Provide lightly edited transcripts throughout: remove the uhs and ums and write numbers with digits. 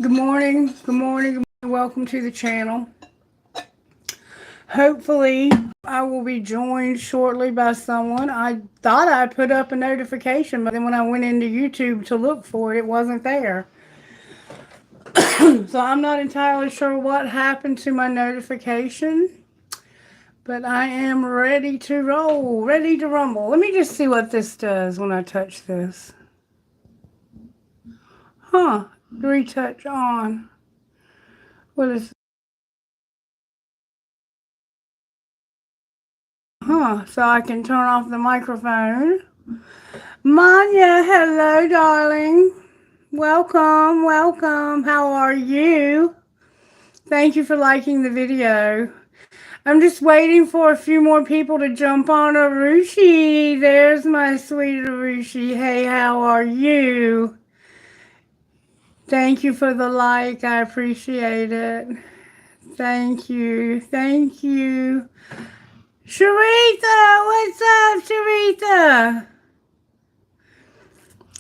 Good morning, good morning, good morning. Welcome to the channel. Hopefully, I will be joined shortly by someone. I thought I put up a notification, but then when I went into YouTube to look for it, it wasn't there. So I'm not entirely sure what happened to my notification, but I am ready to roll, ready to rumble. Let me just see what this does when I touch this. Retouch on. What is so I can turn off the microphone. Manya, hello, darling. Welcome, welcome. How are you? Thank you for liking the video. I'm just waiting for a few more people to jump on. Arushi, there's my sweet Arushi. Hey, how are you? Thank you for the like. I appreciate it. Thank you. Thank you. Sharitha, what's up, Sharitha?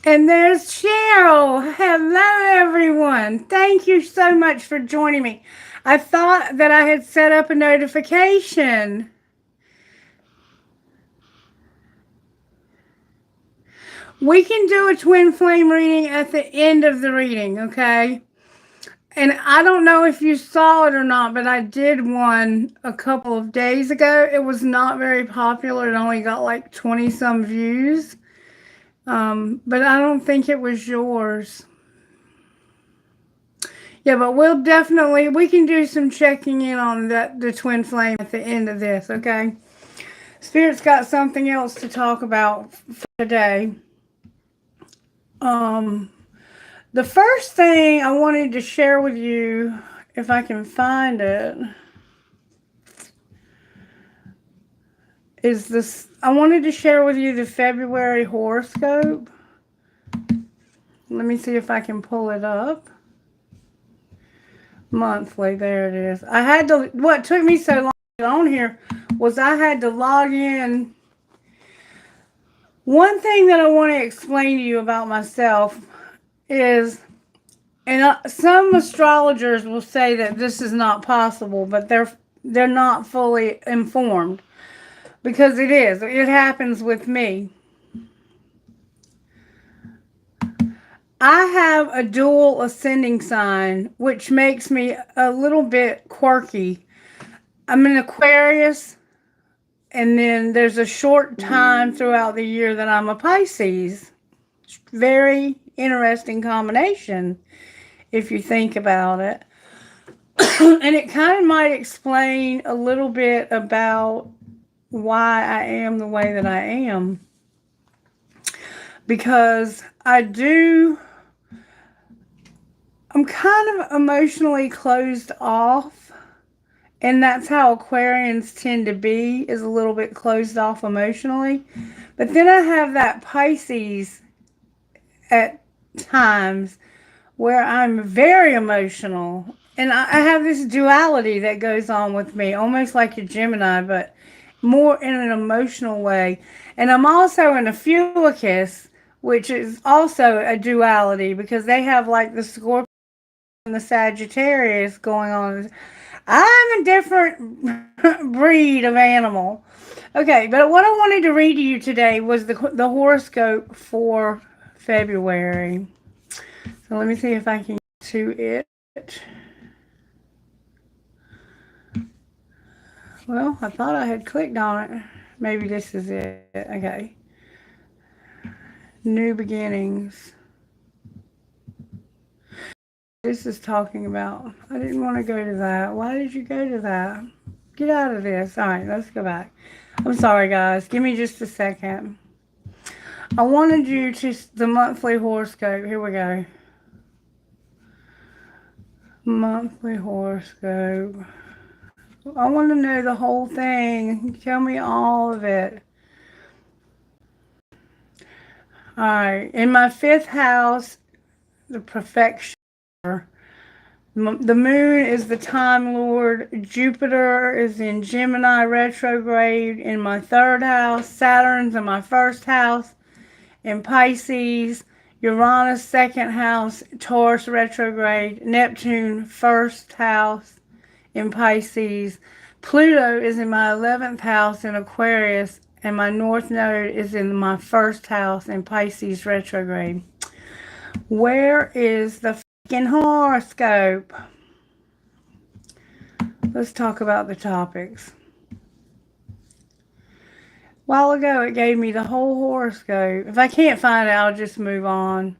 And there's Cheryl. Hello, everyone. Thank you so much for joining me. I thought that I had set up a notification. We can do a twin flame reading at the end of the reading, okay? And I don't know if you saw it or not, but I did one a couple of days ago. It was not very popular. It only got like 20 some views. But I don't think it was yours. Yeah, but we can do some checking in on the twin flame at the end of this, okay? Spirit's got something else to talk about for today. The first thing I wanted to share with you, if I can find it, is this. I wanted to share with you the February horoscope. Let me see if I can pull it up. Monthly, there it is. I had to, what took me so long to get on here was I had to log in. One thing that I want to explain to you about myself is, and some astrologers will say that this is not possible, but they're not fully informed, because it is. It happens with me. I have a dual ascending sign, which makes me a little bit quirky. I'm an Aquarius, and then there's a short time throughout the year that I'm a Pisces. Very interesting combination, if you think about it. And it kind of might explain a little bit about why I am the way that I am. Because I'm kind of emotionally closed off. And that's how Aquarians tend to be, is a little bit closed off emotionally. But then I have that Pisces at times where I'm very emotional. And I have this duality that goes on with me, almost like a Gemini, but more in an emotional way. And I'm also an Fulicus, which is also a duality, because they have like the Scorpio and the Sagittarius going on. I'm a different breed of animal. Okay, but what I wanted to read to you today was the horoscope for February. So let me see if I can get to it. Well, I thought I had clicked on it. Maybe this is it. Okay. New beginnings. This is talking about, I didn't want to go to that. Why did you go to that? Get out of this. All right, let's go back. I'm sorry, guys. Give me just a second. I wanted you to, the monthly horoscope. Here we go. Monthly horoscope. I want to know the whole thing. Tell me all of it. All right. In my 5th house, the perfection. The moon is the time lord. Jupiter is in Gemini retrograde in my 3rd house. Saturn's in my 1st house. In Pisces. Uranus, second house, Taurus retrograde. Neptune, first house in Pisces. Pluto is in my 11th house in Aquarius, and my North Node is in my first house in Pisces retrograde. Where is the fucking horoscope? Let's talk about the topics. A while ago, it gave me the whole horoscope. If I can't find it, I'll just move on.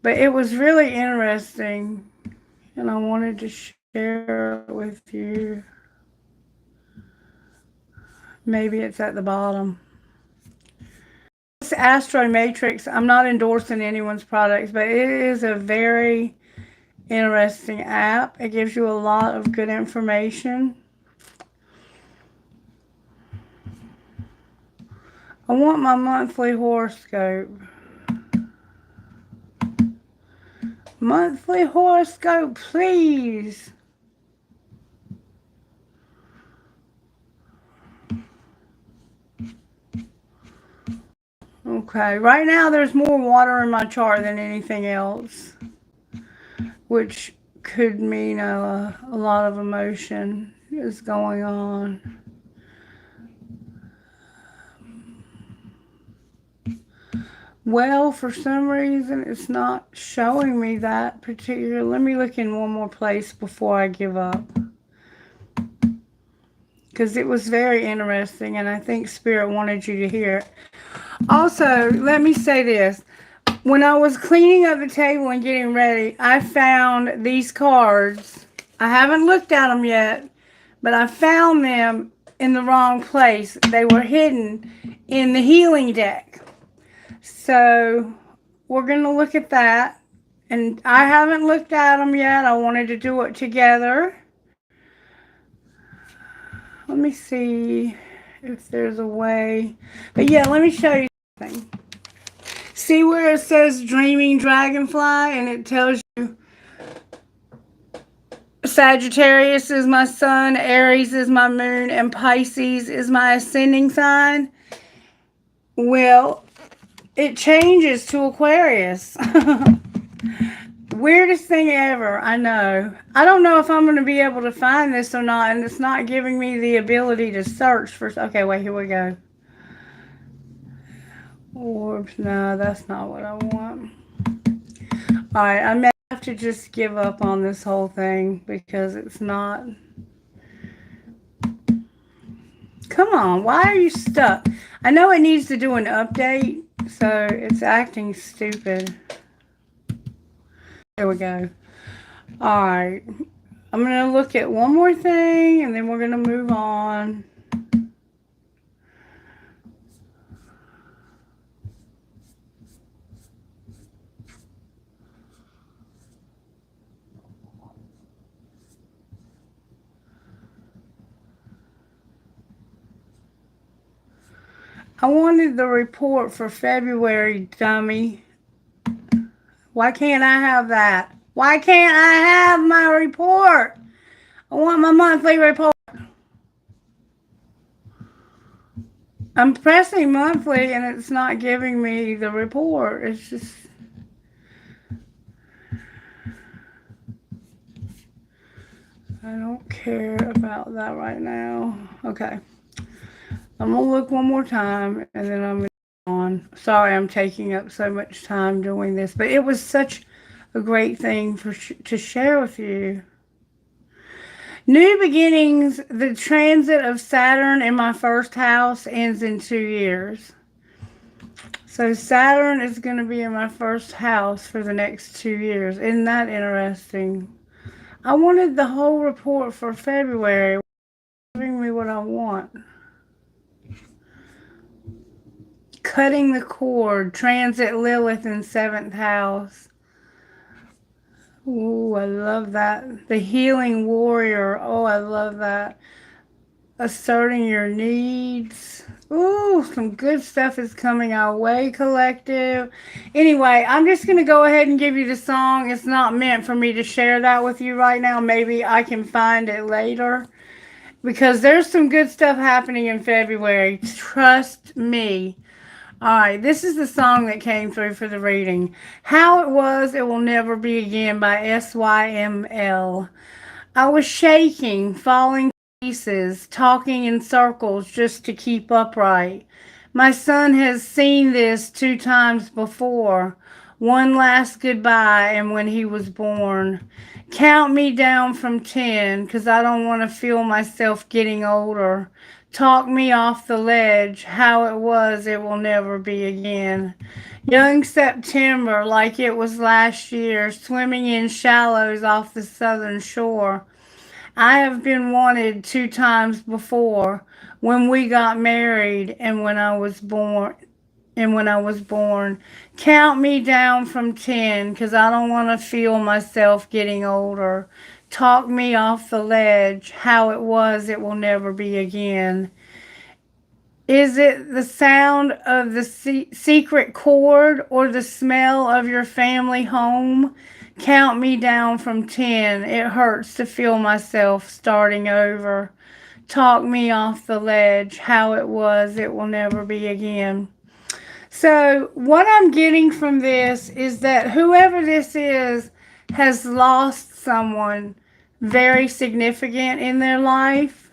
But it was really interesting, and I wanted to share it with you. Maybe it's at the bottom. This Astro Matrix, I'm not endorsing anyone's products, but it is a very interesting app. It gives you a lot of good information. I want my monthly horoscope. Monthly horoscope, please. Okay, right now there's more water in my chart than anything else, which could mean a lot of emotion is going on. Well, for some reason, it's not showing me that particular. Let me look in one more place before I give up. Because it was very interesting, and I think Spirit wanted you to hear it. Also, let me say this. When I was cleaning up the table and getting ready, I found these cards. I haven't looked at them yet, but I found them in the wrong place. They were hidden in the healing deck. So we're going to look at that. And I haven't looked at them yet. I wanted to do it together. Let me see if there's a way. But yeah, let me show you something. See where it says Dreaming Dragonfly and it tells you Sagittarius is my sun, Aries is my moon, and Pisces is my ascending sign? Well, it changes to Aquarius. Weirdest thing ever, I know. I don't know if I'm going to be able to find this or not, and it's not giving me the ability to search for... Okay, wait, here we go. Orbs, no, that's not what I want. Alright, I may have to just give up on this whole thing because it's not... Come on, why are you stuck? I know it needs to do an update, so it's acting stupid. There we go. Alright, I'm going to look at one more thing and then we're going to move on. I wanted the report for February, dummy. Why can't I have that? Why can't I have my report? I want my monthly report. I'm pressing monthly and it's not giving me the report. It's just... I don't care about that right now. Okay. I'm going to look one more time and then I'm going to go on. Sorry I'm taking up so much time doing this, but it was such a great thing to share with you. New beginnings. The transit of Saturn in my first house ends in 2 years. So Saturn is going to be in my first house for the next 2 years. Isn't that interesting? I wanted the whole report for February. Giving me what I want. Cutting the cord. Transit Lilith in 7th house. Ooh, I love that. The Healing Warrior. Oh, I love that. Asserting your needs. Ooh, some good stuff is coming our way, collective. Anyway, I'm just going to go ahead and give you the song. It's not meant for me to share that with you right now. Maybe I can find it later. Because there's some good stuff happening in February. Trust me. All right, this is the song that came through for the reading. How It Was, It Will Never Be Again by SYML. I was shaking, falling to pieces, talking in circles just to keep upright. My son has seen this 2 times before. One last goodbye and when he was born. Count me down from 10, 'cause I don't want to feel myself getting older. Talk me off the ledge. How it was, it will never be again. Young September, like it was last year, swimming in shallows off the southern shore. I have been wanted 2 times before, when we got married and when I was born. Count me down from 10, 'cause I don't want to feel myself getting older. Talk me off the ledge. How it was, it will never be again. Is it the sound of the secret chord or the smell of your family home? Count me down from 10. It hurts to feel myself starting over. Talk me off the ledge. How it was, it will never be again. So what I'm getting from this is that whoever this is has lost someone very significant in their life,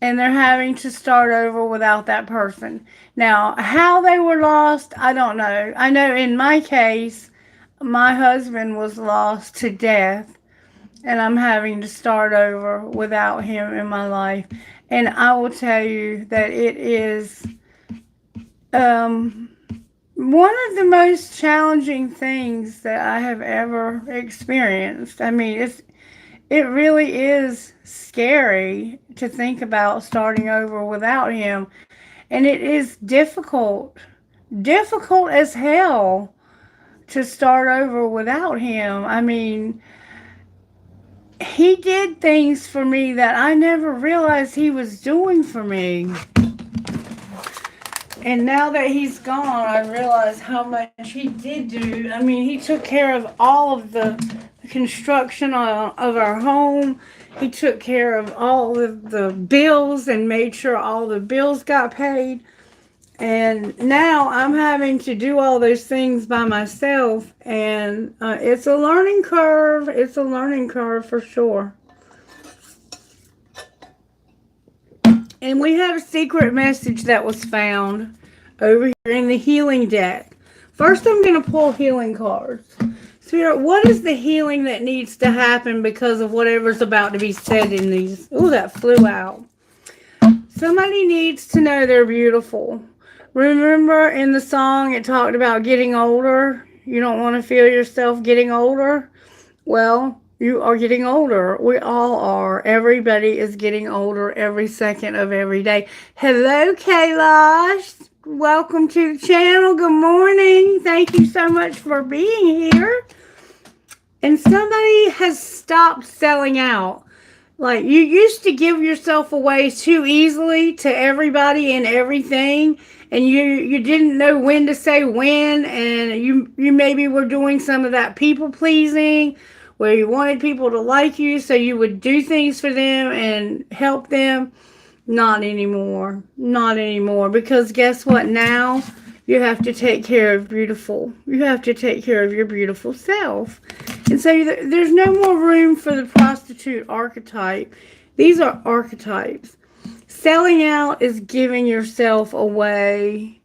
and they're having to start over without that person. Now, how they were lost, I don't know. I know in my case, my husband was lost to death, and I'm having to start over without him in my life. And I will tell you that it is one of the most challenging things that I have ever experienced. I mean, it really is scary to think about starting over without him. And it is difficult as hell to start over without him. I mean, he did things for me that I never realized he was doing for me. And now that he's gone, I realize how much he did do. I mean, he took care of all of the construction of our home. He took care of all of the bills and made sure all the bills got paid. And now I'm having to do all those things by myself. And it's a learning curve. It's a learning curve for sure. And we have a secret message that was found over here in the healing deck. First, I'm going to pull healing cards. Spirit, what is the healing that needs to happen because of whatever's about to be said in these? Oh, that flew out. Somebody needs to know they're beautiful. Remember in the song it talked about getting older? You don't want to feel yourself getting older? Well, you are getting older. We all are. Everybody is getting older every second of every day. Hello, Kailash. Welcome to the channel. Good morning. Thank you so much for being here. And somebody has stopped selling out. Like, you used to give yourself away too easily to everybody and everything, and you didn't know when to say when, and you maybe were doing some of that people pleasing, where you wanted people to like you, so you would do things for them and help them. Not anymore. Not anymore. Because guess what? Now you have to take care of beautiful. You have to take care of your beautiful self. And so there's no more room for the prostitute archetype. These are archetypes. Selling out is giving yourself away.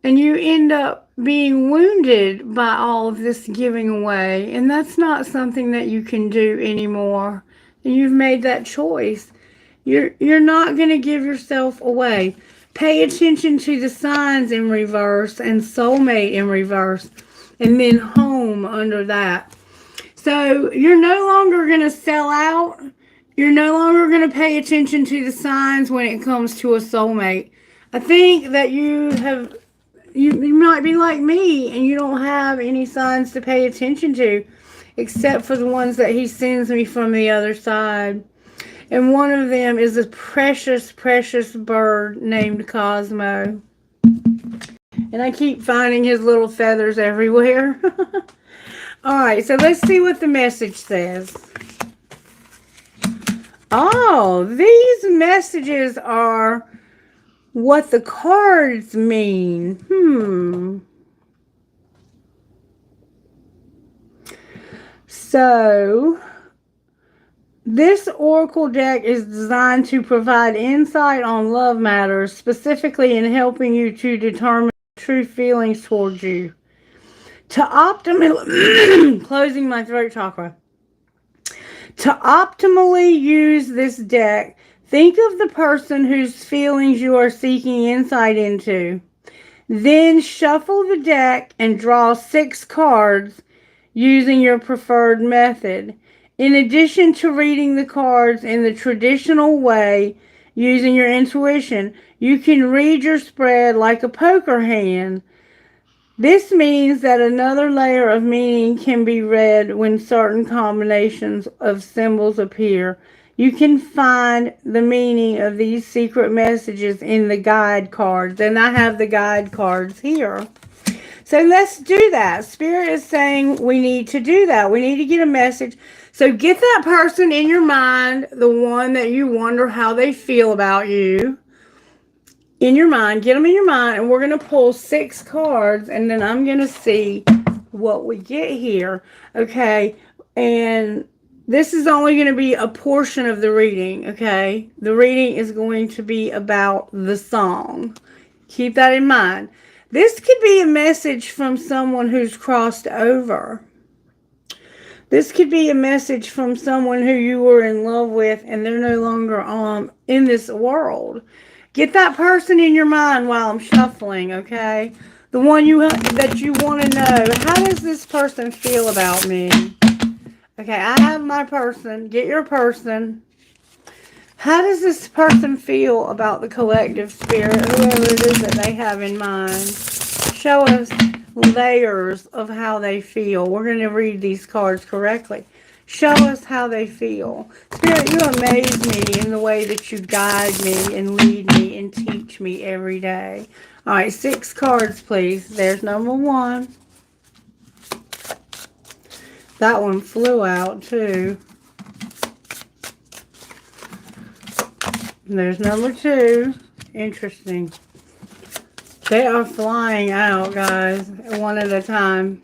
And you end up being wounded by all of this giving away. And that's not something that you can do anymore. And you've made that choice. You're not going to give yourself away. Pay attention to the signs in reverse and soulmate in reverse. And then home under that. So you're no longer going to sell out. You're no longer going to pay attention to the signs when it comes to a soulmate. I think that you might be like me and you don't have any signs to pay attention to except for the ones that he sends me from the other side. And one of them is a precious, precious bird named Cosmo. And I keep finding his little feathers everywhere. Alright, so let's see what the message says. Oh, these messages are what the cards mean. So, this oracle deck is designed to provide insight on love matters, specifically in helping you to determine true feelings towards you. To optimally, closing my throat chakra. To optimally use this deck, think of the person whose feelings you are seeking insight into. Then shuffle the deck and draw 6 cards using your preferred method. In addition to reading the cards in the traditional way, using your intuition, you can read your spread like a poker hand. This means that another layer of meaning can be read when certain combinations of symbols appear. You can find the meaning of these secret messages in the guide cards, and I have the guide cards here. So let's do that. Spirit is saying we need to do that. We need to get a message. So get that person in your mind, the one that you wonder how they feel about you. In your mind, get them in your mind, and we're going to pull 6 cards, and then I'm going to see what we get here. Okay, and this is only going to be a portion of the reading, okay? The reading is going to be about the song. Keep that in mind. This could be a message from someone who's crossed over. This could be a message from someone who you were in love with and they're no longer in this world. Get that person in your mind while I'm shuffling, okay? The one that you want to know. How does this person feel about me? Okay, I have my person. Get your person. How does this person feel about the collective spirit, whoever it is that they have in mind? Show us layers of how they feel. We're going to read these cards correctly. Show us how they feel. Spirit, you amaze me in the way that you guide me and lead me and teach me every day. All right, 6 cards, please. There's number 1. That one flew out, too. There's number 2. Interesting. They are flying out, guys, one at a time.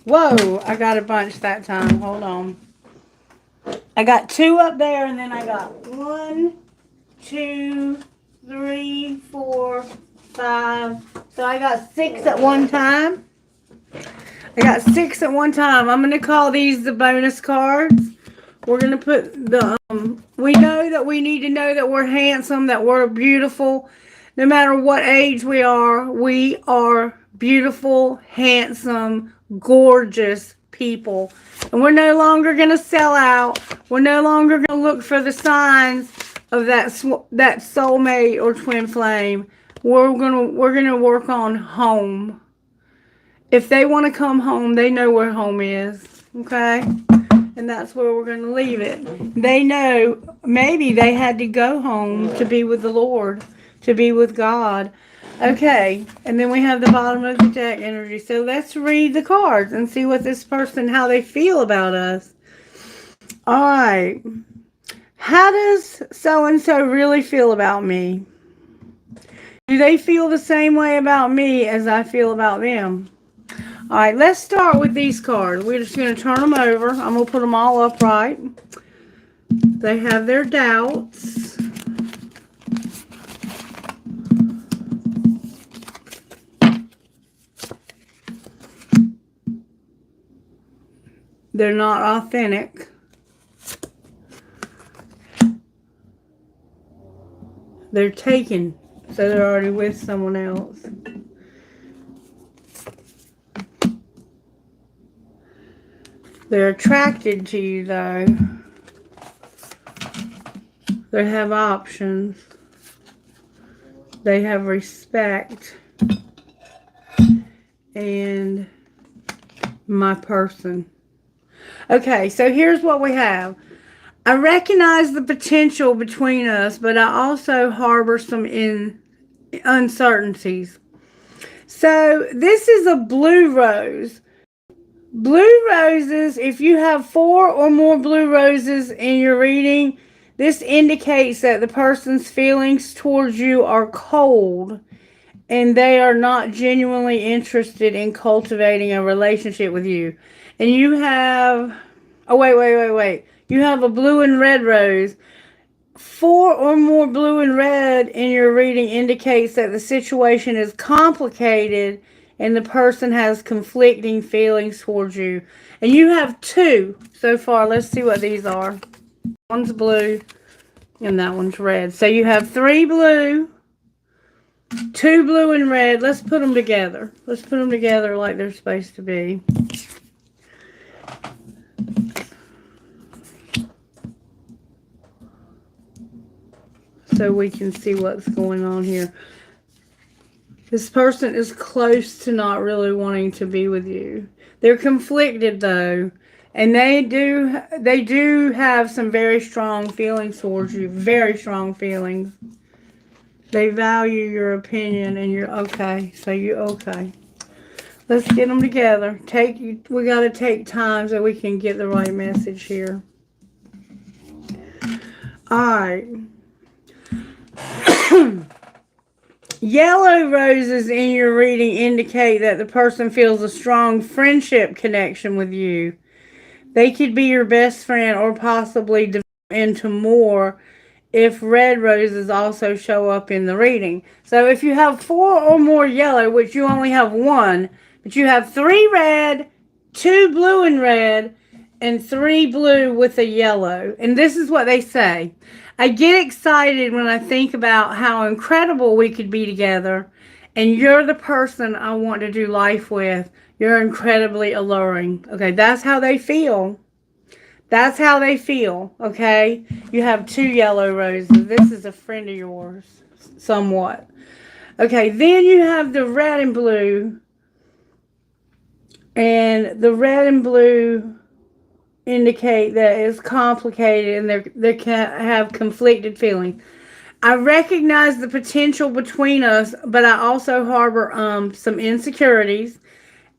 Whoa, I got a bunch that time. Hold on. I got 2 up there, and then I got 1, 2, 3, 4, 5. So I got 6 at one time. I got 6 at one time. I'm going to call these the bonus cards. We're going to put the, we know that we need to know that we're handsome, that we're beautiful. No matter what age we are beautiful, handsome, gorgeous people. And we're no longer going to sell out. We're no longer going to look for the signs of that soulmate or twin flame. We're going to work on home. If they want to come home, they know where home is, okay? And that's where we're going to leave it. They know maybe they had to go home to be with the Lord, to be with God. Okay, and then we have the bottom of the deck energy. So let's read the cards and see what this person, how they feel about us. All right. How does so-and-so really feel about me? Do they feel the same way about me as I feel about them? All right, let's start with these cards. We're just going to turn them over. I'm going to put them all upright. They have their doubts. They're not authentic. They're taken, so they're already with someone else. They're attracted to you, though. They have options. They have respect. And my person. Okay, so here's what we have. I recognize the potential between us, but I also harbor some uncertainties. So this is a blue rose. Blue roses, if you have 4 or more blue roses in your reading, this indicates that the person's feelings towards you are cold and they are not genuinely interested in cultivating a relationship with you. And you have, oh, wait. You have a blue and red rose. 4 or more blue and red in your reading indicates that the situation is complicated and the person has conflicting feelings towards you. And you have 2 so far. Let's see what these are. One's blue and that one's red. So you have 3 blue, 2 blue and red. Let's put them together. Let's put them together like they're supposed to be. So we can see what's going on here. This person is close to not really wanting to be with you. They're conflicted though. And they do have some very strong feelings towards you. Very strong feelings. They value your opinion and you're okay. So you're okay. Let's get them together. We got to take time so we can get the right message here. Alright. Yellow roses in your reading indicate that the person feels a strong friendship connection with you. They could be your best friend or possibly develop into more if red roses also show up in the reading. So if you have 4 or more yellow, which you only have 1, but you have 3 red, 2 blue and red, and 3 blue with a yellow. And this is what they say. I get excited when I think about how incredible we could be together, and you're the person I want to do life with. You're incredibly alluring. Okay, that's how they feel. That's how they feel, okay? You have 2 yellow roses. This is a friend of yours, somewhat. Okay, then you have the red and blue. And the red and blue indicate that it's complicated and they can have conflicted feelings. I recognize the potential between us, but I also harbor some insecurities.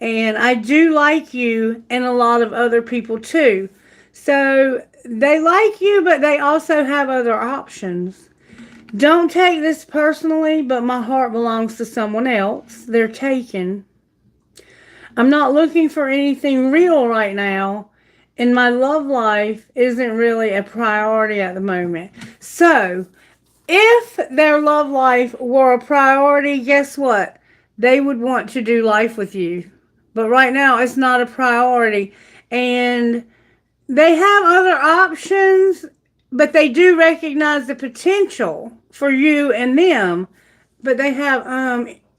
And I do like you and a lot of other people too. So they like you, but they also have other options. Don't take this personally, but my heart belongs to someone else. They're taken. I'm not looking for anything real right now, and my love life isn't really a priority at the moment. So, if their love life were a priority, guess what? They would want to do life with you. But right now, it's not a priority. And they have other options, but they do recognize the potential for you and them. But they have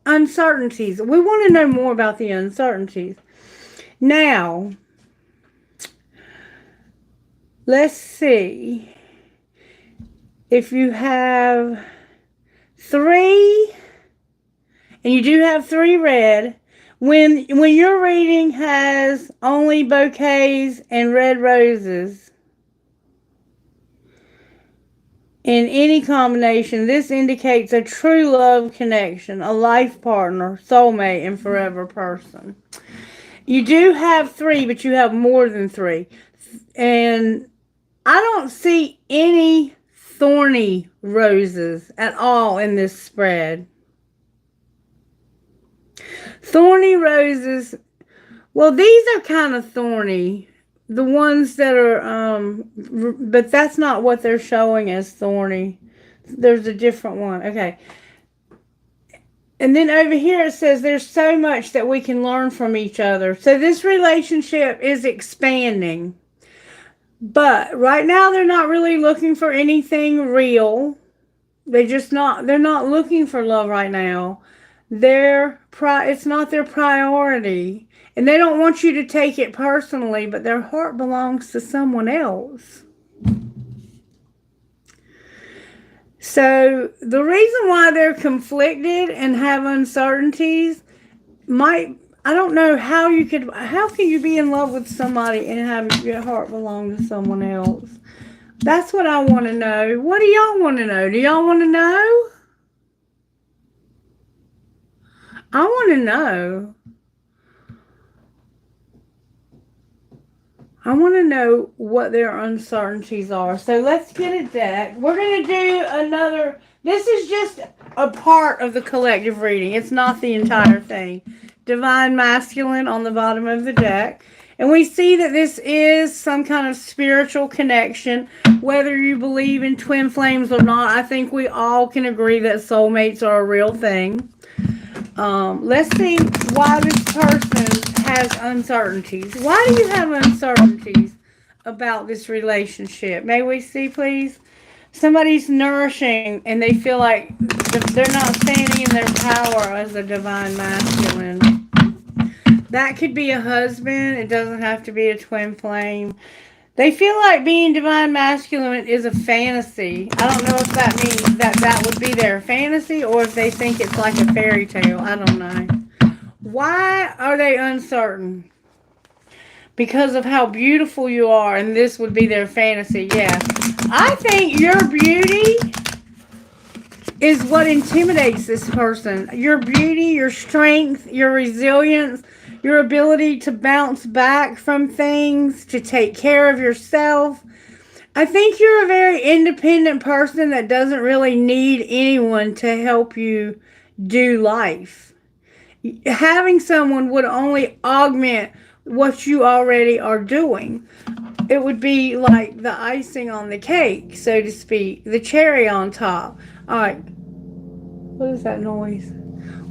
uncertainties. We want to know more about the uncertainties. Now, let's see. If you have 3, and you do have 3 red, when your reading has only bouquets and red roses in any combination, this indicates a true love connection, a life partner, soulmate, and forever person. You do have 3, but you have more than 3. And I don't see any thorny roses at all in this spread. Thorny roses, well, these are kind of thorny. The ones that are, but that's not what they're showing as thorny. There's a different one. Okay. And then over here it says there's so much that we can learn from each other. So this relationship is expanding. But right now they're not really looking for anything real. They're not looking for love right now. It's not their priority. And they don't want you to take it personally, but their heart belongs to someone else. So the reason why they're conflicted and have uncertainties I don't know how can you be in love with somebody and have your heart belong to someone else? That's what I want to know. What do y'all want to know? Do y'all want to know? I want to know. I want to know what their uncertainties are. So let's get a deck. We're going to do another. This is just a part of the collective reading. It's not the entire thing. Divine Masculine on the bottom of the deck. And we see that this is some kind of spiritual connection. Whether you believe in twin flames or not, I think we all can agree that soulmates are a real thing. Let's see why this person has uncertainties. Why do you have uncertainties about this relationship? May we see, please? Somebody's nourishing and they feel like they're not standing in their power as a divine masculine. That could be a husband. It doesn't have to be a twin flame. They feel like being divine masculine is a fantasy. I don't know if that means that that would be their fantasy or if they think it's like a fairy tale. I don't know. Why are they uncertain? Because of how beautiful you are, and this would be their fantasy. Yeah. I think your beauty is what intimidates this person. Your beauty, your strength, your resilience, your ability to bounce back from things, to take care of yourself. I think you're a very independent person that doesn't really need anyone to help you do life. Having someone would only augment what you already are doing. It would be like the icing on the cake, so to speak, the cherry on top. All right. What is that noise?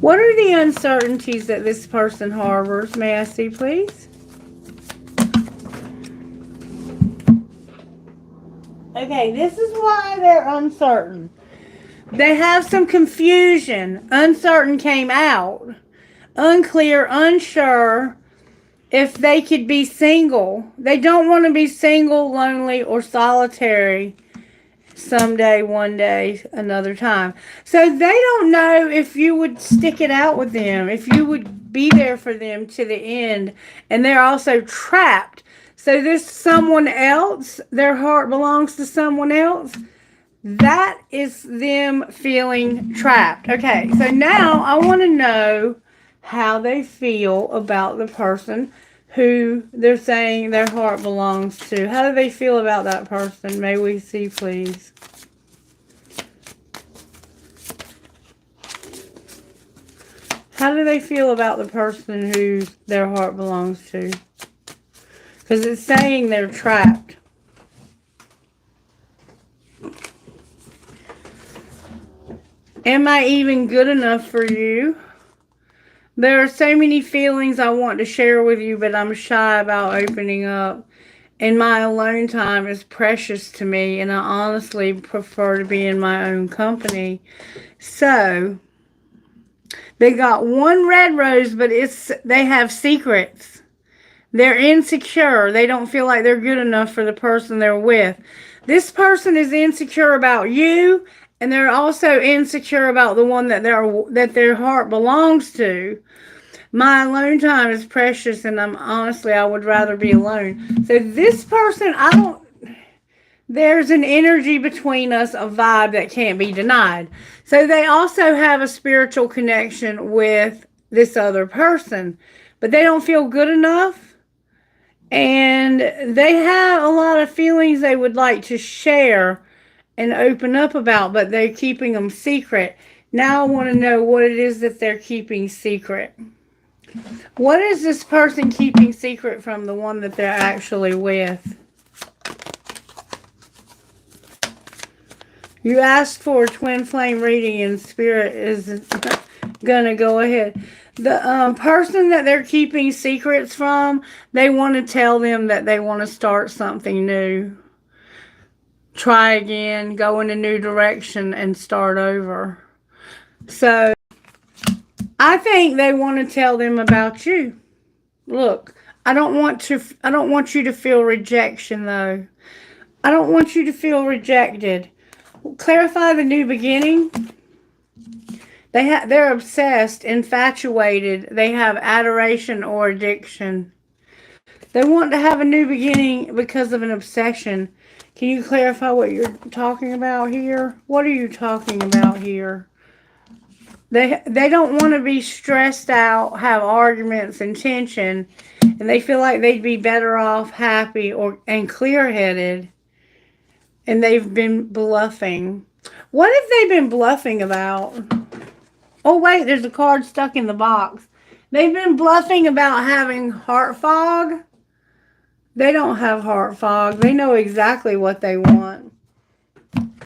What are the uncertainties that this person harbors? May I see, please? Okay, this is why they're uncertain. They have some confusion. Uncertain came out. Unclear, unsure if they could be single. They don't want to be single, lonely, or solitary someday, one day, another time. So they don't know if you would stick it out with them, if you would be there for them to the end. And they're also trapped. So this someone else, their heart belongs to someone else. That is them feeling trapped. Okay, so now I want to know how they feel about the person who they're saying their heart belongs to. How do they feel about that person? May we see, please? How do they feel about the person who their heart belongs to? Because it's saying they're trapped. Am I even good enough for you? There are so many feelings I want to share with you, but I'm shy about opening up. And my alone time is precious to me, and I honestly prefer to be in my own company. So, they got one red rose, but they have secrets. They're insecure. They don't feel like they're good enough for the person they're with. This person is insecure about you, and they're also insecure about the one that their heart belongs to. My alone time is precious, and I would rather be alone. So this person, there's an energy between us, a vibe that can't be denied. So they also have a spiritual connection with this other person, but they don't feel good enough. And they have a lot of feelings they would like to share and open up about, but they're keeping them secret. Now I want to know what it is that they're keeping secret. What is this person keeping secret from the one that they're actually with? You asked for a twin flame reading, and Spirit is going to go ahead. The person that they're keeping secrets from, they want to tell them that they want to start something new. Try again, go in a new direction, and start over. So, I think they want to tell them about you. Look, I don't want you to feel rejection, though. I don't want you to feel rejected. Clarify the new beginning. They're obsessed, infatuated. They have adoration or addiction. They want to have a new beginning because of an obsession. Can you clarify what you're talking about here? What are you talking about here? They don't want to be stressed out, have arguments and tension, And they feel like they'd be better off happy and clear-headed. And they've been bluffing. What have they been bluffing about? Oh, wait, there's a card stuck in the box. They've been bluffing about having heart fog. They don't have heart fog. They know exactly what they want.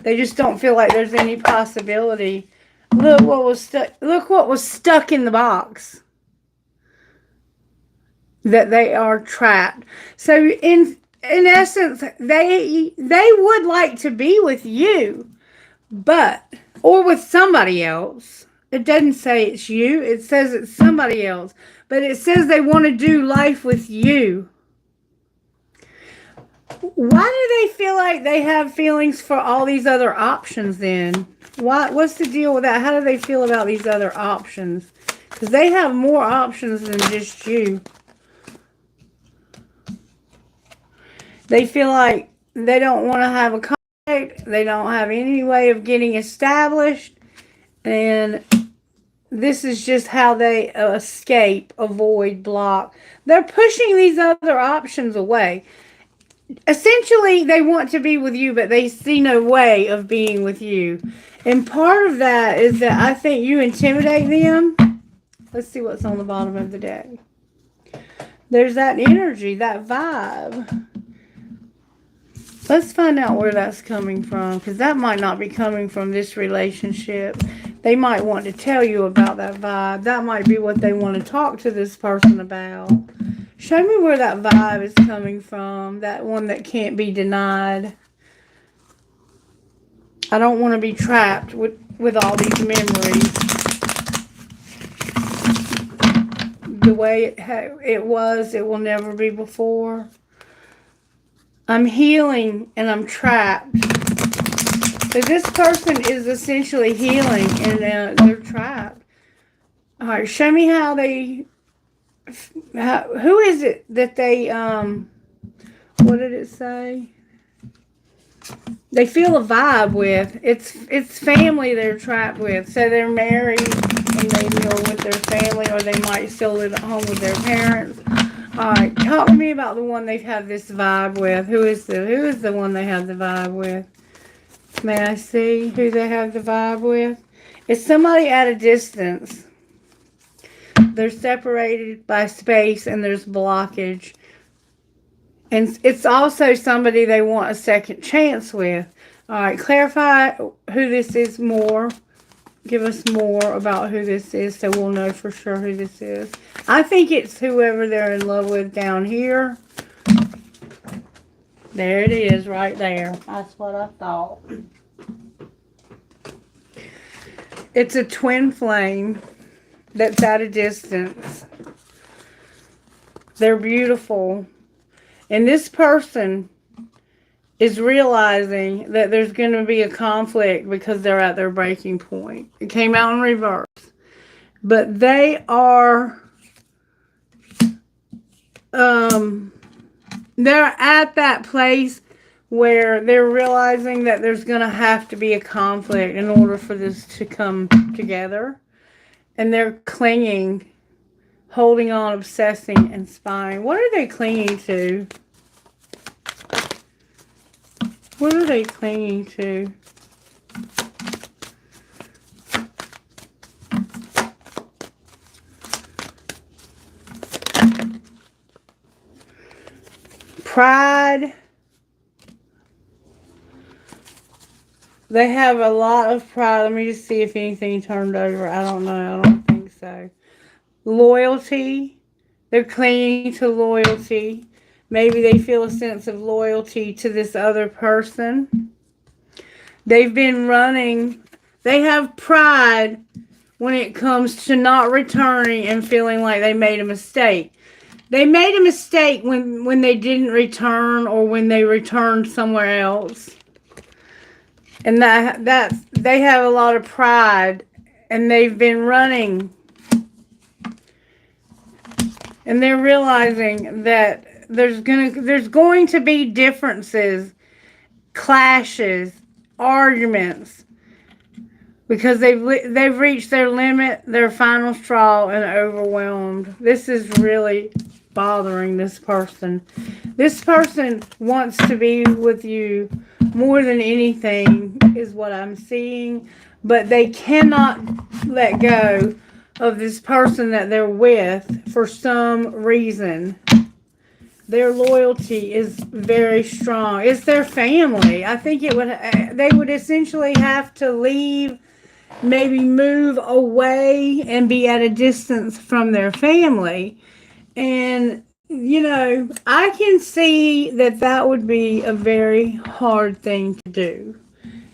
They just don't feel like there's any possibility. Look what was stuck. Look what was stuck in the box. That they are trapped. So in essence, they would like to be with you, but or with somebody else. It doesn't say it's you. It says it's somebody else, but it says they want to do life with you. Why do they feel like they have feelings for all these other options then? What's the deal with that? How do they feel about these other options? Because they have more options than just you. They feel like they don't want to have a conflict. They don't have any way of getting established. And this is just how they escape, avoid, block. They're pushing these other options away. Essentially, they want to be with you, but they see no way of being with you. And part of that is that I think you intimidate them. Let's see what's on the bottom of the deck. There's that energy, that vibe. Let's find out where that's coming from, because that might not be coming from this relationship. They might want to tell you about that vibe. That might be what they want to talk to this person about. Show me where that vibe is coming from, that one that can't be denied. I don't want to be trapped with all these memories. The way it was, it will never be before. I'm healing and I'm trapped. So this person is essentially healing and they're trapped. All right, show me how they... who is it that they... what did it say? They feel a vibe with. It's family they're trapped with. So they're married and they deal with their family, or they might still live at home with their parents. Alright, talk to me about the one they've had this vibe with. Who is the one they have the vibe with? May I see who they have the vibe with? It's somebody at a distance. They're separated by space and there's blockage. And it's also somebody they want a second chance with. Alright, clarify who this is more. Give us more about who this is so we'll know for sure who this is. I think it's whoever they're in love with down here. There it is right there. That's what I thought. It's a twin flame that's at a distance. They're beautiful. And this person is realizing that there's going to be a conflict because they're at their breaking point. It came out in reverse. But they are, they're at that place where they're realizing that there's going to have to be a conflict in order for this to come together. And they're clinging, holding on, obsessing, and spying. What are they clinging to? What are they clinging to? Pride. They have a lot of pride. Let me just see if anything turned over. I don't know. I don't think so. Loyalty. They're clinging to loyalty. Maybe they feel a sense of loyalty to this other person. They've been running. They have pride when it comes to not returning and feeling like they made a mistake. They made a mistake when they didn't return or when they returned somewhere else. And that they have a lot of pride and they've been running. And they're realizing that there's going to be differences, clashes, arguments, because they've reached their limit, their final straw, and overwhelmed. This is really bothering this person. This person wants to be with you more than anything, is what I'm seeing. But they cannot let go of this person that they're with for some reason. Their loyalty is very strong. It's their family. I think they would essentially have to leave, maybe move away and be at a distance from their family. And, I can see that that would be a very hard thing to do.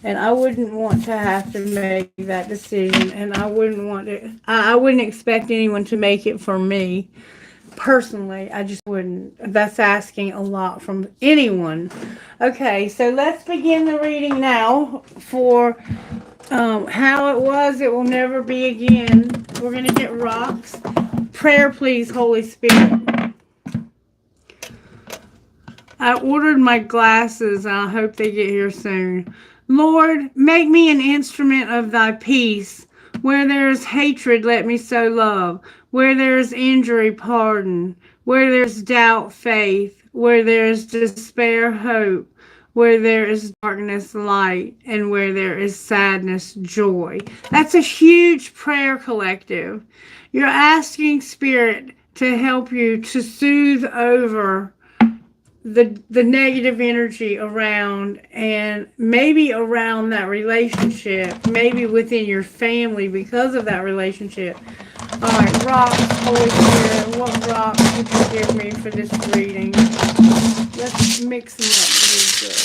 And I wouldn't want to have to make that decision. And I wouldn't expect anyone to make it for me. Personally, I just wouldn't. That's asking a lot from anyone. Okay, so let's begin the reading now for how it was, it will never be again. We're going to get rocks. Prayer, please, Holy Spirit. I ordered my glasses, and I hope they get here soon. Lord, make me an instrument of thy peace. Where there is hatred, let me sow love. Where there is injury, pardon. Where there is doubt, faith. Where there is despair, hope. Where there is darkness, light. And where there is sadness, joy. That's a huge prayer collective. You're asking Spirit to help you to soothe over the negative energy around, and maybe around that relationship, maybe within your family because of that relationship. All right, rocks, Holy Spirit, what rocks would you give me for this reading? Let's mix them up really good.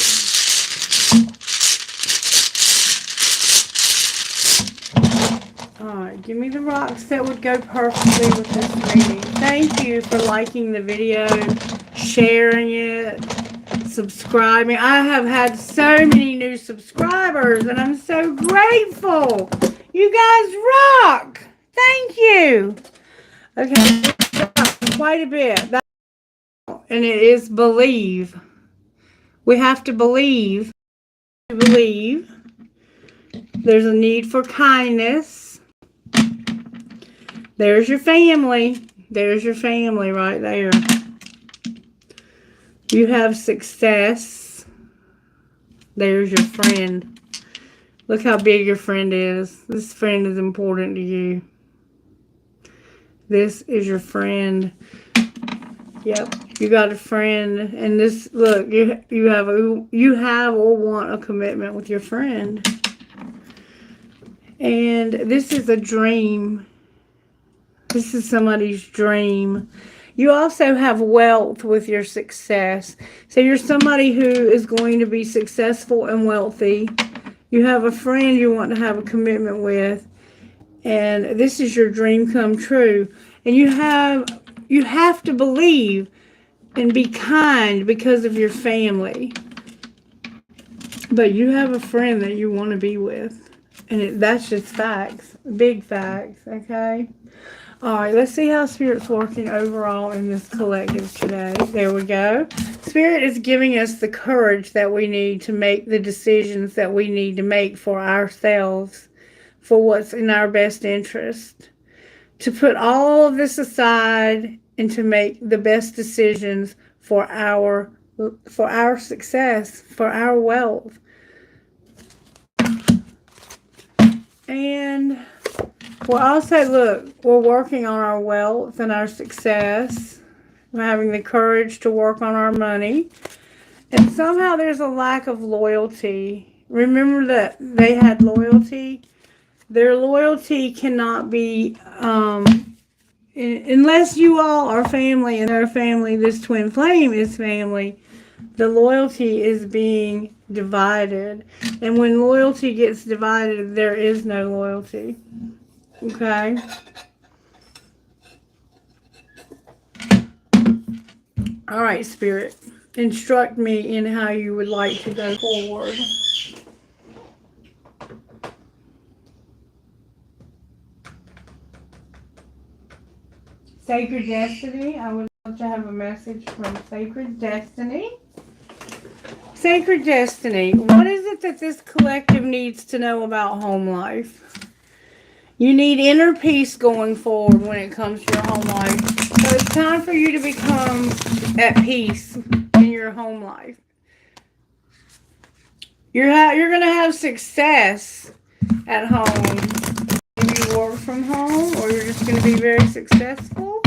All right, give me the rocks that would go perfectly with this reading. Thank you for liking the video, sharing it, subscribing. I have had so many new subscribers, and I'm so grateful. You guys rock. Thank you. Okay, quite a bit. And it is believe. We have to believe. Believe. There's a need for kindness. There's your family. There's your family right there. You have success. There's your friend. Look how big your friend is. This friend is important to you. This is your friend. Yep, you got a friend. And this, look, you have or want a commitment with your friend. And this is a dream. This is somebody's dream. You also have wealth with your success. So you're somebody who is going to be successful and wealthy. You have a friend you want to have a commitment with. And this is your dream come true. And you have to believe and be kind because of your family. But you have a friend that you want to be with. And that's just facts. Big facts, okay? All right, let's see how Spirit's working overall in this collective today. There we go. Spirit is giving us the courage that we need to make the decisions that we need to make for ourselves, for what's in our best interest. To put all of this aside and to make the best decisions for our success, for our wealth. And we're also, look, we're working on our wealth and our success. We're having the courage to work on our money. And somehow there's a lack of loyalty. Remember that they had loyalty. Their loyalty cannot be, unless you all are family and their family, this twin flame is family, the loyalty is being divided. And when loyalty gets divided, there is no loyalty. Okay? All right, Spirit. Instruct me in how you would like to go forward. Sacred Destiny. I would love to have a message from Sacred Destiny. Sacred Destiny. What is it that this collective needs to know about home life? You need inner peace going forward when it comes to your home life. So it's time for you to become at peace in your home life. You're going to have success at home. If you work from home, or you're just going to be very successful.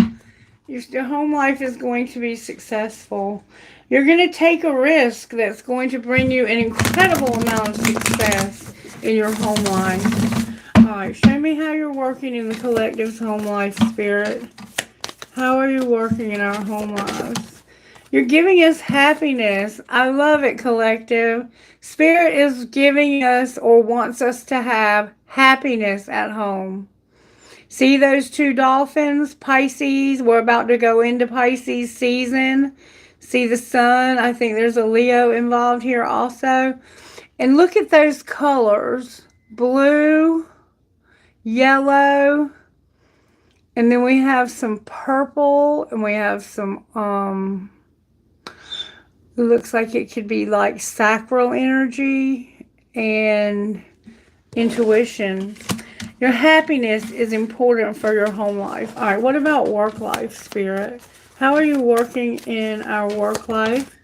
Your home life is going to be successful. You're going to take a risk that's going to bring you an incredible amount of success in your home life. Alright, show me how you're working in the collective's home life, Spirit. How are you working in our home lives? You're giving us happiness. I love it, collective. Spirit is giving us, or wants us to have, happiness at home. See those two dolphins, Pisces? We're about to go into Pisces season. See the sun? I think there's a Leo involved here also. And look at those colors. Blue, yellow, and then we have some purple, and we have some, it looks like it could be like sacral energy and intuition. Your happiness is important for your home life. All right, what about work life, Spirit? How are you working in our work life?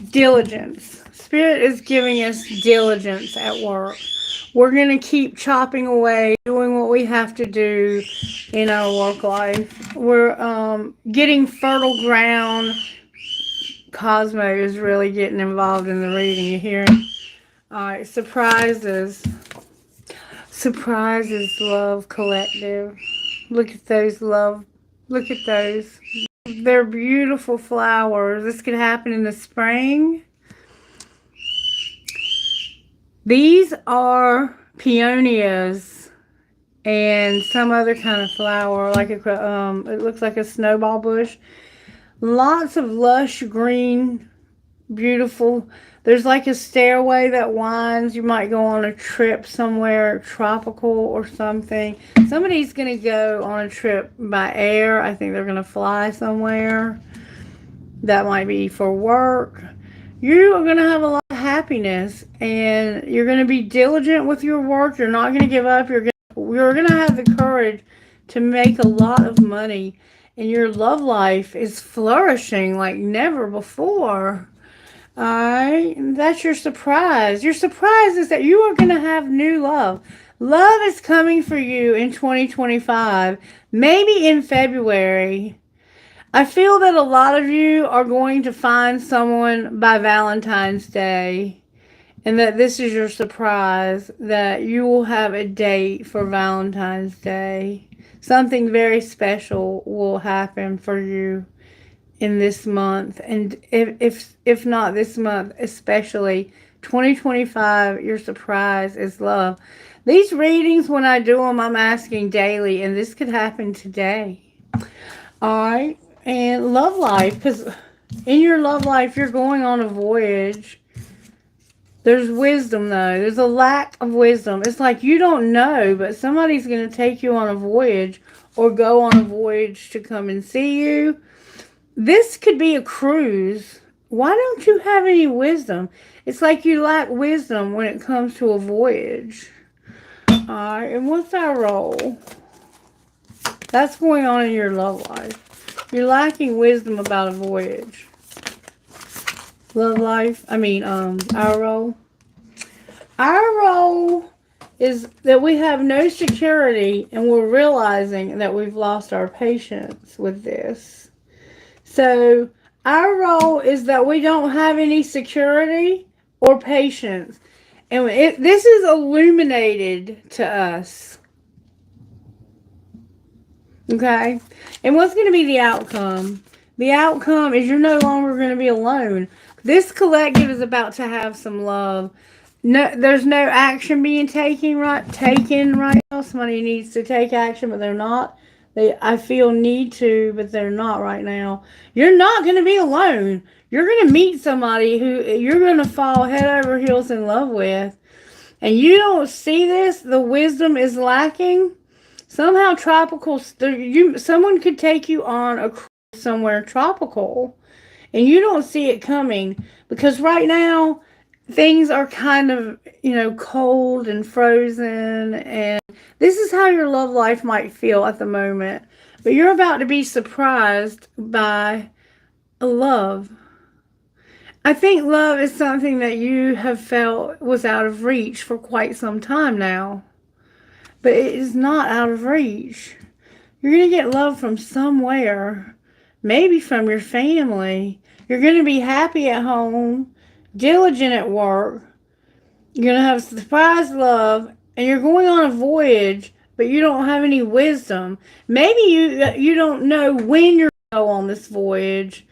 Diligence. Spirit is giving us diligence at work. We're going to keep chopping away, doing what we have to do in our work life. We're getting fertile ground. Cosmo is really getting involved in the reading. You hear it? All right, surprises. Surprises, love, collective. Look at those, love. Look at those. They're beautiful flowers. This could happen in the spring. These are peonias and some other kind of flower, like it looks like a snowball bush. Lots of lush green, beautiful. There's like a stairway that winds. You might go on a trip somewhere tropical or something. Somebody's going to go on a trip by air. I think they're going to fly somewhere. That might be for work. You are going to have a lot of happiness, and you're going to be diligent with your work. You're not going to give up. You're going to have the courage to make a lot of money, and your love life is flourishing like never before. Alright, that's your surprise. Your surprise is that you are going to have new love. Love is coming for you in 2025, maybe in February. I feel that a lot of you are going to find someone by Valentine's Day, and that this is your surprise, that you will have a date for Valentine's Day. Something very special will happen for you in this month, and if not this month, especially 2025, your surprise is love. These readings, when I do them, I'm asking daily, and this could happen today. Alright, and love life, because in your love life, you're going on a voyage. There's wisdom, though. There's a lack of wisdom. It's like you don't know, but somebody's going to take you on a voyage, or go on a voyage to come and see you. This could be a cruise. Why don't you have any wisdom? It's like you lack wisdom when it comes to a voyage. Alright, and what's our role? That's going on in your love life. You're lacking wisdom about a voyage. Love life, our role. Our role is that we have no security, and we're realizing that we've lost our patience with this. So our role is that we don't have any security or patience. And this is illuminated to us. Okay? And what's going to be the outcome? The outcome is you're no longer going to be alone. This collective is about to have some love. No, there's no action being taken right now. Somebody needs to take action, but they're not. I feel need to, but they're not right now. You're not going to be alone. You're going to meet somebody who you're going to fall head over heels in love with. And you don't see this. The wisdom is lacking. Somehow someone could take you on a cruise somewhere tropical, and you don't see it coming, because right now things are kind of, cold and frozen, and this is how your love life might feel at the moment. But you're about to be surprised by love. I think love is something that you have felt was out of reach for quite some time now. But it is not out of reach. You're going to get love from somewhere. Maybe from your family. You're going to be happy at home, diligent at work. You're going to have surprise love, and you're going on a voyage, but you don't have any wisdom. Maybe you don't know when you're going to go on this voyage.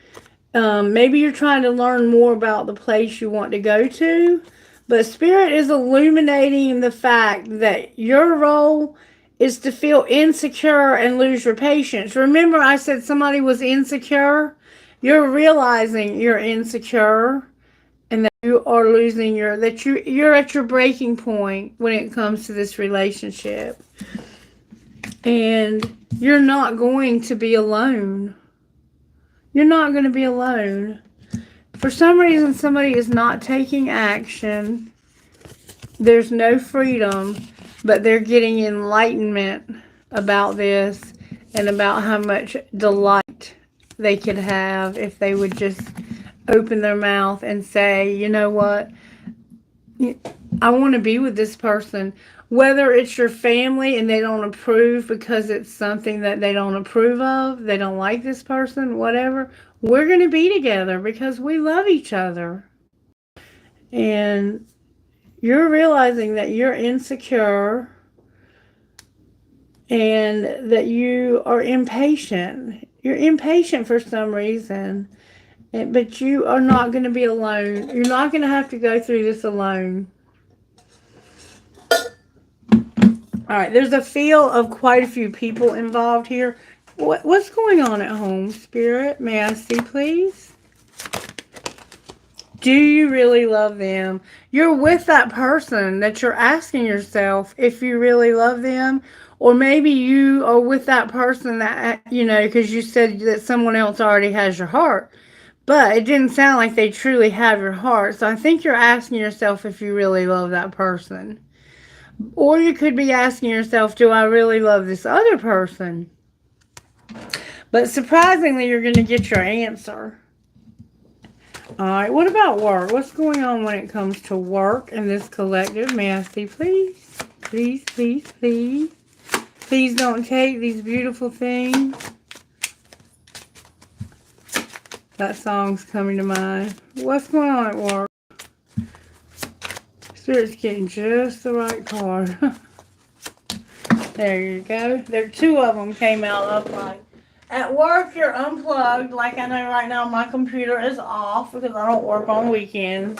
Maybe you're trying to learn more about the place you want to go to. But Spirit is illuminating the fact that your role is to feel insecure and lose your patience. Remember I said somebody was insecure? You're realizing you're insecure and that you are losing you're at your breaking point when it comes to this relationship. And you're not going to be alone. You're not going to be alone. For some reason, somebody is not taking action. There's no freedom, but they're getting enlightenment about this and about how much delight they could have if they would just open their mouth and say, you know what, I want to be with this person. Whether it's your family and they don't approve because it's something that they don't approve of, they don't like this person, whatever, we're going to be together because we love each other. And you're realizing that you're insecure and that you are impatient. You're impatient for some reason, but you are not going to be alone. You're not going to have to go through this alone. All right, there's a feel of quite a few people involved here. What's going on at home, Spirit? May I see, please? Do you really love them? You're with that person that you're asking yourself if you really love them. Or maybe you are with that person that, because you said that someone else already has your heart. But it didn't sound like they truly have your heart. So I think you're asking yourself if you really love that person. Or you could be asking yourself, do I really love this other person? But surprisingly, you're going to get your answer. All right, what about work? What's going on when it comes to work in this collective? May I see, please? Please, please, please. Please don't take these beautiful things. That song's coming to mind. What's going on at work? Spirit's getting just the right card. There you go. There, two of them came out upright. At work, you're unplugged. Like I know right now my computer is off because I don't work on weekends.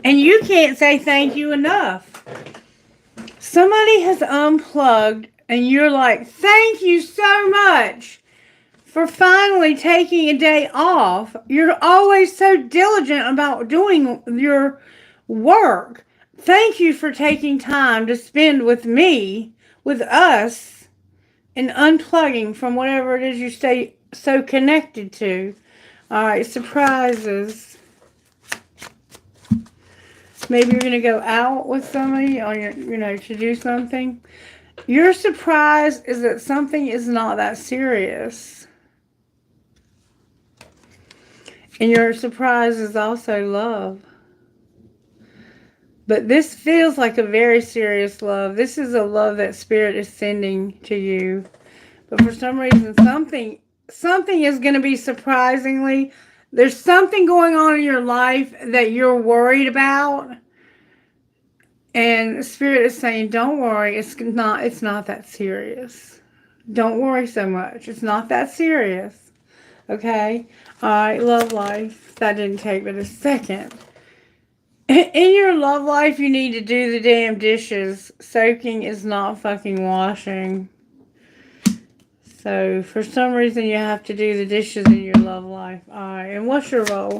And you can't say thank you enough. Somebody has unplugged and you're like, thank you so much for finally taking a day off. You're always so diligent about doing your work. Thank you for taking time to spend with me, with us, and unplugging from whatever it is you stay so connected to. All right, surprises. Maybe you're going to go out with somebody on your, to do something. Your surprise is that something is not that serious. And your surprise is also love. But this feels like a very serious love. This is a love that Spirit is sending to you. But for some reason, something is going to be surprisingly. There's something going on in your life that you're worried about. And Spirit is saying, don't worry. It's not that serious. Don't worry so much. It's not that serious. Okay? All right, love life. That didn't take but a second. In your love life, you need to do the damn dishes. Soaking is not fucking washing. So, for some reason, you have to do the dishes in your love life. Alright, and what's your role?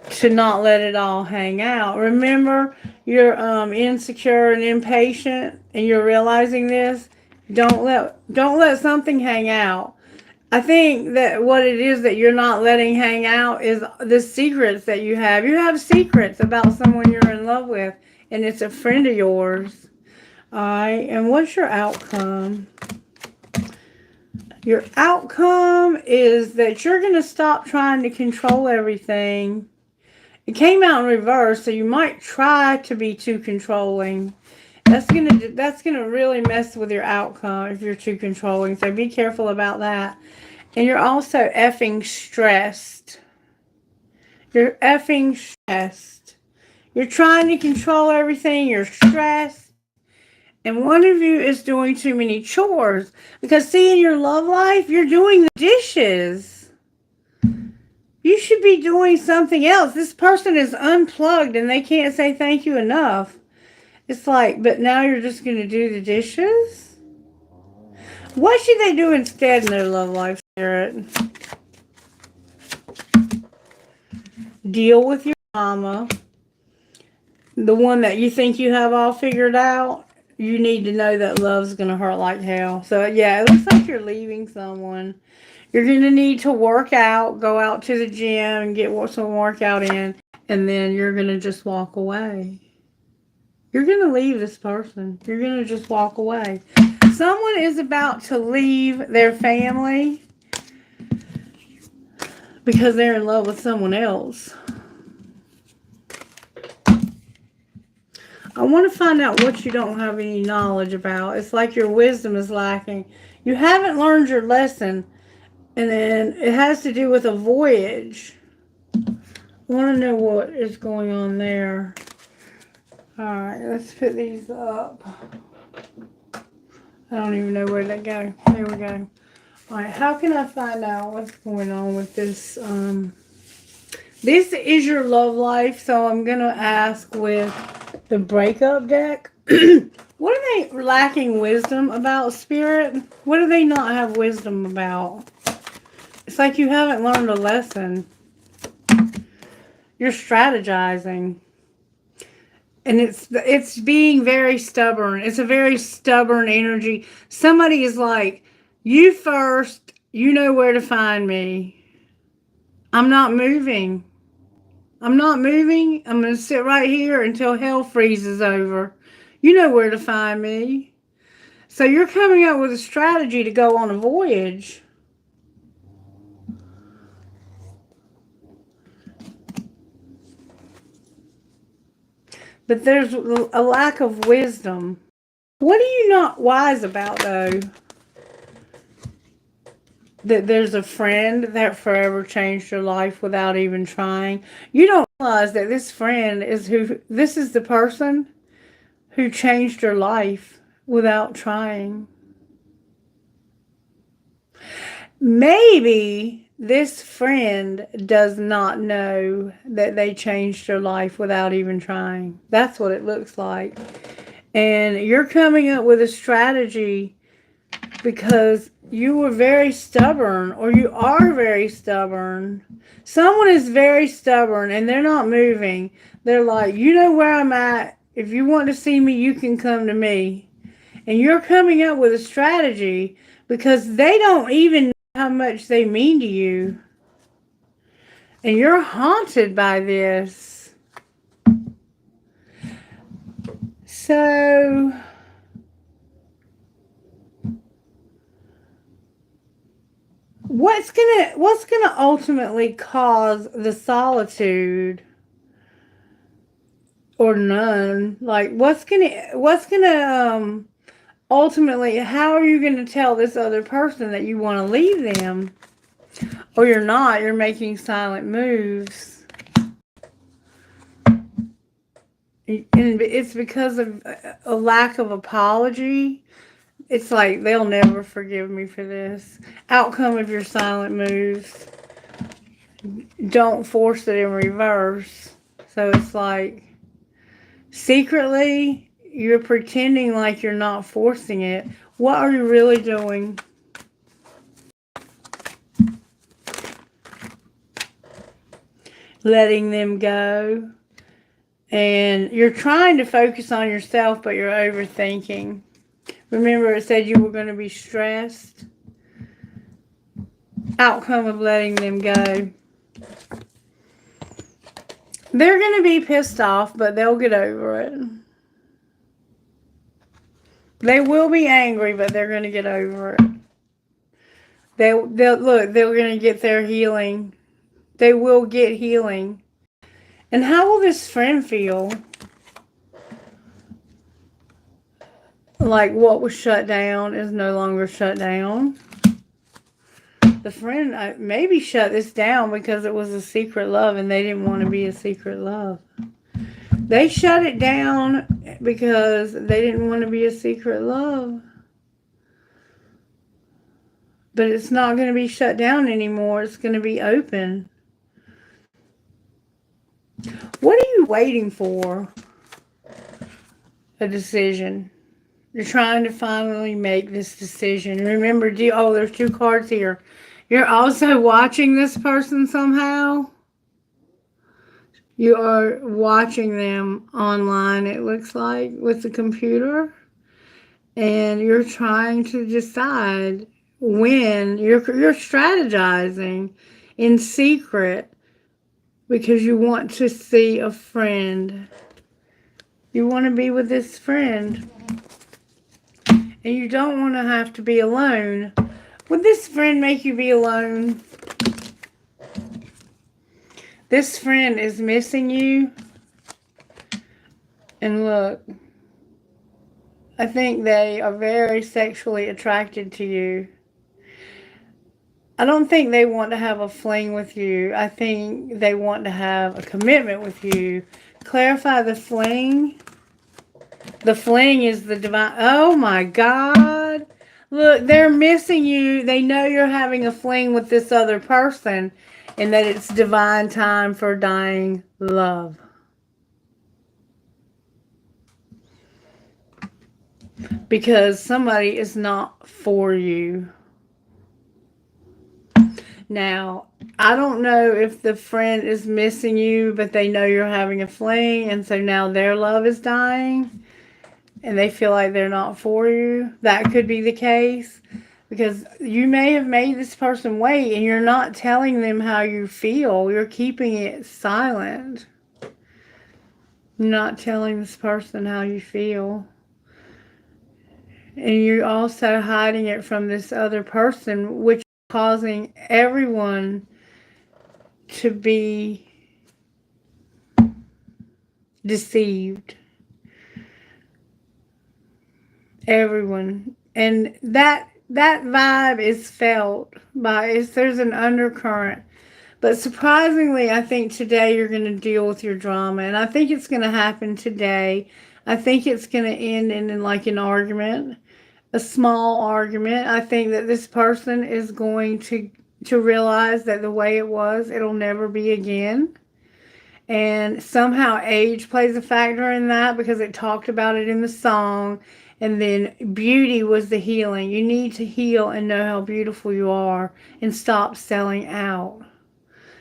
To not let it all hang out. Remember, you're insecure and impatient, and you're realizing this. Don't let something hang out. I think that what it is that you're not letting hang out is the secrets that you have. You have secrets about someone you're in love with, and it's a friend of yours. All right, and what's your outcome? Your outcome is that you're going to stop trying to control everything. It came out in reverse, so you might try to be too controlling. That's gonna really mess with your outcome if you're too controlling. So be careful about that. And you're also effing stressed. You're effing stressed. You're trying to control everything. You're stressed. And one of you is doing too many chores. Because see, in your love life, you're doing the dishes. You should be doing something else. This person is unplugged and they can't say thank you enough. It's like, but now you're just going to do the dishes? What should they do instead in their love life, Spirit? Deal with your mama. The one that you think you have all figured out. You need to know that love's going to hurt like hell. So, yeah, it looks like you're leaving someone. You're going to need to work out, go out to the gym and get some workout in. And then you're going to just walk away. You're going to leave this person. You're going to just walk away. Someone is about to leave their family because they're in love with someone else. I want to find out what you don't have any knowledge about. It's like your wisdom is lacking. You haven't learned your lesson. And then it has to do with a voyage. I want to know what is going on there. Alright, let's put these up. I don't even know where they go. There we go. Alright, how can I find out what's going on with this? This is your love life, so I'm going to ask with the breakup deck. What are they lacking wisdom about, Spirit? What do they not have wisdom about? It's like you haven't learned a lesson. You're strategizing. And it's being very stubborn. It's a very stubborn energy. Somebody is like, you first, you know where to find me. I'm not moving. I'm not moving. I'm going to sit right here until hell freezes over. You know where to find me. So you're coming up with a strategy to go on a voyage. But there's a lack of wisdom. What are you not wise about, though? That there's a friend that forever changed your life without even trying. You don't realize that this friend is this is the person who changed your life without trying. Maybe this friend does not know that they changed your life without even trying. That's what it looks like. And you're coming up with a strategy because you were very stubborn, or you are very stubborn. Someone is very stubborn and they're not moving. They're like, you know where I'm at. If you want to see me, you can come to me. And you're coming up with a strategy because they don't even know how much they mean to you. And you're haunted by this. So what's gonna ultimately cause the solitude or none? Like what's gonna ultimately, how are you gonna tell this other person that you want to leave them? Or you're not, you're making silent moves. And it's because of a lack of apology. It's like, they'll never forgive me for this. Outcome of your silent moves. Don't force it in reverse. So it's like, secretly, you're pretending like you're not forcing it. What are you really doing? Letting them go. And you're trying to focus on yourself, but you're overthinking. Remember, it said you were going to be stressed. Outcome of letting them go. They're going to be pissed off, but they'll get over it. They will be angry, but they're going to get over it. They'll look, they're going to get their healing. They will get healing. And how will this friend feel? Like what was shut down is no longer shut down. The friend maybe shut this down because it was a secret love and they didn't want to be a secret love. They shut it down because they didn't want to be a secret love. But it's not going to be shut down anymore. It's going to be open. What are you waiting for? A decision. You're trying to finally make this decision. Remember, there's 2 cards here. You're also watching this person somehow. You are watching them online, it looks like, with the computer. And you're trying to decide when. You're strategizing in secret because you want to see a friend. You want to be with this friend. And you don't want to have to be alone. Would this friend make you be alone? This friend is missing you. And look, I think they are very sexually attracted to you. I don't think they want to have a fling with you. I think they want to have a commitment with you. Clarify the fling. The fling is the divine. Oh my God. Look, they're missing you. They know you're having a fling with this other person and that it's divine time for dying love. Because somebody is not for you. Now, I don't know if the friend is missing you, but they know you're having a fling, and so now their love is dying, and they feel like they're not for you. That could be the case, because you may have made this person wait, and you're not telling them how you feel. You're keeping it silent. You're not telling this person how you feel. And you're also hiding it from this other person, which is causing everyone to be deceived. Everyone. And that vibe is felt by, there's an undercurrent. But surprisingly, I think today you're going to deal with your drama. And I think it's going to happen today. I think it's going to end in like an argument. A small argument. I think that this person is going to realize that the way it was, it'll never be again. And somehow age plays a factor in that because it talked about it in the song. And then beauty was the healing. You need to heal and know how beautiful you are and stop selling out.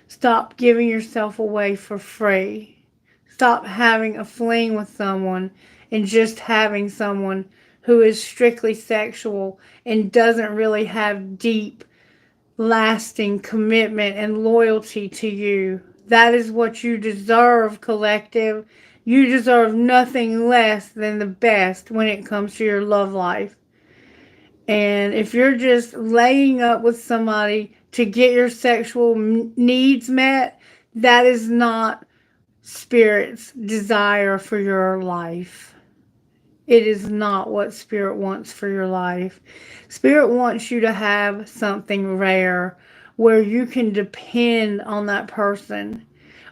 Stop giving yourself away for free. Stop having a fling with someone and just having someone who is strictly sexual and doesn't really have deep, lasting commitment and loyalty to you. That is what you deserve, collective. You deserve nothing less than the best when it comes to your love life. And if you're just laying up with somebody to get your sexual needs met, that is not Spirit's desire for your life. It is not what Spirit wants for your life. Spirit wants you to have something rare where you can depend on that person.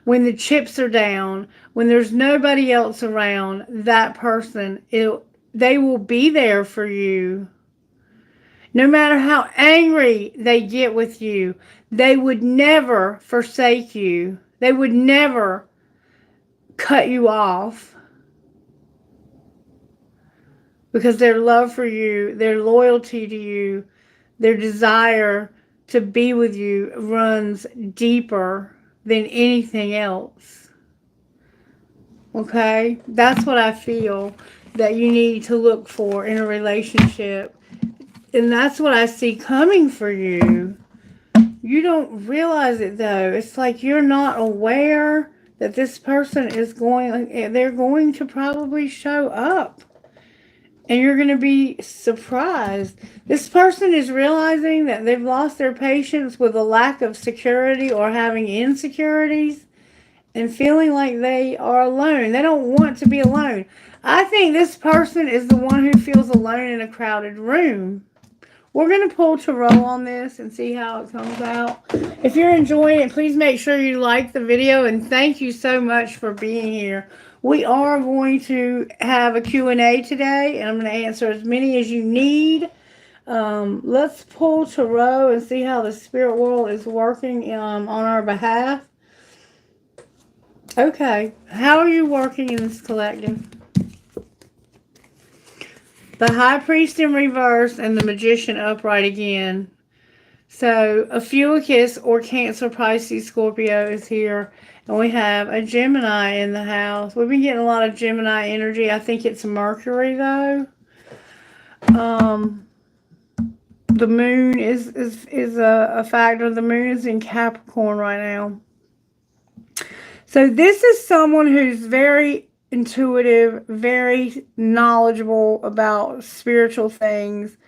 When the chips are down, when there's nobody else around, that person, they will be there for you. No matter how angry they get with you, they would never forsake you. They would never cut you off. Because their love for you, their loyalty to you, their desire to be with you runs deeper than anything else. Okay? That's what I feel that you need to look for in a relationship. And that's what I see coming for you. You don't realize it though. It's like you're not aware that this person is they're going to probably show up. And you're going to be surprised. This person is realizing that they've lost their patience with a lack of security or having insecurities and feeling like they are alone. They don't want to be alone. I think this person is the one who feels alone in a crowded room. We're going to pull tarot on this and see how it comes out. If you're enjoying it, please make sure you like the video, and thank you so much for being here. We are going to have a Q&A today, and I'm going to answer as many as you need. Let's pull tarot and see how the spirit world is working on our behalf. Okay, how are you working in this collective? The High Priest in reverse and the Magician upright again. So, a Fuicus or Cancer, Pisces, Scorpio is here. And we have a Gemini in the house. We've been getting a lot of Gemini energy. I think it's Mercury, though. The moon is a factor. The moon is in Capricorn right now. So, this is someone who's very intuitive, very knowledgeable about spiritual things.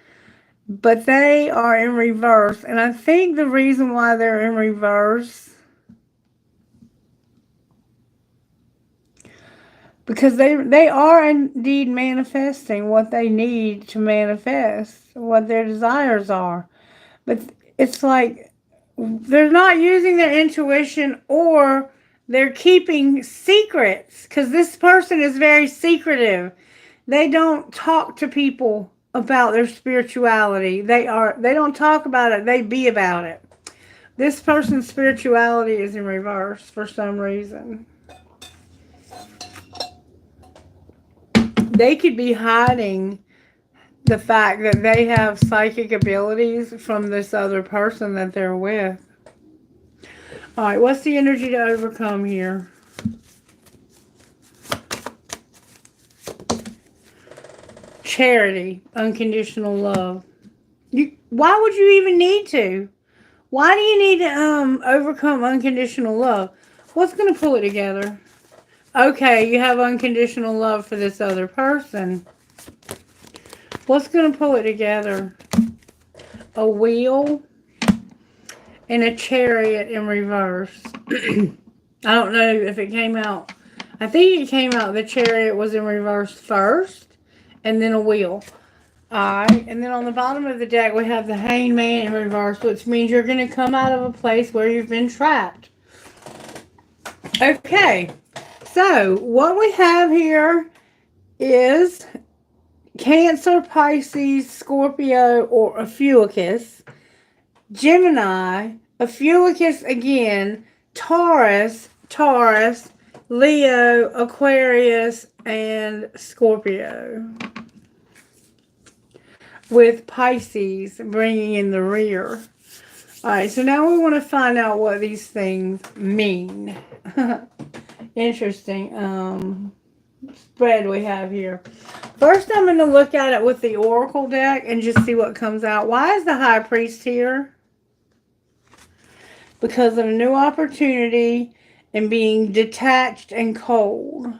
But they are in reverse. And I think the reason why they're in reverse, because they are indeed manifesting what they need to manifest, what their desires are. But it's like they're not using their intuition, or they're keeping secrets, because this person is very secretive. They don't talk to people about their spirituality. They don't talk about it, they be about it. This person's spirituality is in reverse for some reason. They could be hiding the fact that they have psychic abilities from this other person that they're with. Alright, what's the energy to overcome here? Charity, unconditional love. Why would you even need to? Why do you need to overcome unconditional love? What's going to pull it together? Okay, you have unconditional love for this other person. What's going to pull it together? A wheel and a chariot in reverse. I don't know if it came out. I think it came out the chariot was in reverse first, and then a wheel. Alright, and then on the bottom of the deck we have the Hangman in reverse, which means you're going to come out of a place where you've been trapped. Okay, so what we have here is Cancer, Pisces, Scorpio, or a Fuicus, Gemini, a Fuicus again, Taurus, Leo, Aquarius, and Scorpio, with Pisces bringing in the rear. Alright, so now we want to find out what these things mean. Interesting spread we have here. First, I'm going to look at it with the Oracle deck and just see what comes out. Why is the High Priest here? Because of a new opportunity and being detached and cold.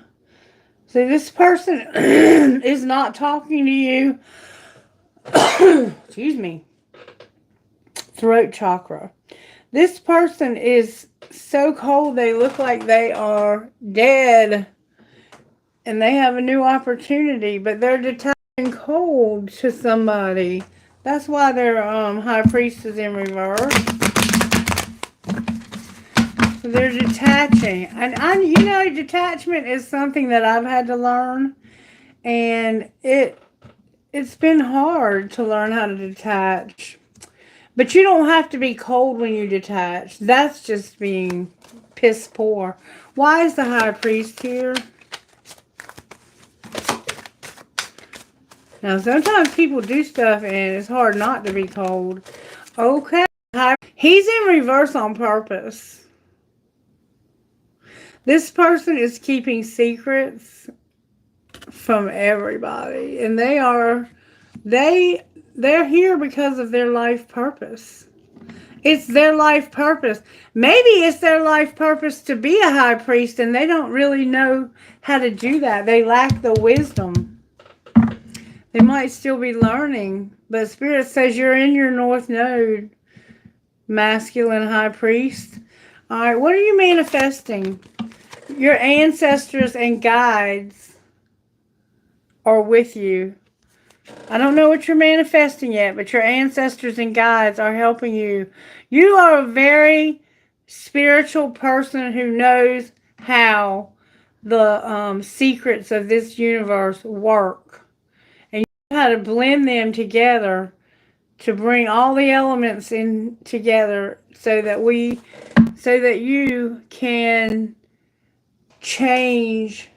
So this person is not talking to you. Excuse me. Throat chakra. This person is so cold they look like they are dead. And they have a new opportunity, but they're detached and cold to somebody. That's why their High Priest is in reverse. So they're detaching. And you know, detachment is something that I've had to learn. And it's been hard to learn how to detach. But you don't have to be cold when you detach. That's just being piss poor. Why is the High Priest here? Now, sometimes people do stuff and it's hard not to be cold. Okay. He's in reverse on purpose. This person is keeping secrets from everybody. And they're here because of their life purpose. It's their life purpose. Maybe it's their life purpose to be a High Priest and they don't really know how to do that. They lack the wisdom. They might still be learning, but Spirit says you're in your North Node, masculine high priest. All right, what are you manifesting? Your ancestors and guides are with you. I don't know what you're manifesting yet, but your ancestors and guides are helping you. You are a very spiritual person who knows how the secrets of this universe work. And you know how to blend them together to bring all the elements in together so that you can change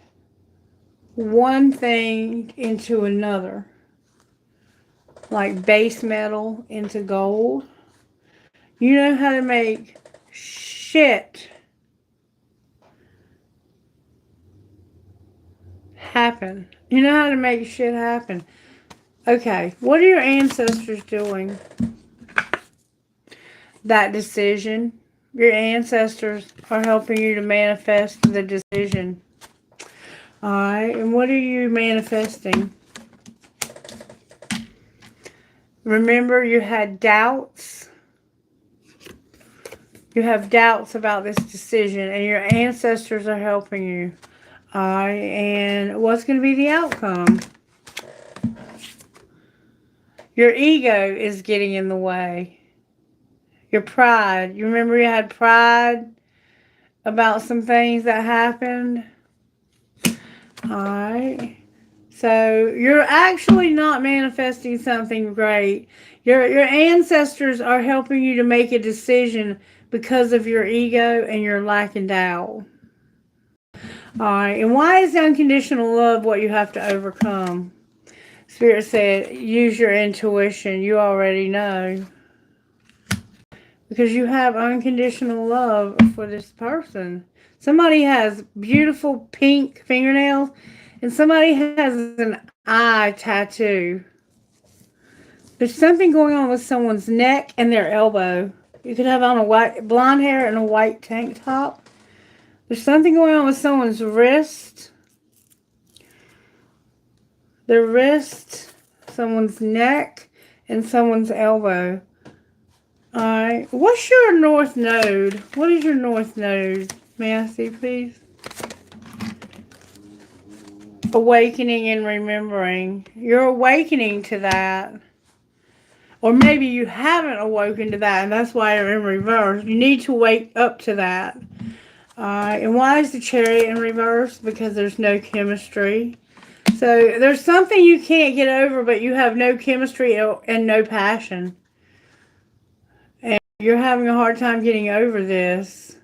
one thing into another, like base metal into gold. You know how to make shit happen. You know how to make shit happen. Okay, what are your ancestors doing? That decision. Your ancestors are helping you to manifest the decision. Alright, and what are you manifesting? Remember, you had doubts. You have doubts about this decision, and your ancestors are helping you. Alright, and what's going to be the outcome? Your ego is getting in the way. Your pride. You remember you had pride about some things that happened? Alright. So you're actually not manifesting something great. Your ancestors are helping you to make a decision because of your ego and your lack of doubt. Alright, and why is unconditional love what you have to overcome? Spirit said, use your intuition. You already know. Because you have unconditional love for this person. Somebody has beautiful pink fingernails, and somebody has an eye tattoo. There's something going on with someone's neck and their elbow. You could have on a white blonde hair and a white tank top. There's something going on with someone's wrist. Their wrist, someone's neck, and someone's elbow. Alright. What's your North Node? What is your North Node? May I see, please? Awakening and remembering. You're awakening to that. Or maybe you haven't awoken to that, and that's why you're in reverse. You need to wake up to that. And why is the Chariot in reverse? Because there's no chemistry. So there's something you can't get over, but you have no chemistry and no passion. And you're having a hard time getting over this.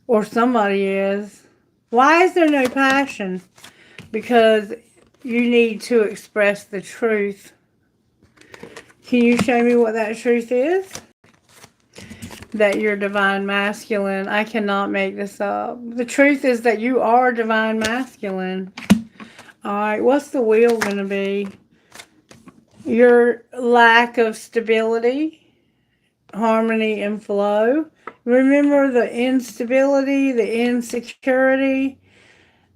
Or somebody is. Why is there no passion? Because you need to express the truth. Can you show me what that truth is? That you're divine masculine. I cannot make this up. The truth is that you are divine masculine. Alright, what's the wheel going to be? Your lack of stability, harmony, and flow. Remember the instability, the insecurity.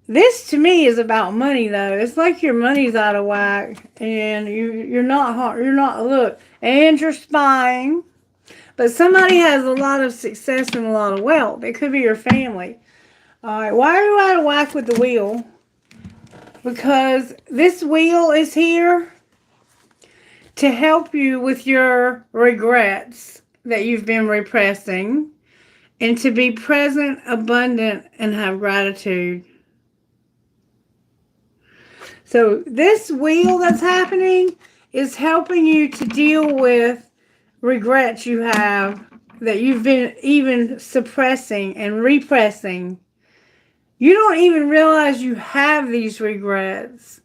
This to me is about money though. It's like your money's out of whack and you're not look, and you're spying. But somebody has a lot of success and a lot of wealth. It could be your family. Alright, why are you out of whack with the wheel? Because this wheel is here to help you with your regrets that you've been repressing and to be present, abundant, and have gratitude. So this wheel that's happening is helping you to deal with regrets you have that you've been even suppressing and repressing. You don't even realize you have these regrets.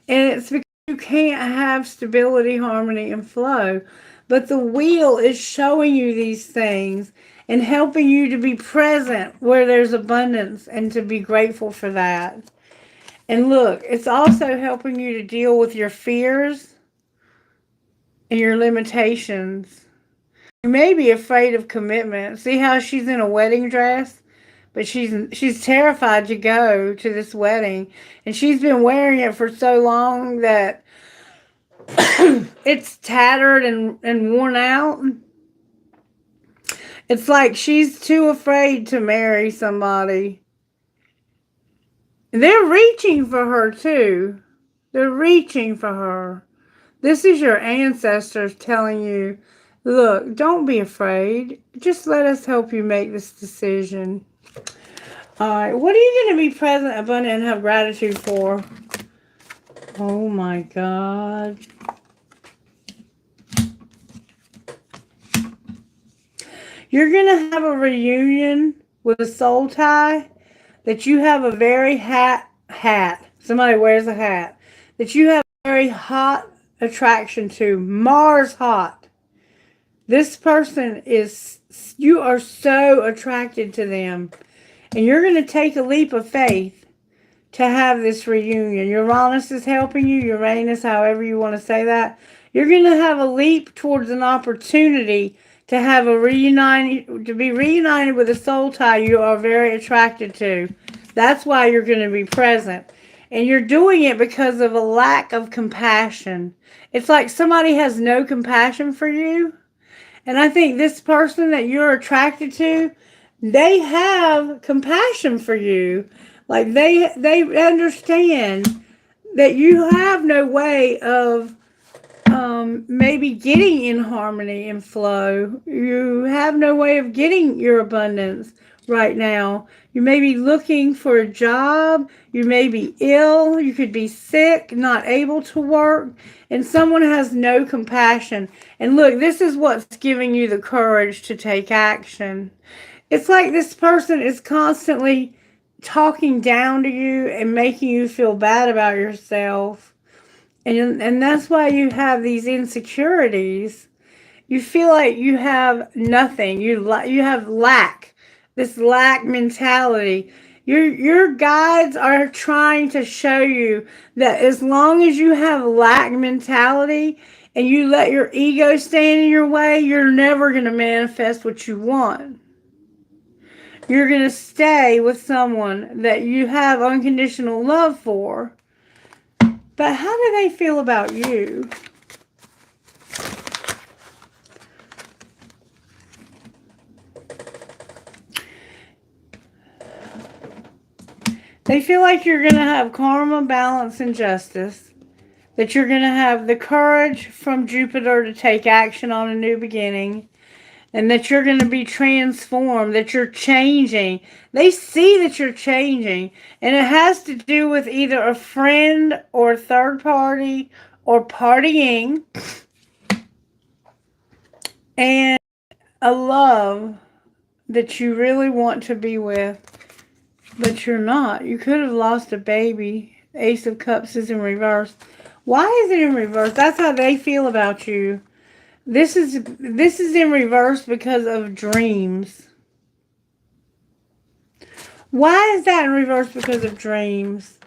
And it's because you can't have stability, harmony, and flow. But the wheel is showing you these things and helping you to be present where there's abundance and to be grateful for that. And look, it's also helping you to deal with your fears and your limitations. You may be afraid of commitment. See how she's in a wedding dress? But she's terrified to go to this wedding. And she's been wearing it for so long that It's tattered and worn out. It's like she's too afraid to marry somebody. They're reaching for her too. They're reaching for her. This is your ancestors telling you, look, don't be afraid. Just let us help you make this decision. All right, what are you going to be present, abundant, and have gratitude for? Oh my God. You're going to have a reunion with a soul tie that you have a very hat. Somebody wears a hat. That you have a very hot attraction to. Mars hot. This person is, you are so attracted to them. And you're going to take a leap of faith to have this reunion. Uranus is helping you. Uranus, however you want to say that. You're going to have a leap towards an opportunity to have a to be reunited with a soul tie you are very attracted to. That's why you're going to be present. And you're doing it because of a lack of compassion. It's like somebody has no compassion for you. And I think this person that you're attracted to, they have compassion for you. Like they understand that you have no way of maybe getting in harmony and flow. You have no way of getting your abundance right now. You may be looking for a job. You may be ill. You could be sick, not able to work. And someone has no compassion. And look, this is what's giving you the courage to take action. It's like this person is constantly talking down to you and making you feel bad about yourself. And that's why you have these insecurities. You feel like you have nothing. You have lack. This lack mentality. Your guides are trying to show you that as long as you have lack mentality and you let your ego stand in your way, you're never going to manifest what you want. You're going to stay with someone that you have unconditional love for. But how do they feel about you? They feel like you're going to have karma, balance, and justice. That you're going to have the courage from Jupiter to take action on a new beginning. And that you're going to be transformed, that you're changing. They see that you're changing. And it has to do with either a friend or a third party or partying. And a love that you really want to be with. But you're not. You could have lost a baby. Ace of Cups is in reverse. Why is it in reverse? That's how they feel about you. This is in reverse because of dreams. Why is that in reverse because of dreams?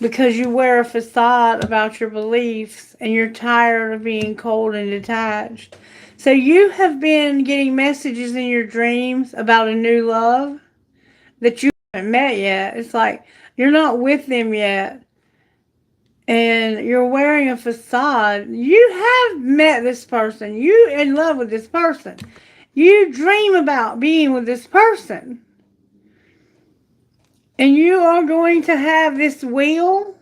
Because you wear a facade about your beliefs and you're tired of being cold and detached. So you have been getting messages in your dreams about a new love that you haven't met yet. It's like you're not with them yet. And you're wearing a facade. You have met this person. You're in love with this person. You dream about being with this person. And you are going to have this wheel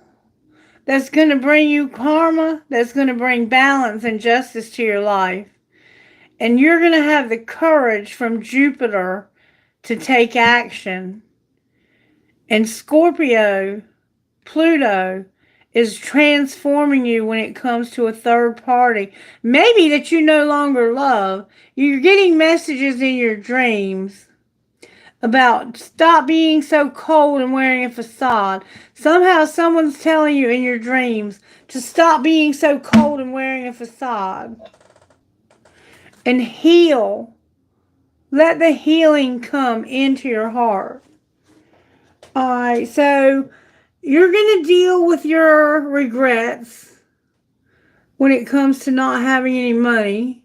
that's going to bring you karma, that's going to bring balance and justice to your life. And you're going to have the courage from Jupiter to take action. And Scorpio, Pluto, is transforming you when it comes to a third party. Maybe that you no longer love. You're getting messages in your dreams about stop being so cold and wearing a facade. Somehow someone's telling you in your dreams to stop being so cold and wearing a facade. And heal. Let the healing come into your heart. Alright, so you're going to deal with your regrets when it comes to not having any money.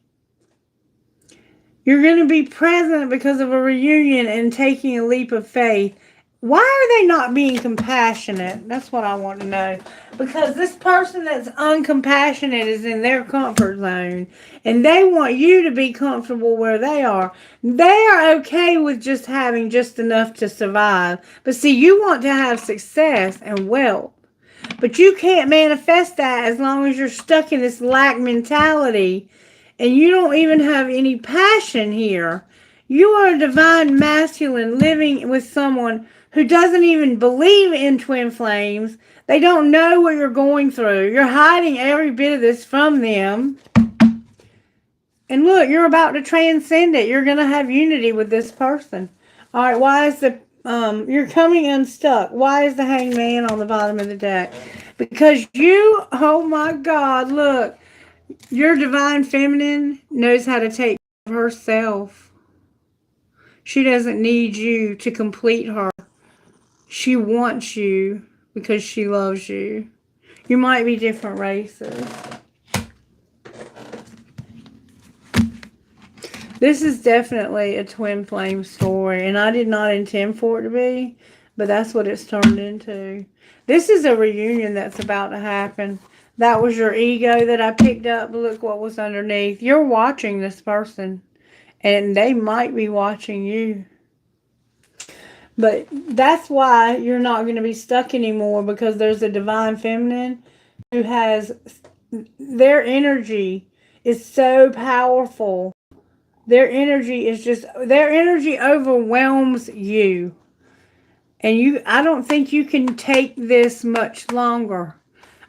You're going to be present because of a reunion and taking a leap of faith. why are they not being compassionate? That's what I want to know. Because this person that's uncompassionate is in their comfort zone. And they want you to be comfortable where they are. They are okay with just having just enough to survive. But see, you want to have success and wealth. But you can't manifest that as long as you're stuck in this lack mentality and you don't even have any passion here. You are a divine masculine living with someone who doesn't even believe in twin flames. They don't know what you're going through. You're hiding every bit of this from them. And look, you're about to transcend it. You're going to have unity with this person. All right, why is you're coming unstuck. Why is the hangman on the bottom of the deck? Because you, oh my God, look, your divine feminine knows how to take care of herself. She doesn't need you to complete her. She wants you because she loves you. You might be different races. This is definitely a twin flame story, and I did not intend for it to be, but that's what it's turned into. This is a reunion that's about to happen. That was your ego that I picked up. Look what was underneath. You're watching this person, and they might be watching you. But that's why you're not going to be stuck anymore, because there's a divine feminine who has, their energy is so powerful. Their energy overwhelms you. And I don't think you can take this much longer.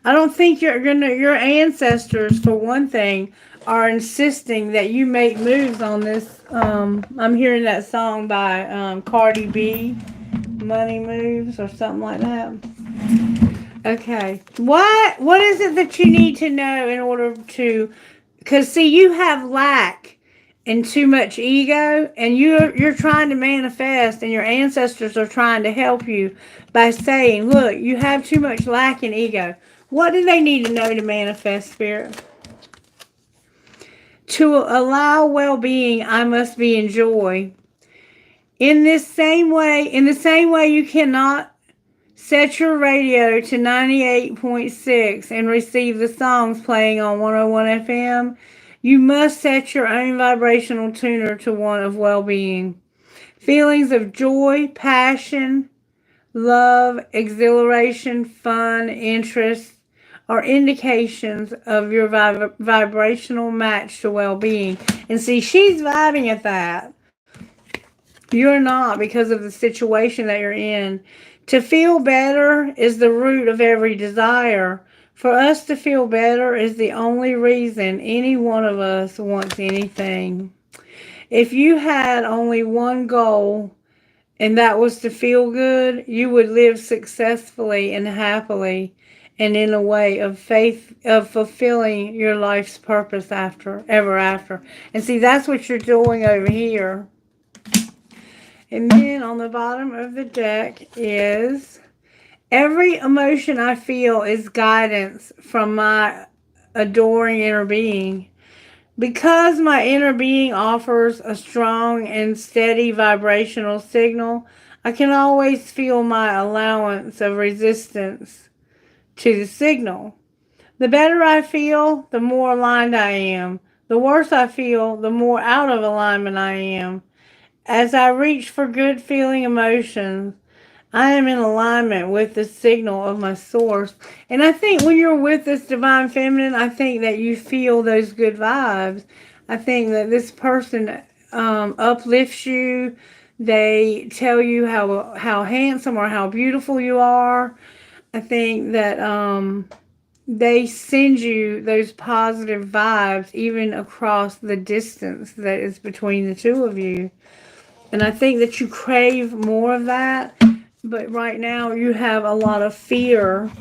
I don't think your ancestors, for one thing, are insisting that you make moves on this. I'm hearing that song by Cardi B, Money Moves or something like that. Okay. What is it that you need to know in order to, because see, you have lack and too much ego, and you're trying to manifest, and your ancestors are trying to help you by saying, look, you have too much lack and ego. What do they need to know to manifest, Spirit? To allow well-being, I must be in joy. In the same way you cannot set your radio to 98.6 and receive the songs playing on 101 FM, you must set your own vibrational tuner to one of well-being. Feelings of joy, passion, love, exhilaration, fun, interest are indications of your vibrational match to well-being. And see, she's vibing at that. You're not, because of the situation that you're in. To feel better is the root of every desire. For us to feel better is the only reason any one of us wants anything. If you had only one goal, and that was to feel good, you would live successfully and happily and in a way of faith, of fulfilling your life's purpose ever after. And see, that's what you're doing over here. And then on the bottom of the deck is, every emotion I feel is guidance from my adoring inner being. Because my inner being offers a strong and steady vibrational signal, I can always feel my allowance of resistance to the signal. The better I feel, the more aligned I am. The worse I feel, the more out of alignment I am. As I reach for good feeling emotions, I am in alignment with the signal of my source. And I think when you're with this divine feminine, I think that you feel those good vibes. I think that this person uplifts you. They tell you how handsome or how beautiful you are. I think that they send you those positive vibes even across the distance that is between the two of you. And I think that you crave more of that. But right now you have a lot of fear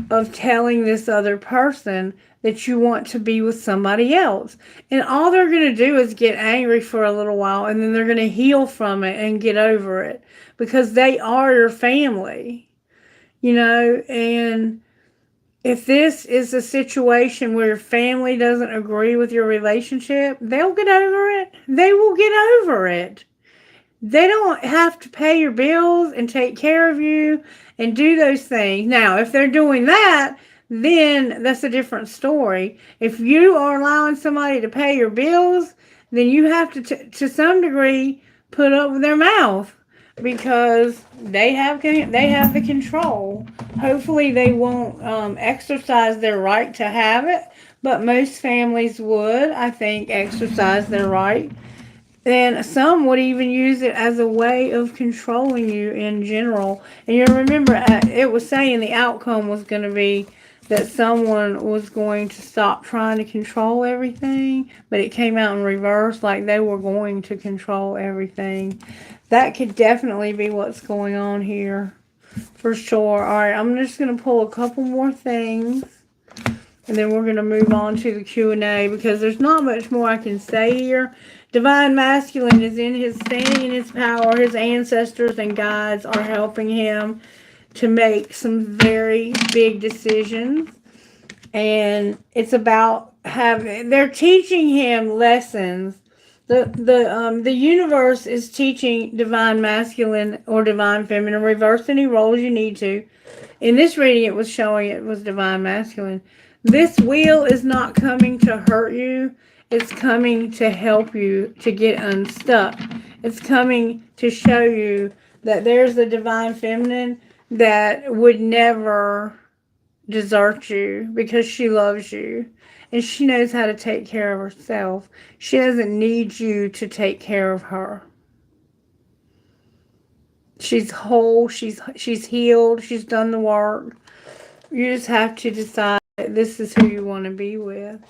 of telling this other person that you want to be with somebody else. And all they're going to do is get angry for a little while, and then they're going to heal from it and get over it, because they are your family, and if this is a situation where your family doesn't agree with your relationship, they'll get over it. They will get over it. they don't have to pay your bills and take care of you and do those things. Now, if they're doing that, then that's a different story. If you are allowing somebody to pay your bills, then you have to some degree, put up with their mouth because they have the control. Hopefully, they won't exercise their right to have it, but most families would, I think, exercise their right. And some would even use it as a way of controlling you in general. And you remember, it was saying the outcome was going to be that someone was going to stop trying to control everything, but it came out in reverse, like they were going to control everything. That could definitely be what's going on here, for sure. All right, I'm just going to pull a couple more things, and then we're going to move on to the Q&A because there's not much more I can say here. Divine Masculine is standing in his power. His ancestors and guides are helping him to make some very big decisions. And it's about they're teaching him lessons. The universe is teaching Divine Masculine or Divine Feminine. Reverse any roles you need to. In this reading, it was showing it was Divine Masculine. This wheel is not coming to hurt you. It's coming to help you to get unstuck. It's coming to show you that there's a Divine Feminine that would never desert you because she loves you. And she knows how to take care of herself. She doesn't need you to take care of her. She's whole. She's healed. She's done the work. You just have to decide that this is who you want to be with.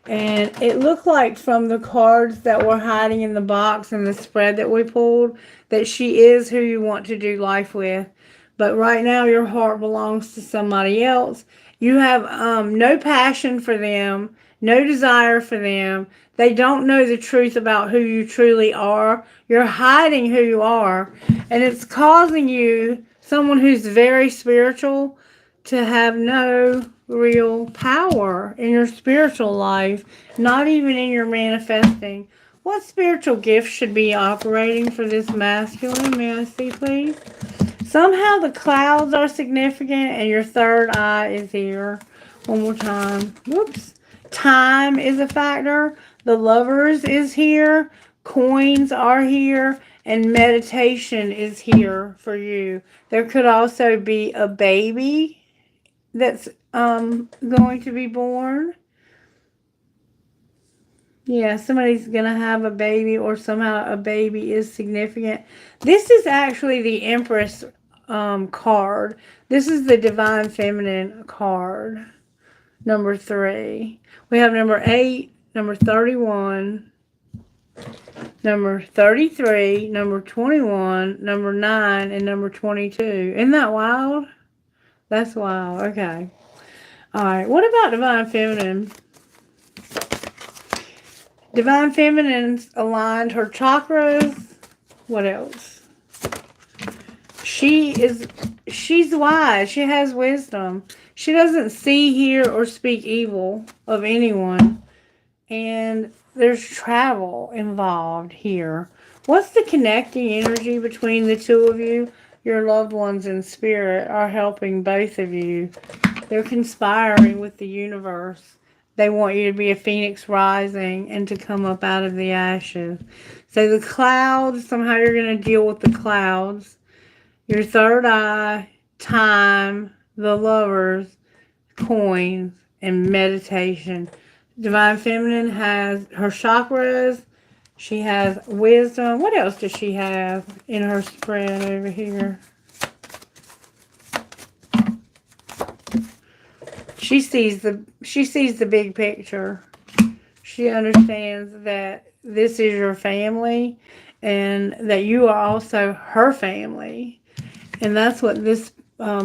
And it looked like from the cards that were hiding in the box and the spread that we pulled that she is who you want to do life with. But right now your heart belongs to somebody else. You have no passion for them, no desire for them. They don't know the truth about who you truly are. You're hiding who you are. And it's causing you, someone who's very spiritual, to have no real power in your spiritual life, not even in your manifesting. What spiritual gift should be operating for this masculine? May I see, please? Somehow the clouds are significant and your third eye is here. One more time. Whoops. Time is a factor. The Lovers is here. Coins are here. And meditation is here for you. There could also be a baby that's going to be born. Yeah, somebody's going to have a baby, or somehow a baby is significant. This is actually the Empress card. This is the Divine Feminine card, number 3. We have number 8, number 31, number 33, number 21, number 9, and number 22. Isn't that wild? That's wild. Okay. All right. What about Divine Feminine? Divine Feminine's aligned her chakras. What else? She's wise. She has wisdom. She doesn't see, hear, or speak evil of anyone. And there's travel involved here. What's the connecting energy between the two of you? Your loved ones in spirit are helping both of you. They're conspiring with the universe. They want you to be a phoenix rising and to come up out of the ashes. So the clouds, somehow you're going to deal with the clouds. Your third eye, time, the Lovers, coins, and meditation. Divine Feminine has her chakras. She has wisdom. What else does she have in her spread over here? She sees the big picture. She understands that this is your family and that you are also her family. And that's what this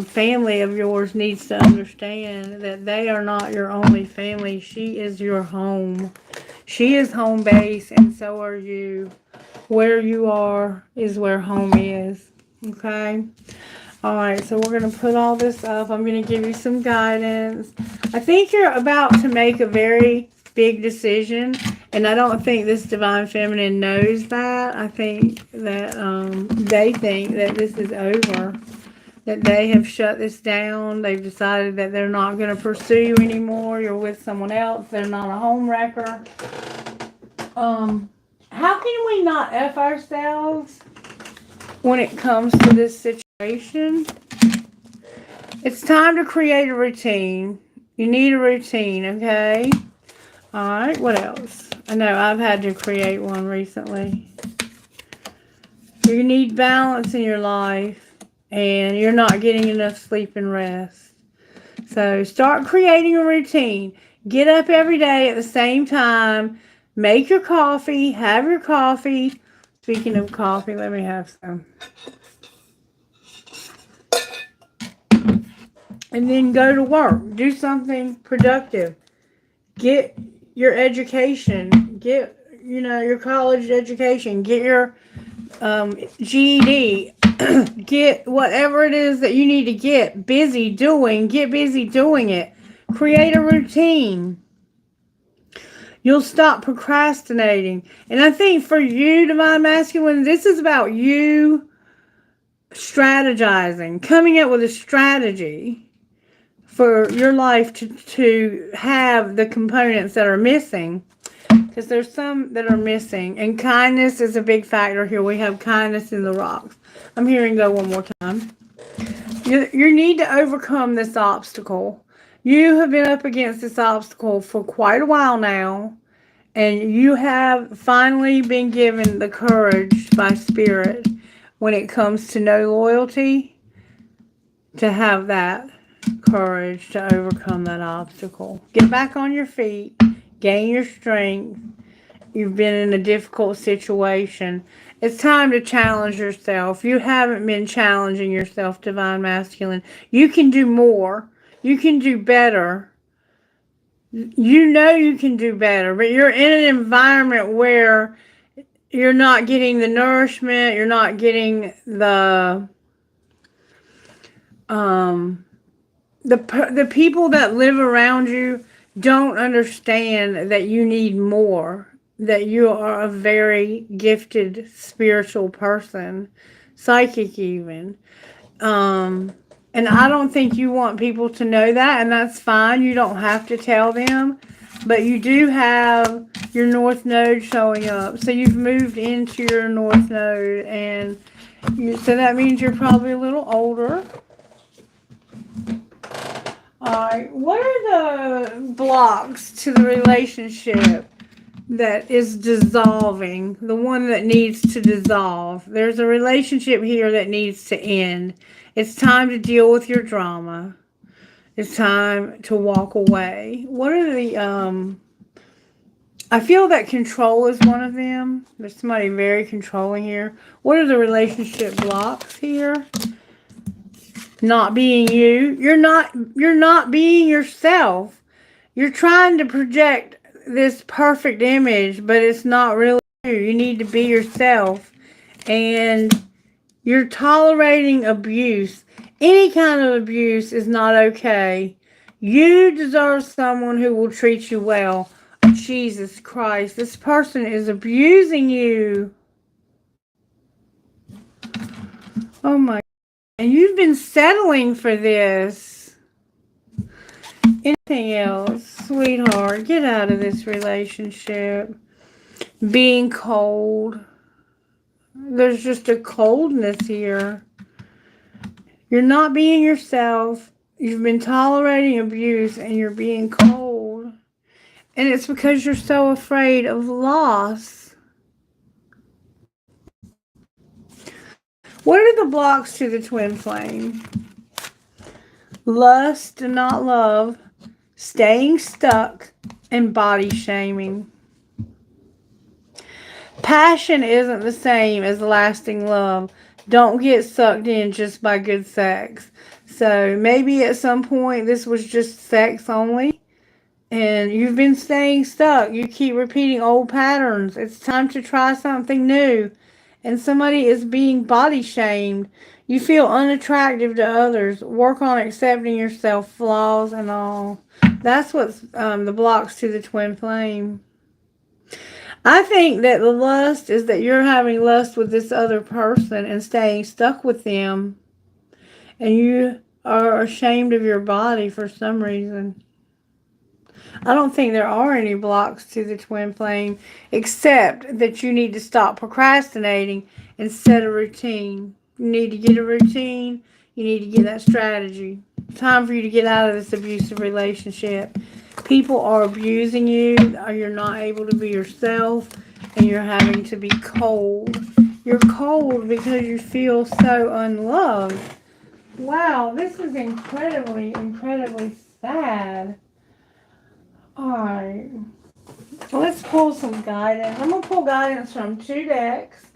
family of yours needs to understand, that they are not your only family. She is your home. She is home base, and so are you. Where you are is where home is. Okay? Alright, so we're going to put all this up. I'm going to give you some guidance. I think you're about to make a very big decision, And I don't think this divine feminine knows that. I think that they think that this is over, that they have shut this down. They've decided that they're not going to pursue you anymore. You're with someone else. They're not a home wrecker. How can we not F ourselves when it comes to this situation? It's time to create a routine. You need a routine, okay? Alright, what else? I know I've had to create one recently. You need balance in your life, and you're not getting enough sleep and rest. So start creating a routine. Get up every day at the same time. Make your coffee. Have your coffee. Speaking of coffee, let me have some. And then go to work. Do something productive. Get your education. Get, your college education. Get your GED. Get whatever it is that you need to get busy doing. Get busy doing it. Create a routine. You'll stop procrastinating. And I think for you, Divine Masculine, this is about you strategizing, coming up with a strategy for your life to have the components that are missing. Because there's some that are missing. And kindness is a big factor here. We have kindness in the rocks. I'm hearing go one more time. You need to overcome this obstacle. You have been up against this obstacle for quite a while now. And you have finally been given the courage by Spirit when it comes to no loyalty to have that courage to overcome that obstacle. Get back on your feet. Gain your strength. You've been in a difficult situation. It's time to challenge yourself. You haven't been challenging yourself, Divine Masculine. You can do more. You can do better. You know you can do better, but you're in an environment where you're not getting the nourishment. You're not getting the people that live around you don't understand that you need more, that you are a very gifted spiritual person, psychic even. And I don't think you want people to know that, and that's fine. You don't have to tell them, but you do have your North Node showing up. So you've moved into your North Node, and so that means you're probably a little older. Alright, what are the blocks to the relationship that is dissolving? The one that needs to dissolve. There's a relationship here that needs to end. It's time to deal with your drama. It's time to walk away. What are the, I feel that control is one of them. There's somebody very controlling here. What are the relationship blocks here? Not being you. You're not being yourself. You're trying to project this perfect image, but it's not really you. You need to be yourself. And you're tolerating abuse. Any kind of abuse is not okay. You deserve someone who will treat you well. Jesus Christ, this person is abusing you. Oh my God. And you've been settling for this. Anything else? Sweetheart, get out of this relationship. Being cold. There's just a coldness here. You're not being yourself. You've been tolerating abuse and you're being cold. And it's because you're so afraid of loss. What are the blocks to the twin flame? Lust and not love. Staying stuck and body shaming. Passion isn't the same as lasting love. Don't get sucked in just by good sex. So maybe at some point this was just sex only. And you've been staying stuck. You keep repeating old patterns. It's time to try something new. And somebody is being body shamed. You feel unattractive to others. Work on accepting yourself, flaws and all. That's what's the blocks to the twin flame. I think that the lust is that you're having lust with this other person and staying stuck with them, and you are ashamed of your body for some reason. I don't think there are any blocks to the twin flame, except that you need to stop procrastinating and set a routine. You need to get a routine. You need to get that strategy. Time for you to get out of this abusive relationship. People are abusing you, or you're not able to be yourself, and you're having to be cold. You're cold because you feel so unloved. Wow, this is incredibly, incredibly sad. Alright, let's pull some guidance. I'm going to pull guidance from 2 decks.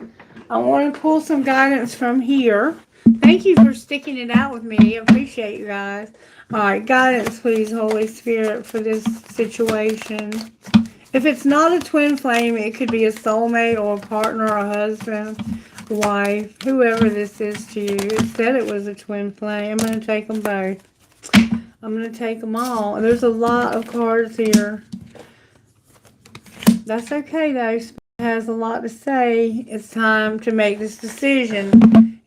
I want to pull some guidance from here. Thank you for sticking it out with me. I appreciate you guys. Alright, guidance please, Holy Spirit, for this situation. If it's not a twin flame, it could be a soulmate or a partner, a husband, wife, whoever this is to you. It said it was a twin flame. I'm going to take them both. I'm going to take them all. There's a lot of cards here. That's okay, though. Spirit has a lot to say. It's time to make this decision,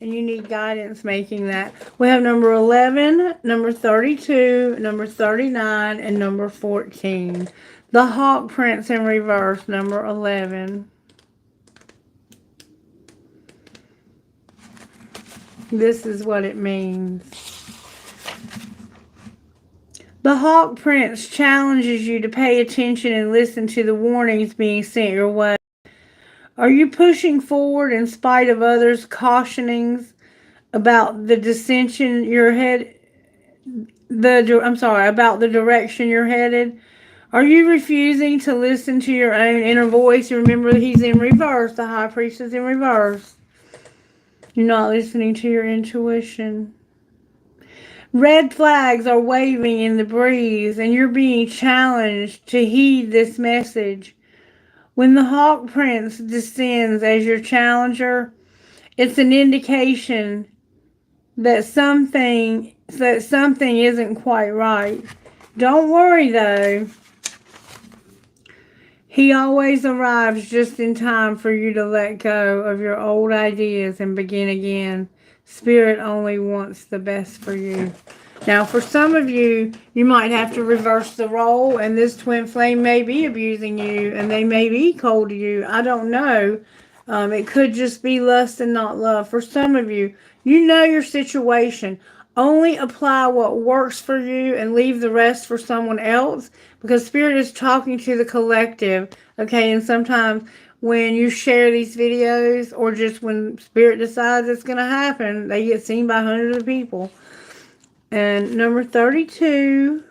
and you need guidance making that. We have number 11, number 32, number 39, and number 14. The Hawk Prince in reverse, number 11. This is what it means. The Hawk Prince challenges you to pay attention and listen to the warnings being sent your way. Are you pushing forward in spite of others' cautionings about the dissension you're headed? About the direction you're headed? Are you refusing to listen to your own inner voice? Remember, he's in reverse. The High Priest is in reverse. You're not listening to your intuition. Red flags are waving in the breeze, and you're being challenged to heed this message. When the Hawk Prince descends as your challenger, it's an indication that something isn't quite right. Don't worry, though. He always arrives just in time for you to let go of your old ideas and begin again. Spirit only wants the best for you. Now, for some of you, you might have to reverse the role, and this twin flame may be abusing you, and they may be cold to you. I don't know. It could just be lust and not love. For some of you, you know your situation. Only apply what works for you and leave the rest for someone else, because Spirit is talking to the collective, okay? And sometimes when you share these videos, or just when Spirit decides it's going to happen, they get seen by hundreds of people. And number 32,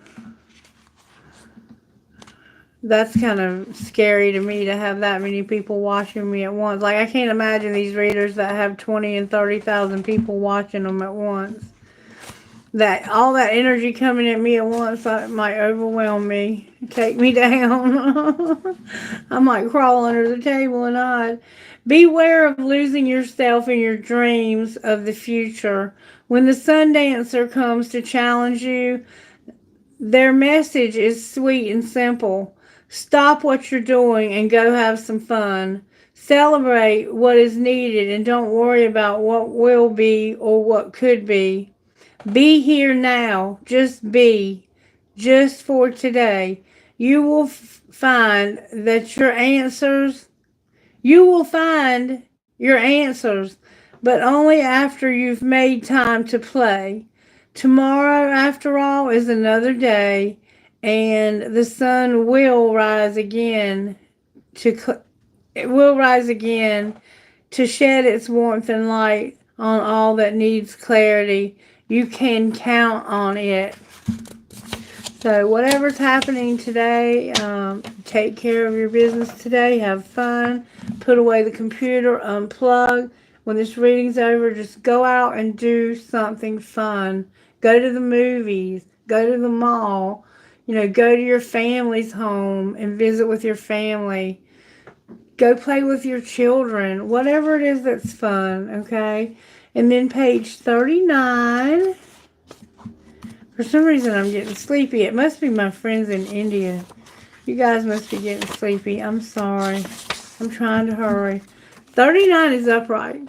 that's kind of scary to me to have that many people watching me at once. Like, I can't imagine these readers that have 20 and 30,000 people watching them at once. That all that energy coming at me at once might overwhelm me, take me down. I might crawl under the table and hide. Beware of losing yourself in your dreams of the future. When the Sun Dancer comes to challenge you, their message is sweet and simple. Stop what you're doing and go have some fun. Celebrate what is needed and don't worry about what will be or what could be. Be here now. Just be. Just for today. You will find that you will find your answers, but only after you've made time to play. Tomorrow, after all, is another day, and the sun will rise again to shed its warmth and light on all that needs clarity. You can count on it. So whatever's happening today, take care of your business today. Have fun. Put away the computer. Unplug. When this reading's over, just go out and do something fun. Go to the movies. Go to the mall. Go to your family's home and visit with your family. Go play with your children. Whatever it is that's fun, okay? And then page 39. For some reason, I'm getting sleepy. It must be my friends in India. You guys must be getting sleepy. I'm sorry. I'm trying to hurry. 39 is upright.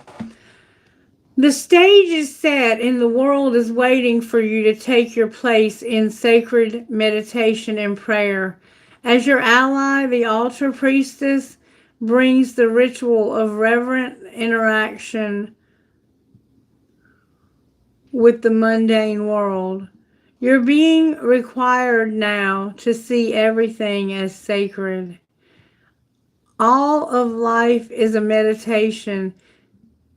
The stage is set and the world is waiting for you to take your place in sacred meditation and prayer. As your ally, the altar priestess brings the ritual of reverent interaction with the mundane world. You're being required now to see everything as sacred. All of life is a meditation,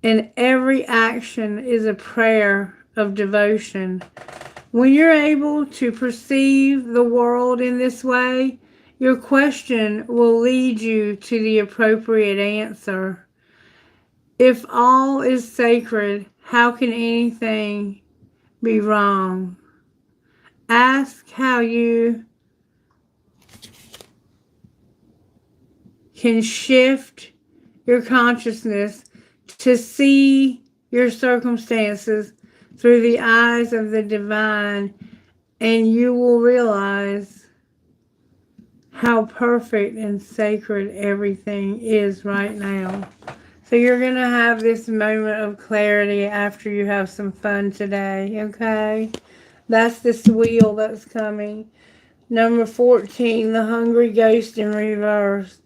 and every action is a prayer of devotion. When you're able to perceive the world in this way, your question will lead you to the appropriate answer. If all is sacred, how can anything be wrong? Ask how you can shift your consciousness to see your circumstances through the eyes of the divine, and you will realize how perfect and sacred everything is right now. So you're going to have this moment of clarity after you have some fun today, okay? That's this wheel that's coming. Number 14, the hungry ghost in reverse.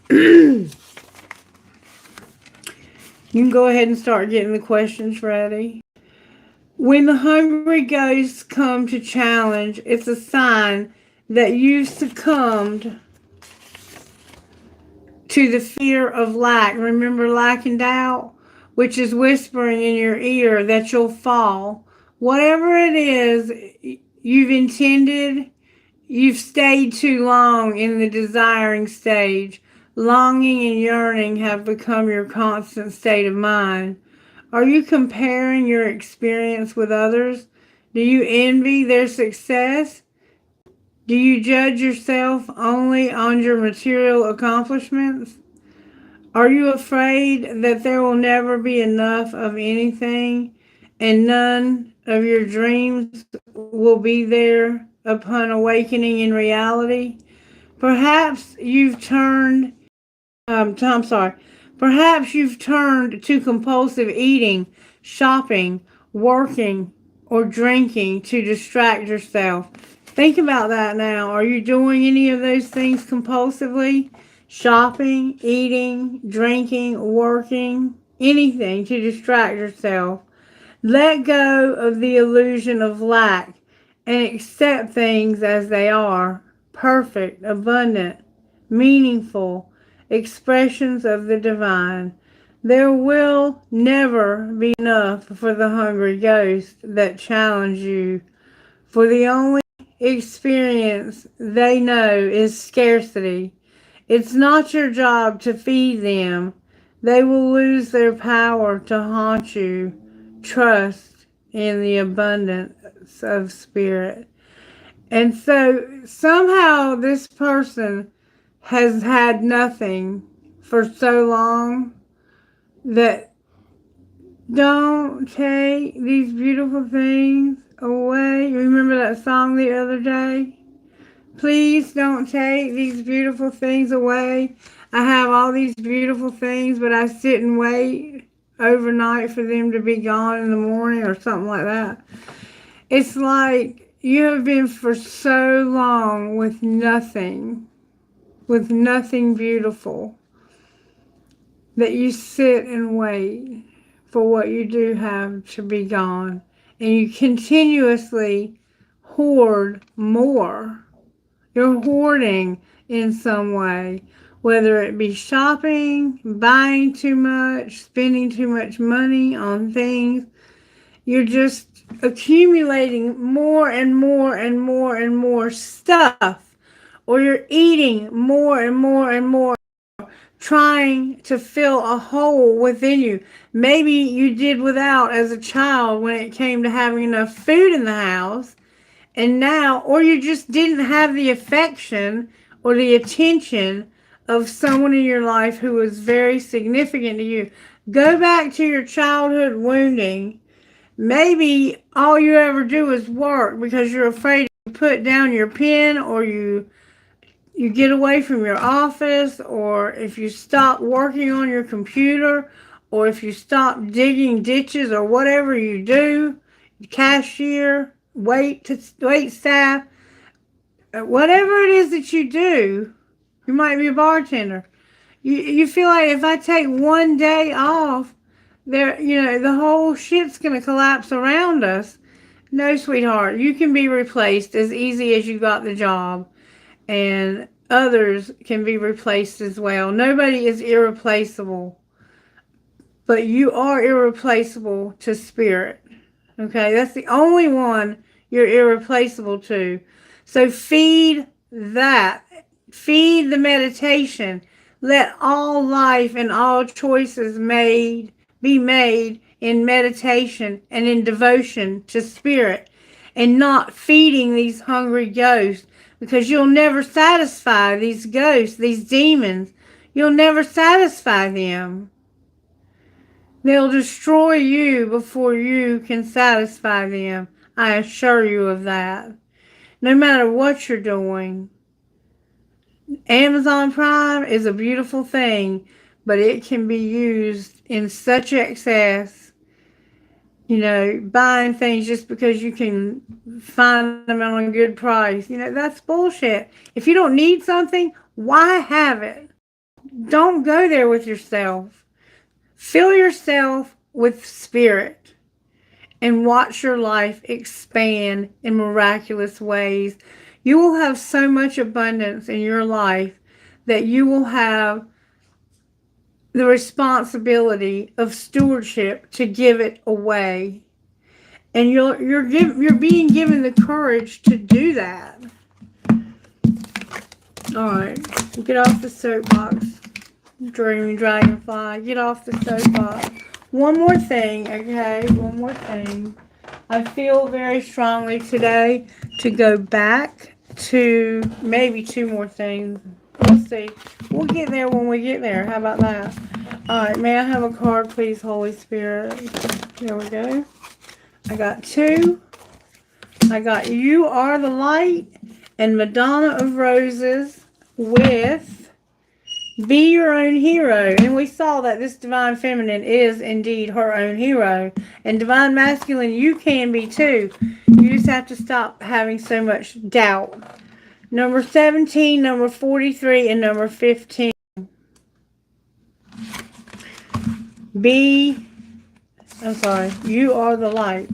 You can go ahead and start getting the questions ready. When the hungry ghosts come to challenge, it's a sign that you've succumbed to the fear of lack. Remember lack and doubt, which is whispering in your ear that you'll fall. Whatever it is you've intended, you've stayed too long in the desiring stage. Longing and yearning have become your constant state of mind. Are you comparing your experience with others? Do you envy their success? Do you judge yourself only on your material accomplishments? Are you afraid that there will never be enough of anything and none of your dreams will be there upon awakening in reality? Perhaps you've turned Perhaps you've turned to compulsive eating, shopping, working, or drinking to distract yourself. Think about that now. Are you doing any of those things compulsively? Shopping, eating, drinking, working, anything to distract yourself. Let go of the illusion of lack and accept things as they are, perfect, abundant, meaningful expressions of the divine. There will never be enough for the hungry ghosts that challenge you, for the only experience they know is scarcity. It's not your job to feed them. They will lose their power to haunt you. Trust in the abundance of spirit. And so somehow this person has had nothing for so long that don't take these beautiful things away. Remember that song the other day? Please don't take these beautiful things away. I have all these beautiful things, but I sit and wait overnight for them to be gone in the morning or something like that. It's like you have been for so long with nothing beautiful, that you sit and wait for what you do have to be gone. And you continuously hoard more. You're hoarding in some way, whether it be shopping, buying too much, spending too much money on things. You're just accumulating more and more and more and more stuff, or you're eating more and more and more, trying to fill a hole within you. Maybe you did without as a child when it came to having enough food in the house, and now, or you just didn't have the affection or the attention of someone in your life who was very significant to you. Go back to your childhood wounding. Maybe all you ever do is work because you're afraid to put down your pen, or you you get away from your office, or if you stop working on your computer, or if you stop digging ditches or whatever you do, cashier, wait staff, whatever it is that you do, you might be a bartender. You feel like if I take one day off, the whole shit's gonna collapse around us. No, sweetheart, you can be replaced as easy as you got the job, and others can be replaced as well. Nobody is irreplaceable, but you are irreplaceable to spirit. Okay, that's the only one you're irreplaceable to. So feed that. Feed the meditation. Let all life and all choices be made in meditation and in devotion to spirit, and not feeding these hungry ghosts, because you'll never satisfy these ghosts, these demons. You'll never satisfy them. They'll destroy you before you can satisfy them. I assure you of that. No matter what you're doing. Amazon Prime is a beautiful thing, but it can be used in such excess. Buying things just because you can find them on a good price. That's bullshit. If you don't need something, why have it? Don't go there with yourself. Fill yourself with spirit and watch your life expand in miraculous ways. You will have so much abundance in your life that you will have the responsibility of stewardship to give it away. And you're being given the courage to do that. All right, get off the soapbox. Dreaming Dragonfly, get off the soapbox. One more thing, okay? One more thing. I feel very strongly today to go back to maybe two more things. We'll see. We'll get there when we get there. How about that? All right, may I have a card, please, Holy Spirit? There we go. I got two. I got You Are the Light and Madonna of Roses with Be Your Own Hero. And we saw that this Divine Feminine is indeed her own hero. And Divine Masculine, you can be too. You just have to stop having so much doubt. Number 17, number 43, and number 15. You are the light.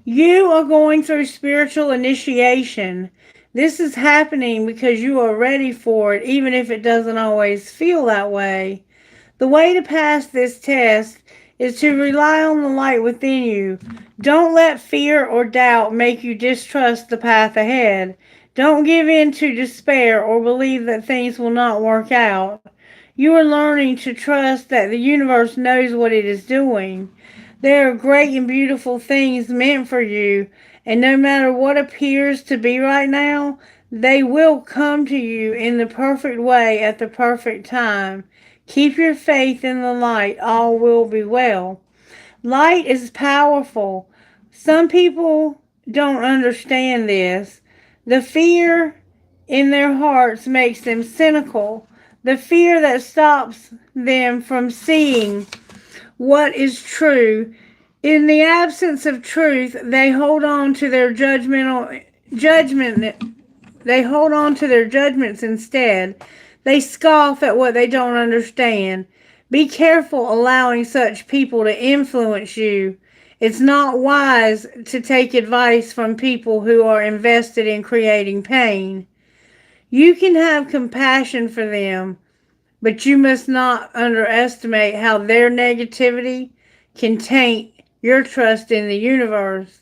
You are going through spiritual initiation. This is happening because you are ready for it, even if it doesn't always feel that way. The way to pass this test is to rely on the light within you. Don't let fear or doubt make you distrust the path ahead. Don't give in to despair or believe that things will not work out. You are learning to trust that the universe knows what it is doing. There are great and beautiful things meant for you, and no matter what appears to be right now, they will come to you in the perfect way at the perfect time. Keep your faith in the light. All will be well. Light is powerful. Some people don't understand this. The fear in their hearts makes them cynical. The fear that stops them from seeing what is true. In the absence of truth, they hold on to their judgment. They hold on to their judgments instead. They scoff at what they don't understand. Be careful allowing such people to influence you. It's not wise to take advice from people who are invested in creating pain. You can have compassion for them, but you must not underestimate how their negativity can taint your trust in the universe.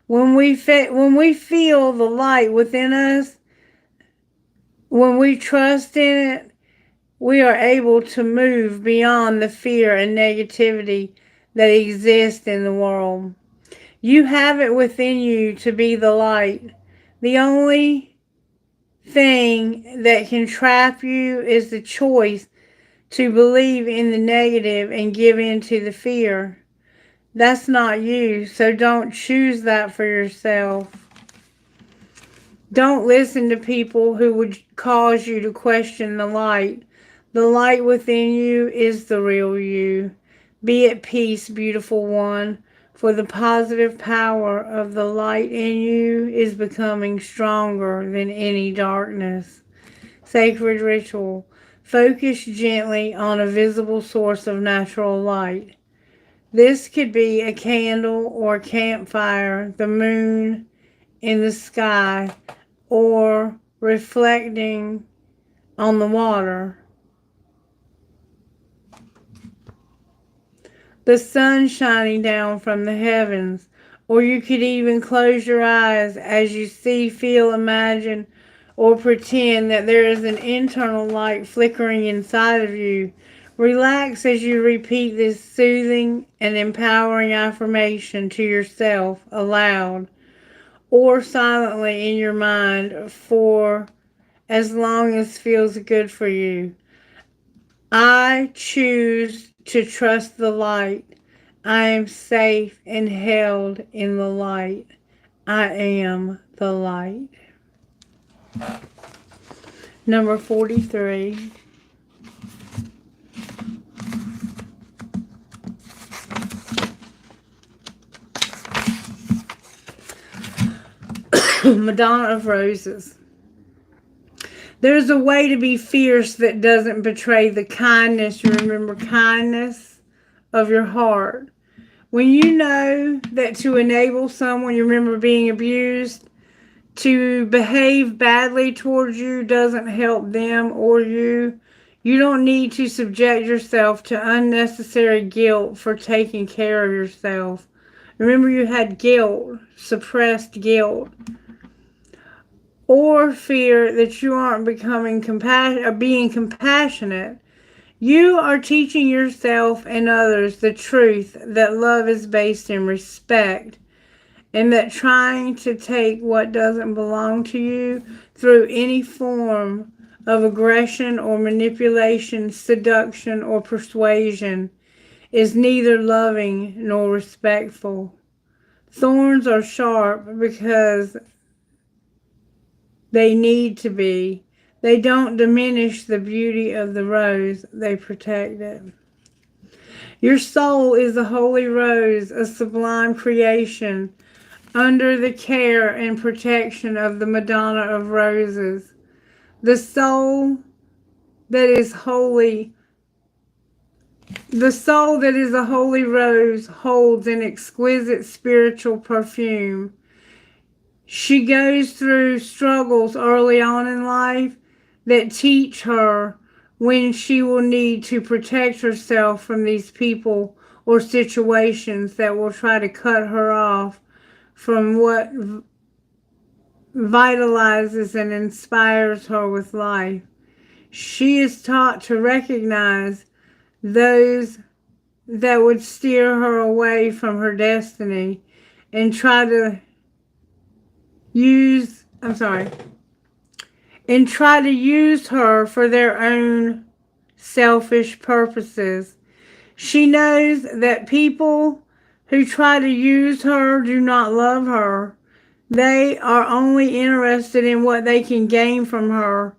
When we feel the light within us, when we trust in it, we are able to move beyond the fear and negativity that exist in the world. You have it within you to be the light. The only thing that can trap you is the choice to believe in the negative and give in to the fear. That's not you, so don't choose that for yourself. Don't listen to people who would cause you to question the light. The light within you is the real you. Be at peace, beautiful one, for the positive power of the light in you is becoming stronger than any darkness. Sacred ritual. Focus gently on a visible source of natural light. This could be a candle or a campfire, the moon in the sky, or reflecting on the water. The sun shining down from the heavens. Or you could even close your eyes as you see, feel, imagine, or pretend that there is an internal light flickering inside of you. Relax as you repeat this soothing and empowering affirmation to yourself aloud or silently in your mind for as long as feels good for you. I choose to trust the light. I am safe and held in the light. I am the light. Number 43. Madonna of Roses. There's a way to be fierce that doesn't betray the kindness, you remember kindness, of your heart. When you know that to enable someone, you remember being abused, to behave badly towards you doesn't help them or you. You don't need to subject yourself to unnecessary guilt for taking care of yourself. Remember, you had guilt, suppressed guilt, or fear that you aren't being compassionate. You are teaching yourself and others the truth that love is based in respect, and that trying to take what doesn't belong to you through any form of aggression or manipulation, seduction or persuasion is neither loving nor respectful. Thorns are sharp because they need to be. They don't diminish the beauty of the rose, they protect it. Your soul is a holy rose, a sublime creation, under the care and protection of the Madonna of Roses. The soul that is holy, the soul that is a holy rose holds an exquisite spiritual perfume. She goes through struggles early on in life that teach her when she will need to protect herself from these people or situations that will try to cut her off from what vitalizes and inspires her with life. She is taught to recognize those that would steer her away from her destiny and try to use her for their own selfish purposes. She knows that people who try to use her do not love her. They are only interested in what they can gain from her,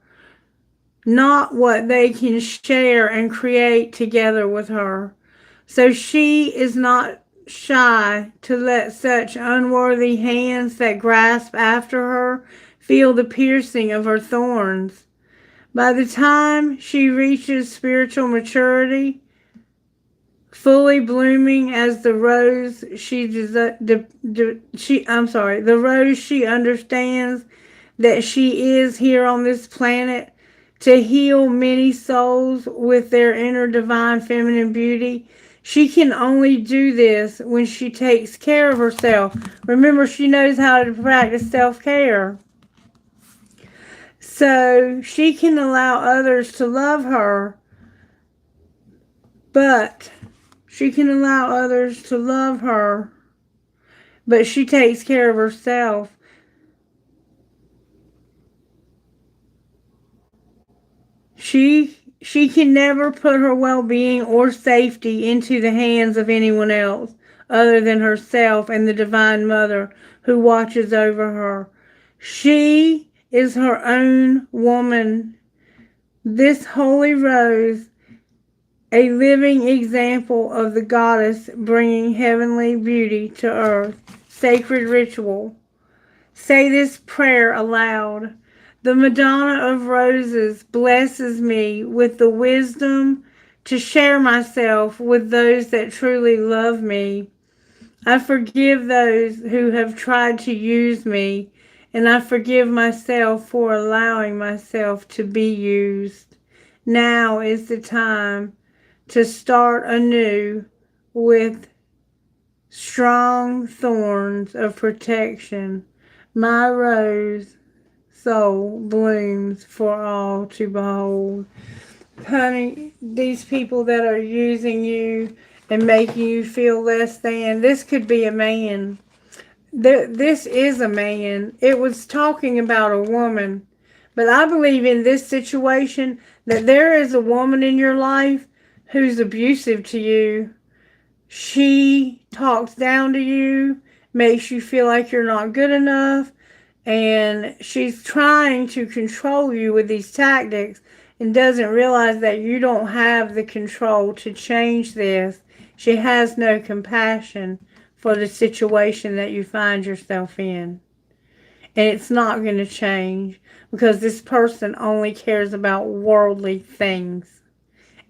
not what they can share and create together with her. So she is not shy to let such unworthy hands that grasp after her feel the piercing of her thorns. By the time she reaches spiritual maturity, fully blooming as the rose the rose she understands that she is here on this planet to heal many souls with their inner divine feminine beauty. She can only do this when she takes care of herself. Remember, she knows how to practice self-care. So she can allow others to love her, but she takes care of herself. She can never put her well-being or safety into the hands of anyone else other than herself and the Divine Mother who watches over her. She is her own woman. This holy rose, a living example of the goddess bringing heavenly beauty to earth. Sacred ritual. Say this prayer aloud. The Madonna of Roses blesses me with the wisdom to share myself with those that truly love me. I forgive those who have tried to use me, and I forgive myself for allowing myself to be used. Now is the time to start anew with strong thorns of protection. My rose soul blooms for all to behold. Honey, these people that are using you and making you feel less than, this could be a man. This is a man. It was talking about a woman. But I believe in this situation that there is a woman in your life who's abusive to you. She talks down to you, makes you feel like you're not good enough, and she's trying to control you with these tactics and doesn't realize that you don't have the control to change this. She has no compassion for the situation that you find yourself in. And it's not going to change because this person only cares about worldly things.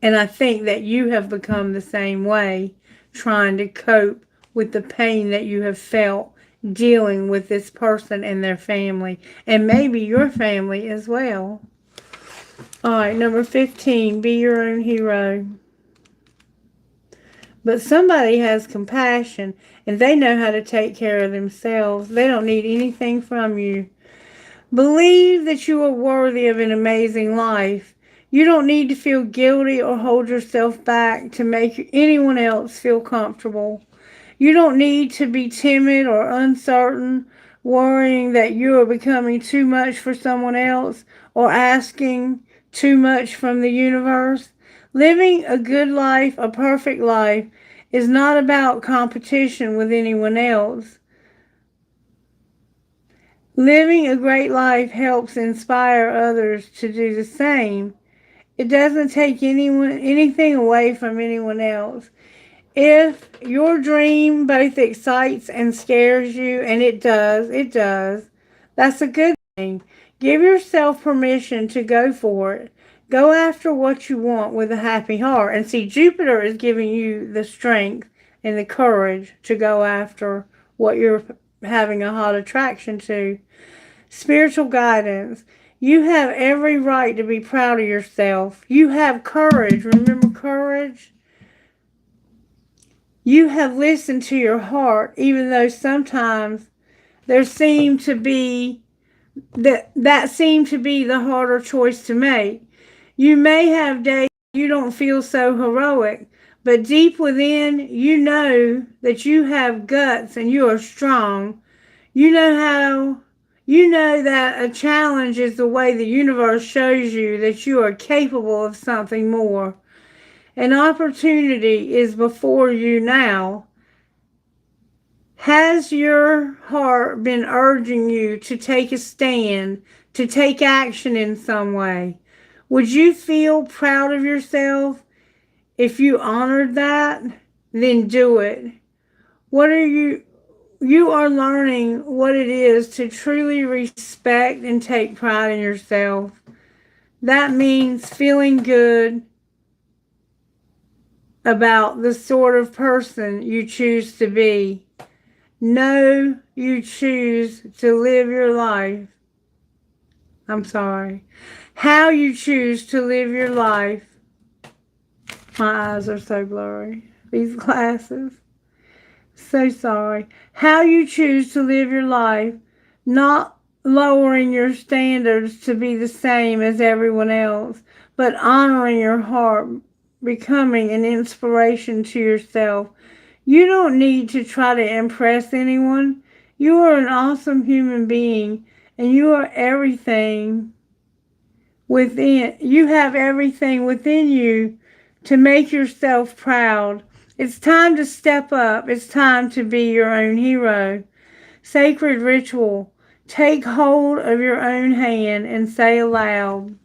And I think that you have become the same way, trying to cope with the pain that you have felt dealing with this person and their family, and maybe your family as well. All right, number 15, be your own hero. But somebody has compassion, and they know how to take care of themselves. They don't need anything from you. Believe that you are worthy of an amazing life. You don't need to feel guilty or hold yourself back to make anyone else feel comfortable. You don't need to be timid or uncertain, worrying that you are becoming too much for someone else or asking too much from the universe. Living a good life, a perfect life, is not about competition with anyone else. Living a great life helps inspire others to do the same. It doesn't take anything away from anyone else. If your dream both excites and scares you, and it does, that's a good thing. Give yourself permission to go for it. Go after what you want with a happy heart. And see, Jupiter is giving you the strength and the courage to go after what you're having a hot attraction to. Spiritual guidance. You have every right to be proud of yourself. You have courage. Remember courage? You have listened to your heart, even though sometimes there seemed to be that seemed to be the harder choice to make. You may have days you don't feel so heroic, but deep within, you know that you have guts and you are strong. You know that a challenge is the way the universe shows you that you are capable of something more. An opportunity is before you now. Has your heart been urging you to take a stand, to take action in some way? Would you feel proud of yourself if you honored that? Then do it. You are learning what it is to truly respect and take pride in yourself. That means feeling good about the sort of person you choose to be. Know you choose to live your life. How you choose to live your life. My eyes are so blurry. These glasses. So sorry. How you choose to live your life, not lowering your standards to be the same as everyone else, but honoring your heart, becoming an inspiration to yourself. You don't need to try to impress anyone. You are an awesome human being, and you are everything within. You have everything within you to make yourself proud. It's time to step up. It's time to be your own hero. Sacred ritual. Take hold of your own hand and say aloud,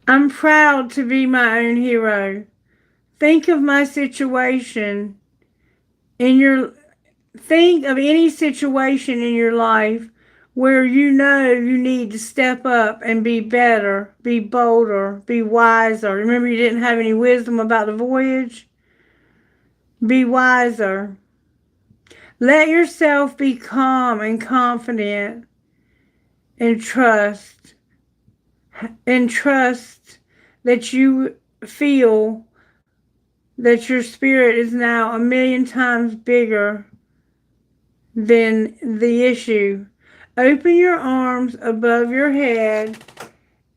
I'm proud to be my own hero. Think of my situation in your think of any situation in your life where you know you need to step up and be better, be bolder, be wiser. Remember, you didn't have any wisdom about the voyage? Be wiser. Let yourself be calm and confident and trust that you feel that your spirit is now a million times bigger than the issue. Open your arms above your head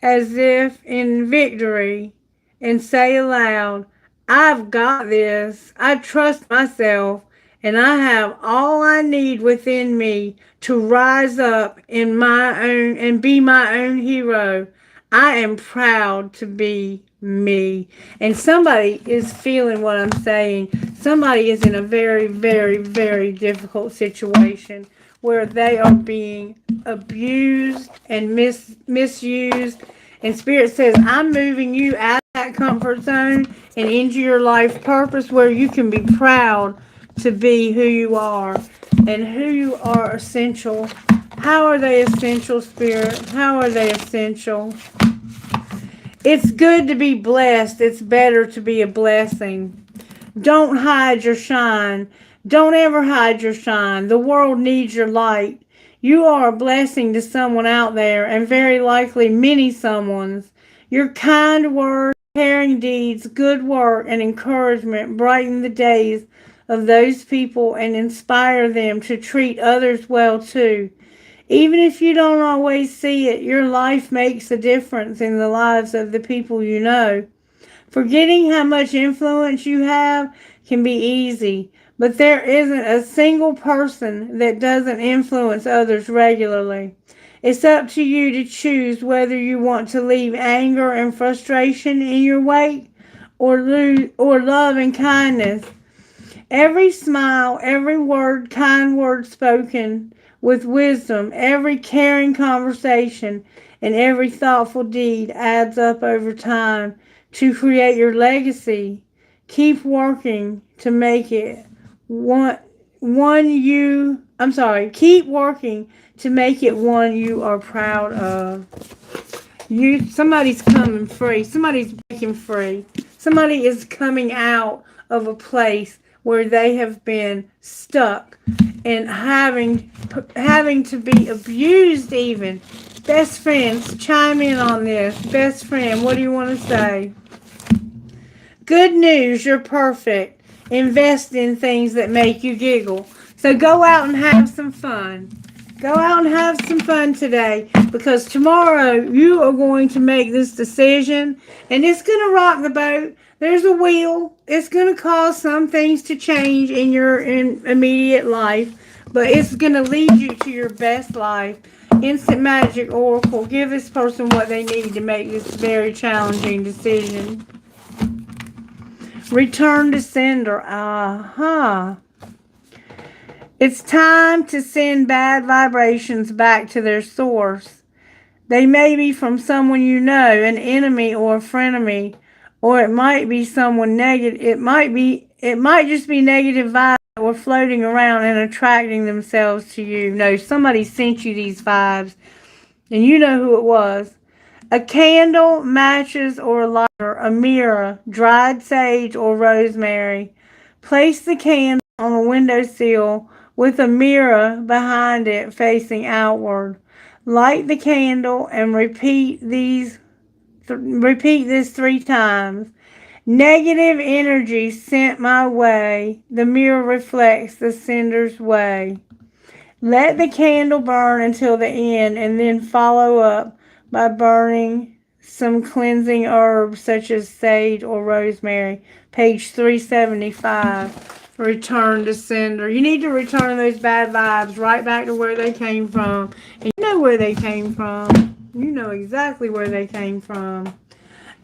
as if in victory and say aloud, I've got this. I trust myself and I have all I need within me to rise up in my own and be my own hero. I am proud to be me. And somebody is feeling what I'm saying. Somebody is in a very, very, very difficult situation where they are being abused and misused. And Spirit says, I'm moving you out of that comfort zone and into your life purpose where you can be proud to be who you are and who you are essential. How are they essential, Spirit? How are they essential? It's good to be blessed. It's better to be a blessing. Don't hide your shine. Don't ever hide your shine. The world needs your light. You are a blessing to someone out there, and very likely many someones. Your kind words, caring deeds, good work, and encouragement brighten the days of those people and inspire them to treat others well too. Even if you don't always see it, your life makes a difference in the lives of the people you know. Forgetting how much influence you have can be easy, but there isn't a single person that doesn't influence others regularly. It's up to you to choose whether you want to leave anger and frustration in your wake or love and kindness. Every smile, every kind word spoken with wisdom, every caring conversation, and every thoughtful deed adds up over time to create your legacy. Keep working to make it keep working to make it one you are proud of. Somebody's coming free. Somebody's breaking free. Somebody is coming out of a place where they have been stuck and having to be abused even. Best friends, chime in on this. Best friend, what do you want to say? Good news, you're perfect. Invest in things that make you giggle. So go out and have some fun. Go out and have some fun today, because tomorrow you are going to make this decision and it's going to rock the boat. There's a wheel. It's going to cause some things to change in your immediate life, but it's going to lead you to your best life. Instant Magic Oracle, give this person what they need to make this very challenging decision. Return to sender. Aha. It's time to send bad vibrations back to their source. They may be from someone you know, an enemy or a frenemy, or it might be someone negative. It might just be negative vibes that were floating around and attracting themselves to you. No, somebody sent you these vibes, and you know who it was. A candle, matches, or a lighter, a mirror, dried sage, or rosemary. Place the candle on a windowsill with a mirror behind it facing outward. Light the candle and repeat this 3 times. Negative energy sent my way. The mirror reflects the sender's way. Let the candle burn until the end, and then follow up by burning some cleansing herbs such as sage or rosemary. Page 375. Return to sender. You need to return those bad vibes right back to where they came from. And you know where they came from. You know exactly where they came from.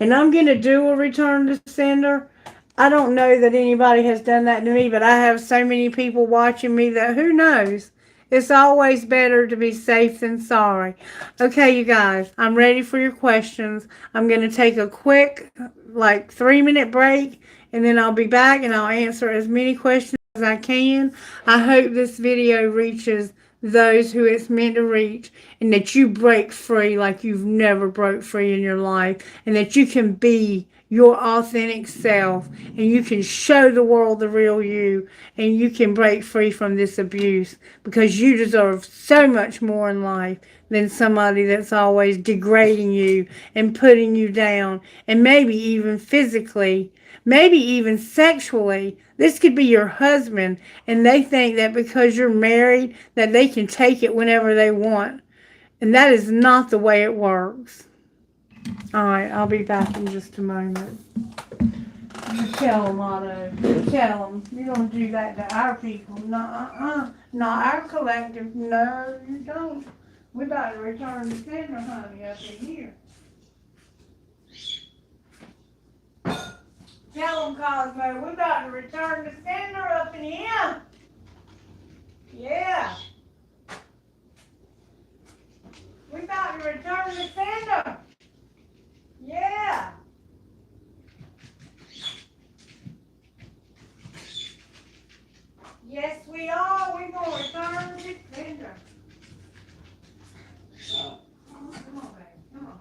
And I'm going to do a return to sender. I don't know that anybody has done that to me, but I have so many people watching me that who knows? It's always better to be safe than sorry. Okay, you guys, I'm ready for your questions. I'm going to take a quick, like, 3-minute break, and then I'll be back and I'll answer as many questions as I can. I hope this video reaches those who it's meant to reach, and that you break free like you've never broke free in your life, and that you can be your authentic self, and you can show the world the real you, and you can break free from this abuse, because you deserve so much more in life than somebody that's always degrading you and putting you down, and maybe even physically, maybe even sexually. This could be your husband, and they think that because you're married that they can take it whenever they want, and that is not the way it works. All right, I'll be back in just a moment. You tell them, Otto. You tell them. You don't do that to our people. Not our collective. No, you don't. We about to return to sender, honey, up in here. Tell them, Cosmo, we about to return to sender up in here. Yeah. We about to return to sender. Yeah. Yes, we are. We're going to return to sender. Come on, baby. Come on.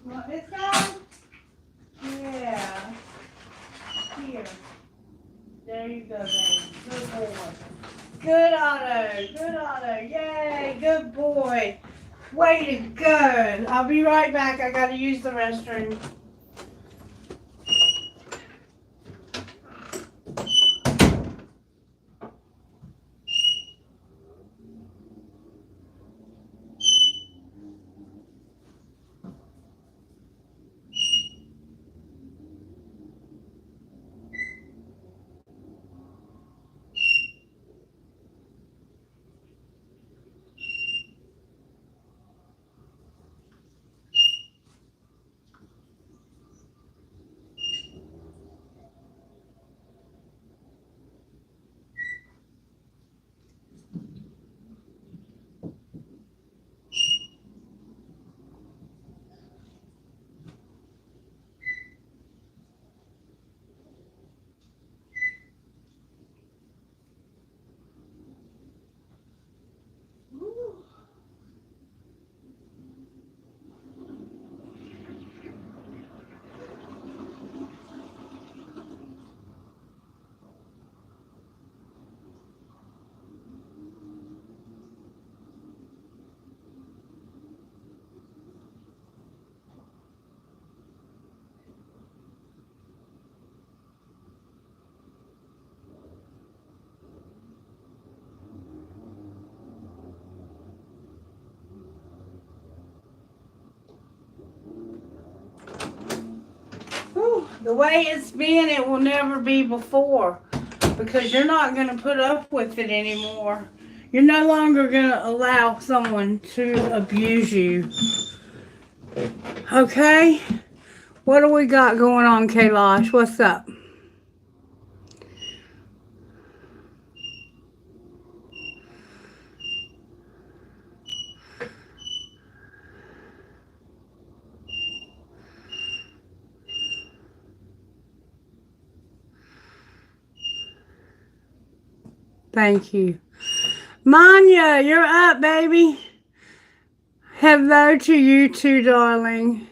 Want this guy? Yeah. Here. There you go, baby. Good boy. Good Otto. Good Otto. Yay. Good boy. Way to go. I'll be right back. I got to use the restroom. The way it's been, it will never be before, because you're not going to put up with it anymore. You're no longer going to allow someone to abuse you. Okay? What do we got going on, Kailash? What's up? Thank you. Manya, you're up, baby. Hello to you too, darling.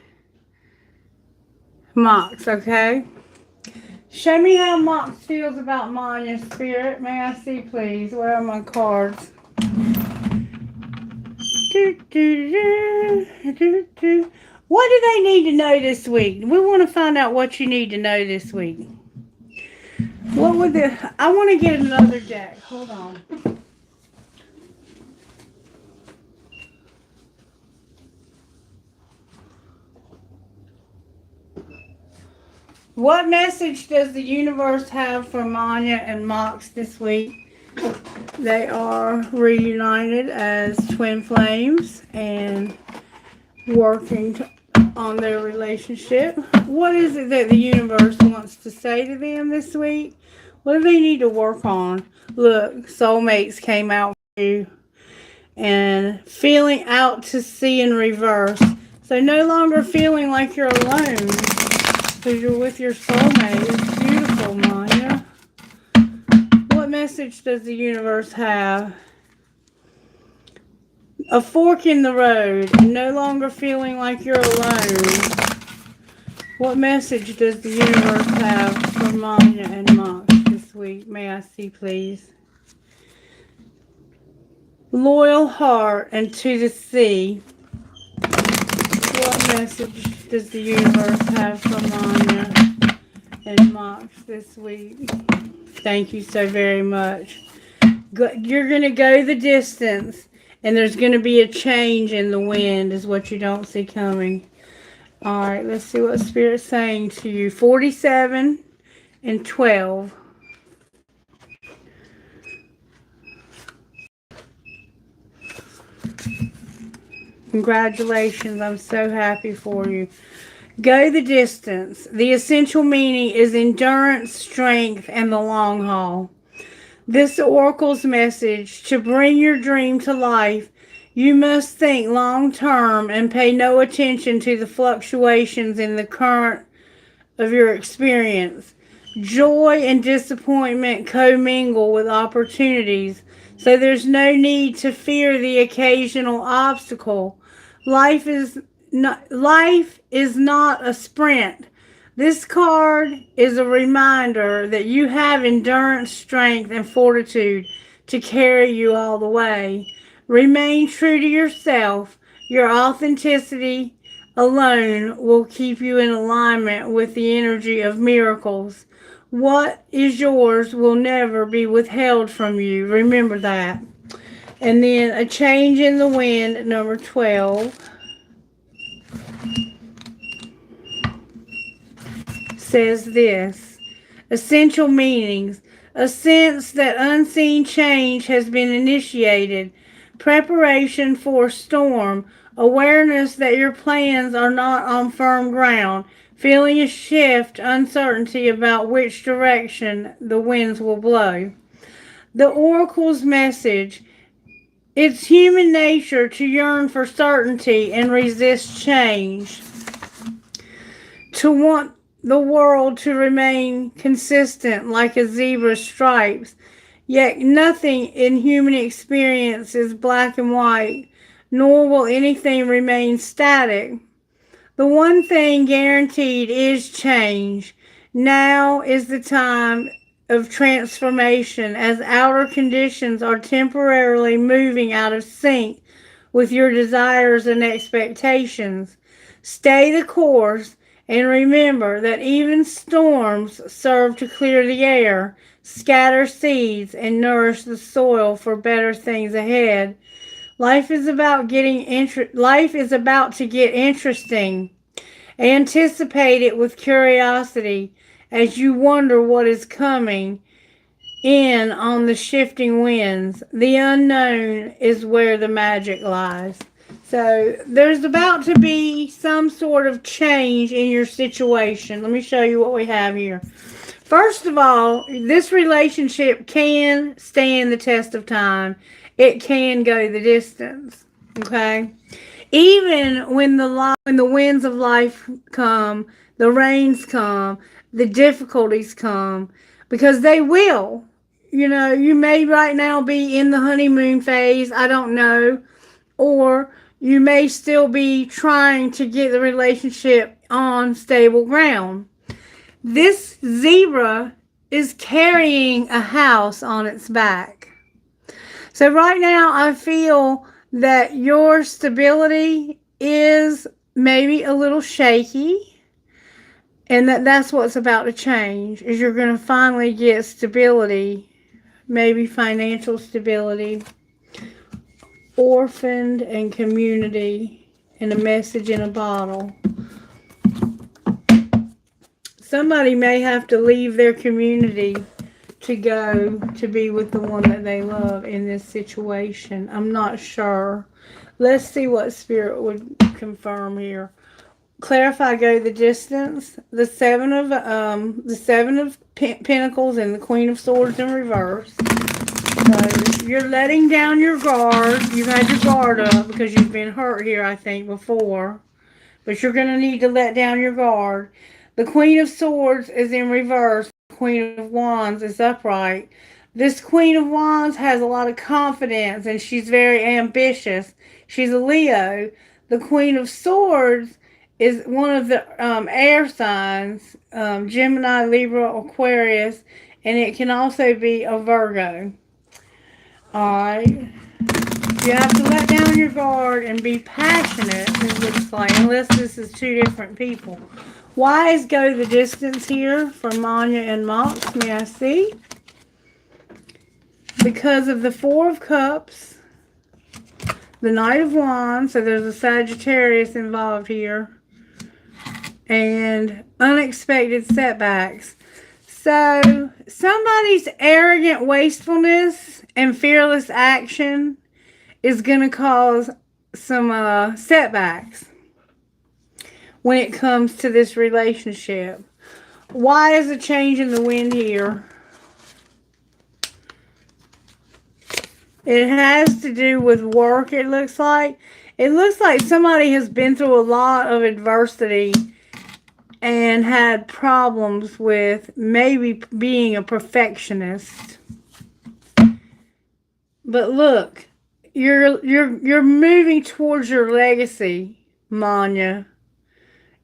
Mox, okay? Show me how Mox feels about Manya, spirit. May I see, please? Where are my cards? What do they need to know this week? We want to find out what you need to know this week. What would I want to get another deck. Hold on. What message does the universe have for Manya and Mox this week? They are reunited as twin flames and working on their relationship. What is it that the universe wants to say to them this week? What do they need to work on? Look, soulmates came out for you. And feeling out to sea in reverse. So no longer feeling like you're alone, because you're with your soulmate. It's beautiful, Maya. What message does the universe have? A fork in the road. No longer feeling like you're alone. What message does the universe have for Maya and Mox this week? May I see, please? Loyal heart and to the sea. What message does the universe have for Manya and Mox this week? Thank you so very much. You're going to go the distance, and there's going to be a change in the wind is what you don't see coming. All right, let's see what Spirit's saying to you. 47 and 12. Congratulations. I'm so happy for you. Go the distance. The essential meaning is endurance, strength, and the long haul. This oracle's message: to bring your dream to life, you must think long term and pay no attention to the fluctuations in the current of your experience. Joy and disappointment commingle with opportunities, so there's no need to fear the occasional obstacle. Life is life is not a sprint. This card is a reminder that you have endurance, strength, and fortitude to carry you all the way. Remain true to yourself. Your authenticity alone will keep you in alignment with the energy of miracles. What is yours will never be withheld from you. Remember that. And then a change in the wind, number 12. Says this: essential meanings, a sense that unseen change has been initiated, preparation for a storm, awareness that your plans are not on firm ground, feeling a shift, uncertainty about which direction the winds will blow. The oracle's message: it's human nature to yearn for certainty and resist change, to want the world to remain consistent like a zebra's stripes. Yet nothing in human experience is black and white, nor will anything remain static. The one thing guaranteed is change. Now is the time of transformation as outer conditions are temporarily moving out of sync with your desires and expectations. Stay the course and remember that even storms serve to clear the air, scatter seeds, and nourish the soil for better things ahead. Life is about to get interesting. Anticipate it with curiosity as you wonder what is coming in on the shifting winds. The unknown is where the magic lies. So there's about to be some sort of change in your situation. Let me show you what we have here. First of all, this relationship can stand the test of time. It can go the distance. Okay? Even when the winds of life come, the rains come, the difficulties come, because they will. You know, you may right now be in the honeymoon phase, I don't know, or you may still be trying to get the relationship on stable ground. This zebra is carrying a house on its back. So right now I feel that your stability is maybe a little shaky, and that's what's about to change, is you're going to finally get stability, maybe financial stability, orphaned and community, and a message in a bottle. Somebody may have to leave their community to go to be with the one that they love in this situation. I'm not sure. Let's see what Spirit would confirm here. Clarify, go the distance. The seven of Pentacles and the Queen of Swords in reverse. So you're letting down your guard. You've had your guard up because you've been hurt here, I think, before. But you're going to need to let down your guard. The Queen of Swords is in reverse. The Queen of Wands is upright. This Queen of Wands has a lot of confidence and she's very ambitious. She's a Leo. The Queen of Swords is one of the air signs, Gemini, Libra, Aquarius, and it can also be a Virgo. Alright. You have to let down your guard and be passionate, it looks like, unless this is two different people. Why is go the distance here for Manya and Mox? May I see? Because of the Four of Cups, the Knight of Wands, so there's a Sagittarius involved here, and unexpected setbacks. So somebody's arrogant wastefulness and fearless action is going to cause some setbacks when it comes to this relationship. Why is a change in the wind here? It has to do with work, it looks like. It looks like somebody has been through a lot of adversity and had problems with maybe being a perfectionist. But look, you're moving towards your legacy, Manya.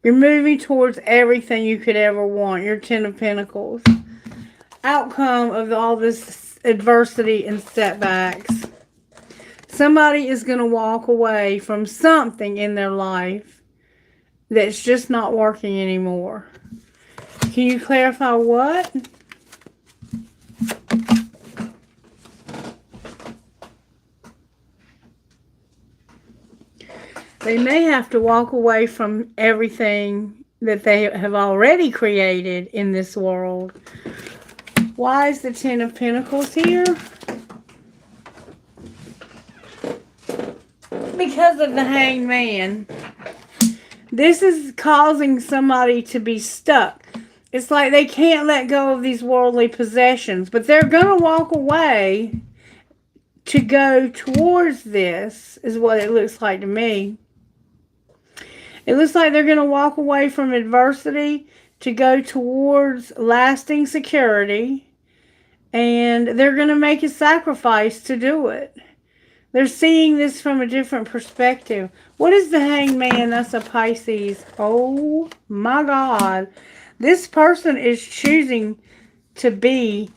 You're moving towards everything you could ever want. Your Ten of Pentacles. Outcome of all this adversity and setbacks. Somebody is going to walk away from something in their life that's just not working anymore. Can you clarify what? They may have to walk away from everything that they have already created in this world. Why is the Ten of Pentacles here? Because of the Hanged Man. This is causing somebody to be stuck. It's like they can't let go of these worldly possessions, but they're going to walk away to go towards this, is what it looks like to me. It looks like they're going to walk away from adversity to go towards lasting security, and they're going to make a sacrifice to do it. They're seeing this from a different perspective. What is the Hanged Man? That's a Pisces. Oh my God. This person is choosing to be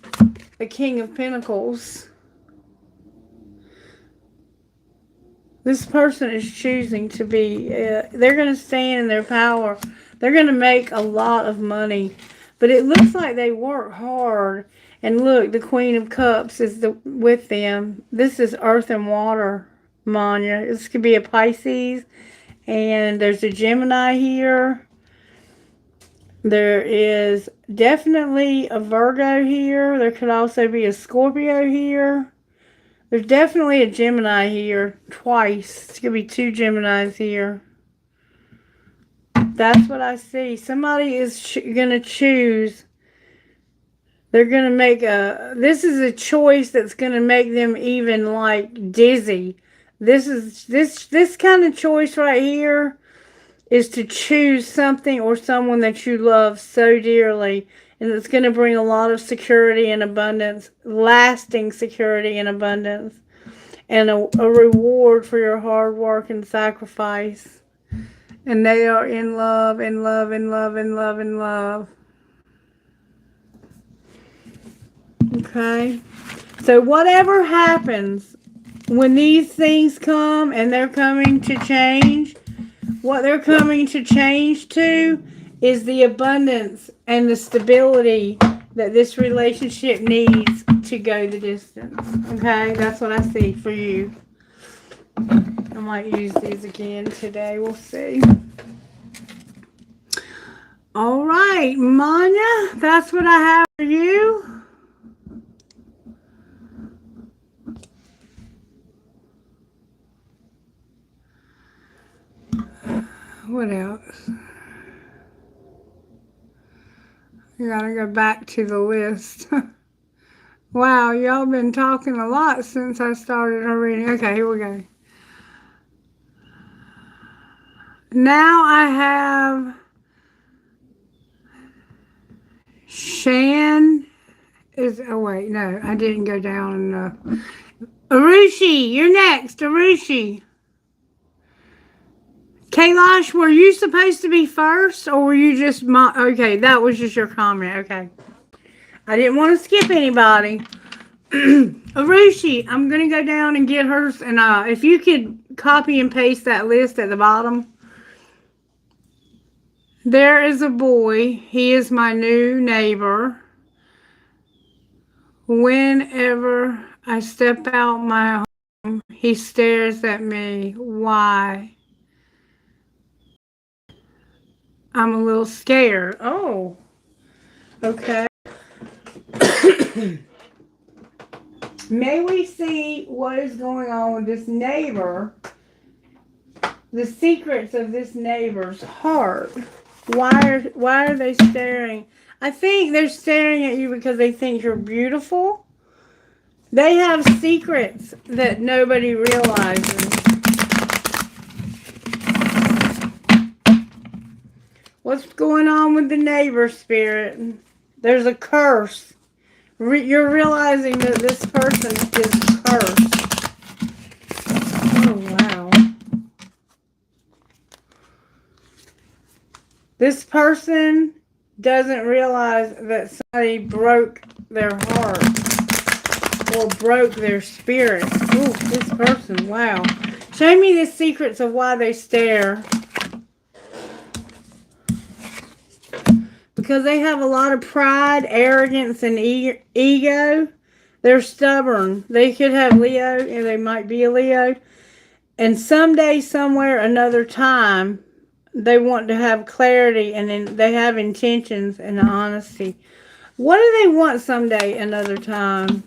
the King of Pentacles. This person is choosing to be, they're going to stand in their power. They're going to make a lot of money. But it looks like they work hard. And look, the Queen of Cups is with them. This is earth and water, Manya. This could be a Pisces. And there's a Gemini here. There is definitely a Virgo here. There could also be a Scorpio here. There's definitely a Gemini here twice. It's going to be two Geminis here. That's what I see. Somebody is going to choose. They're going to make this is a choice that's going to make them even like dizzy. This kind of choice right here is to choose something or someone that you love so dearly. And it's going to bring a lot of security and abundance, lasting security and abundance, and a reward for your hard work and sacrifice. And they are in love, in love, in love, in love, in love. Okay? So whatever happens, when these things come and they're coming to change, what they're coming to change to is the abundance and the stability that this relationship needs to go the distance. Okay? That's what I see for you. I might use these again today. We'll see. All right, Manya, that's what I have for you. What else? I gotta go back to the list. Wow, y'all been talking a lot since I started our reading. Okay, here we go. Now I have Shan is, oh wait, no, I didn't go down enough. Arushi, you're next, Arushi. Kailash, were you supposed to be first, or were you just okay, that was just your comment, okay. I didn't want to skip anybody. Arushi, I'm going to go down and get hers, and if you could copy and paste that list at the bottom. There is a boy. He is my new neighbor. Whenever I step out my home, he stares at me. Why? I'm a little scared. Oh, okay. May we see what is going on with this neighbor, the secrets of this neighbor's heart. Why are they staring? I think they're staring at you because they think you're beautiful. They have secrets that nobody realizes. What's going on with the neighbor, Spirit? There's a curse. You're realizing that this person is cursed. Oh, wow. This person doesn't realize that somebody broke their heart or broke their spirit. Ooh, this person, wow. Show me the secrets of why they stare. Because they have a lot of pride, arrogance, and ego. They're stubborn. They could have Leo, and they might be a Leo. And someday, somewhere, another time, they want to have clarity, and then they have intentions and honesty. What do they want someday, another time,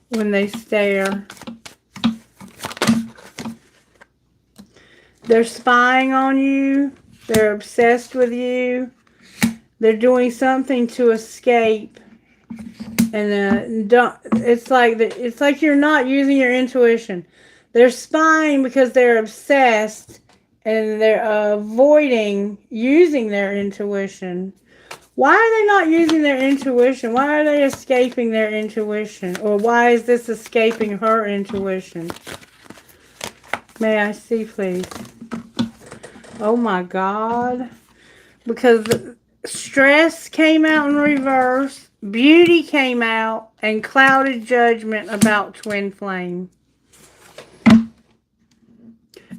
when they stare? They're spying on you. They're obsessed with you. They're doing something to escape. And it's like you're not using your intuition. They're spying because they're obsessed and they're avoiding using their intuition. Why are they not using their intuition? Why are they escaping their intuition? Or why is this escaping her intuition? May I see, please? Oh my God. Because stress came out in reverse. Beauty came out, and clouded judgment about twin flame.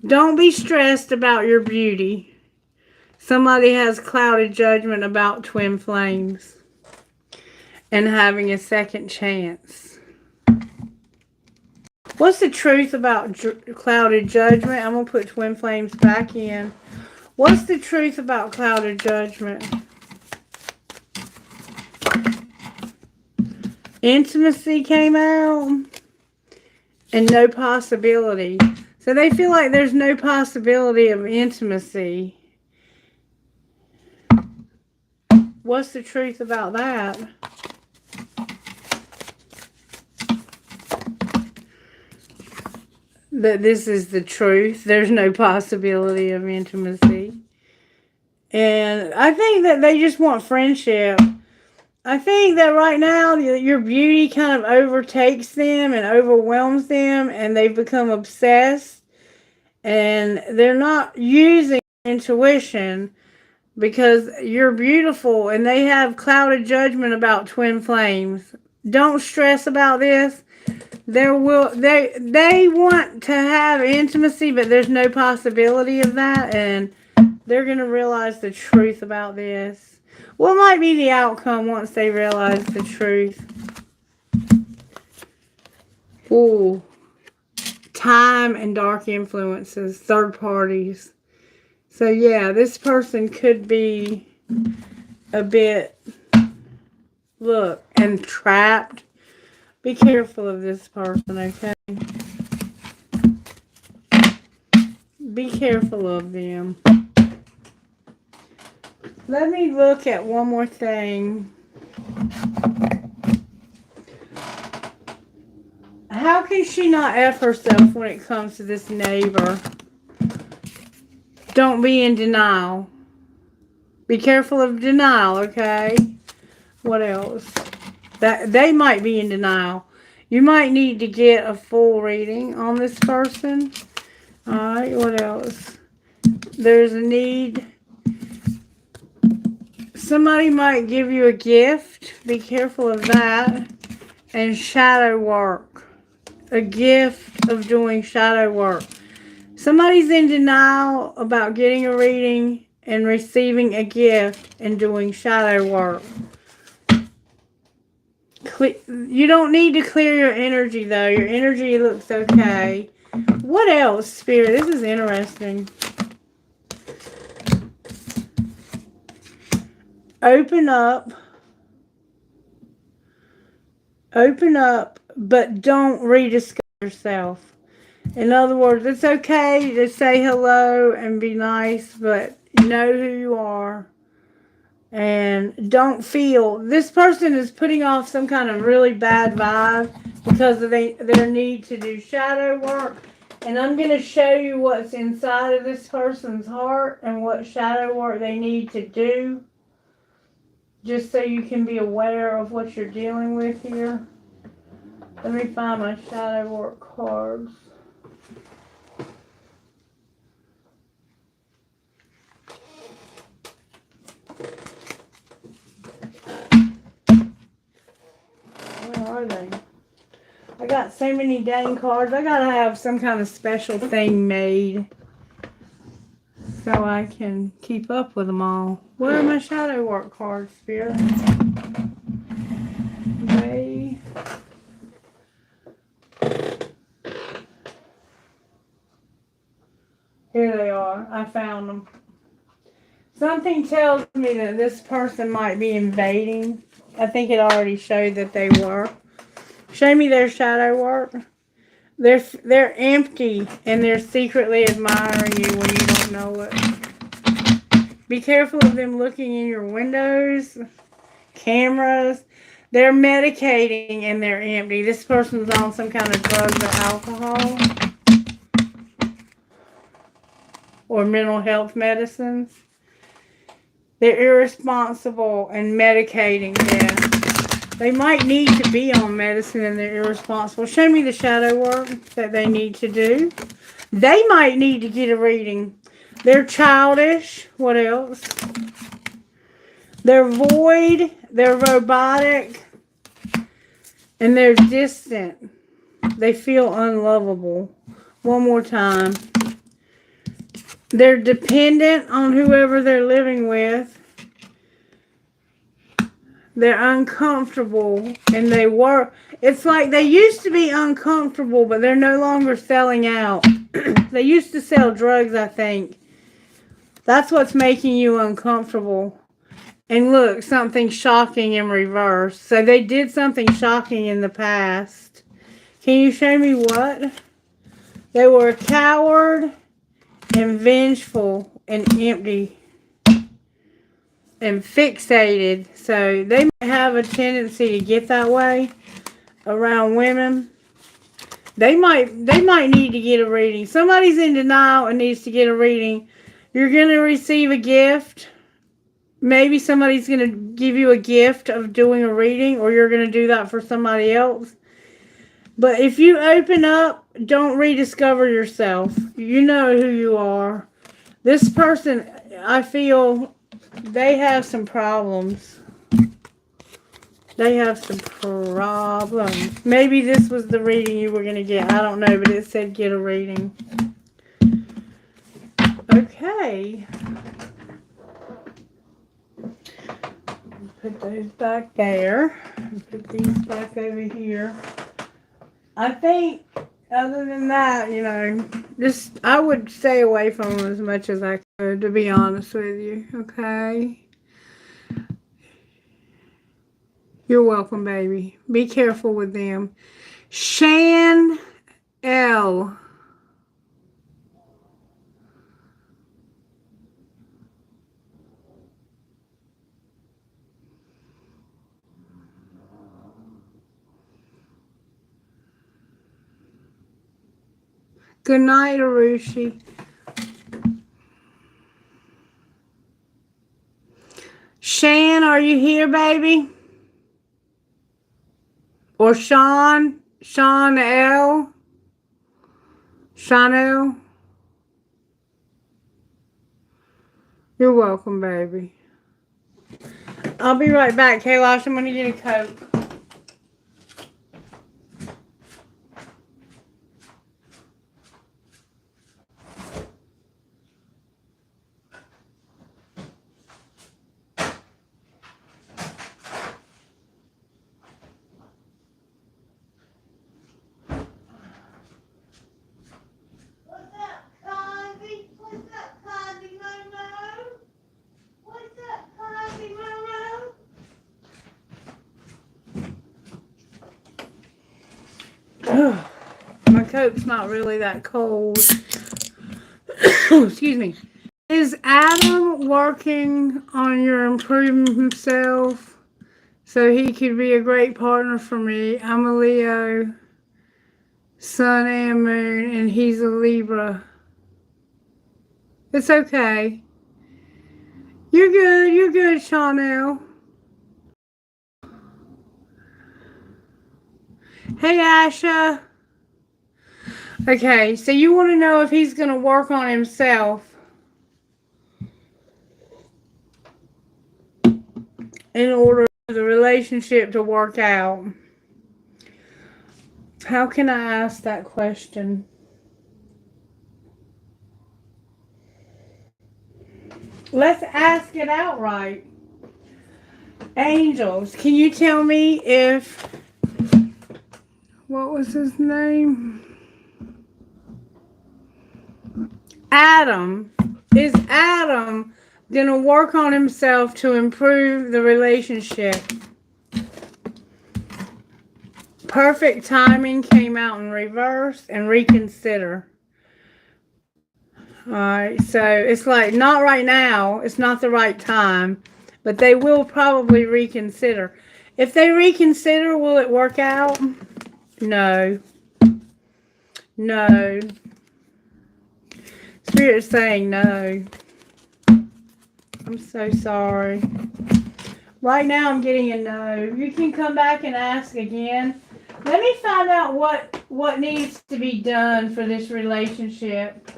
Don't be stressed about your beauty. Somebody has clouded judgment about twin flames and having a second chance. What's the truth about clouded judgment? I'm going to put twin flames back in. What's the truth about clouded judgment? Intimacy came out and no possibility. So they feel like there's no possibility of intimacy. What's the truth about that? That this is the truth. There's no possibility of intimacy. And I think that they just want friendship. I think that right now your beauty kind of overtakes them and overwhelms them, and they've become obsessed, and they're not using intuition because you're beautiful, and they have clouded judgment about twin flames. Don't stress about this. They want to have intimacy, but there's no possibility of that, and they're going to realize the truth about this. What might be the outcome once they realize the truth? Ooh. Time and dark influences, third parties. So yeah, this person could be a bit, look, and trapped. Be careful of this person, okay? Be careful of them. Let me look at one more thing. How can she not F herself when it comes to this neighbor? Don't be in denial. Be careful of denial, okay? What else? That they might be in denial. You might need to get a full reading on this person. Alright, what else? There's a need. Somebody might give you a gift. Be careful of that. And shadow work. A gift of doing shadow work. Somebody's in denial about getting a reading and receiving a gift and doing shadow work. You don't need to clear your energy, though. Your energy looks okay. What else, Spirit? This is interesting. Open up. Open up, but don't rediscover yourself. In other words, it's okay to say hello and be nice, but know who you are. And don't feel, this person is putting off some kind of really bad vibe because of their need to do shadow work. And I'm going to show you what's inside of this person's heart and what shadow work they need to do. Just so you can be aware of what you're dealing with here. Let me find my shadow work cards. got so many dang cards. I gotta have some kind of special thing made so I can keep up with them all. Where are my shadow work cards, Spirit? They... Here they are. I found them. Something tells me that this person might be invading. I think it already showed that they were. Show me their shadow work. They're empty and they're secretly admiring you when you don't know it. Be careful of them looking in your windows, cameras. They're medicating and they're empty. This person's on some kind of drugs or alcohol or mental health medicines. They're irresponsible and medicating. Yeah. They might need to be on medicine and they're irresponsible. Show me the shadow work that they need to do. They might need to get a reading. They're childish. What else? They're void. They're robotic. And they're distant. They feel unlovable. One more time. They're dependent on whoever they're living with. They're uncomfortable and they work. It's like they used to be uncomfortable, but they're no longer selling out. They used to sell drugs, I think. That's what's making you uncomfortable. And look, something shocking in reverse. So they did something shocking in the past. Can you show me what? They were a coward and vengeful and empty and fixated. So they might have a tendency to get that way around women. They might need to get a reading. Somebody's in denial and needs to get a reading. You're going to receive a gift. Maybe somebody's going to give you a gift of doing a reading, or you're going to do that for somebody else. But if you open up, don't rediscover yourself. You know who you are. This person, I feel, they have some problems. They have some problems. Maybe this was the reading you were going to get. I don't know, but it said get a reading. Okay. Put those back there. Put these back over here. I think, other than that, you know, just, I would stay away from them as much as I could, to be honest with you, okay? You're welcome, baby. Be careful with them. Shan L. Good night, Arushi. Shan, are you here, baby? Or Sean? Sean L? Sean L? You're welcome, baby. I'll be right back, Kaylash. I'm going to get a Coke. My Coke's not really that cold. Excuse me. Is Adam working on your improving himself so he could be a great partner for me? I'm a Leo, Sun and Moon, and he's a Libra. It's okay. You're good, Chanel. Hey, Asha. Okay, so you want to know if he's going to work on himself in order for the relationship to work out. How can I ask that question? Let's ask it outright. Angels, can you tell me if, what was his name? Adam. Is Adam going to work on himself to improve the relationship? Perfect timing came out in reverse and reconsider. Alright, so it's like not right now. It's not the right time. But they will probably reconsider. If they reconsider, will it work out? No. No. Spirit is saying no. I'm so sorry. Right now I'm getting a no. You can come back and ask again. Let me find out what needs to be done for this relationship.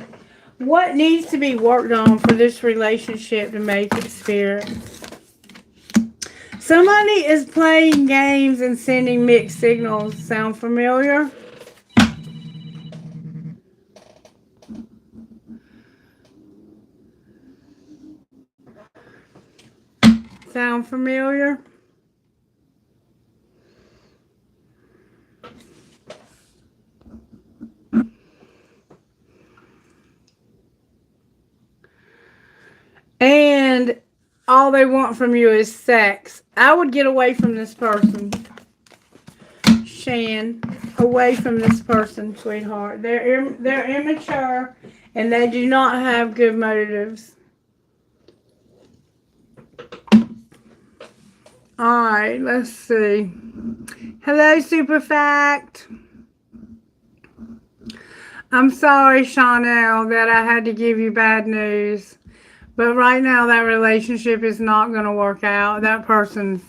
What needs to be worked on for this relationship to make it, Spirit? Somebody is playing games and sending mixed signals. Sound familiar? Sound familiar? And all they want from you is sex. I would get away from this person. Shan, away from this person, sweetheart. They're immature and they do not have good motives. Alright, let's see. Hello, Superfact. I'm sorry, Chanel, that I had to give you bad news. But right now, that relationship is not going to work out. That person's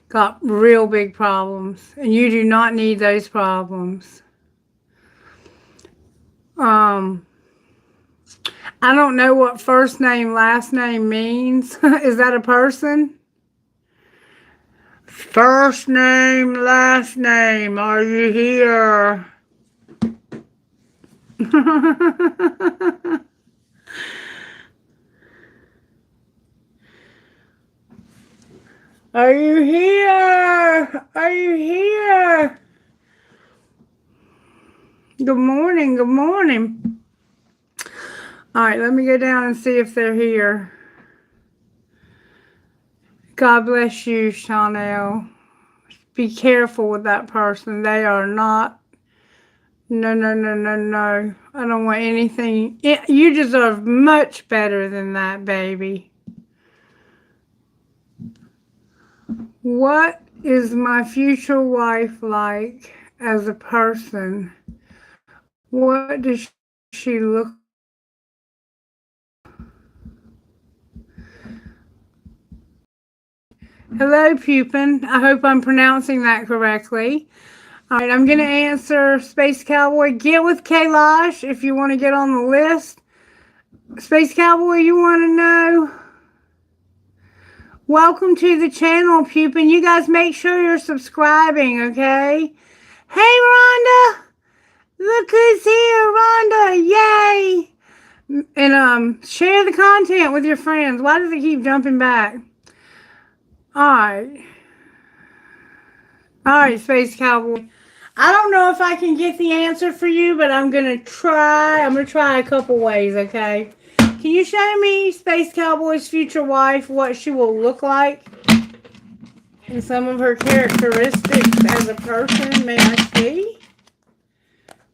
got real big problems. And you do not need those problems. I don't know what first name, last name means. Is that a person? First name, last name. Are you here? Are you here? Are you here? Good morning, good morning. Alright, let me go down and see if they're here. God bless you, Chanel. Be careful with that person. They are not. No, no, no, no, no. I don't want anything. You deserve much better than that, baby. What is my future wife like as a person? What does she look like? Hello, Pupin. I hope I'm pronouncing that correctly. All right, I'm going to answer Space Cowboy. Get with Kailash if you want to get on the list. Space Cowboy, you want to know? Welcome to the channel, Pupin. You guys make sure you're subscribing, okay? Hey, Rhonda. Look who's here, Rhonda. Yay. And share the content with your friends. Why does it keep jumping back? Alright. Alright, Space Cowboy. I don't know if I can get the answer for you, but I'm going to try. I'm going to try a couple ways, okay? Can you show me Space Cowboy's future wife, what she will look like? And some of her characteristics as a person, may I see?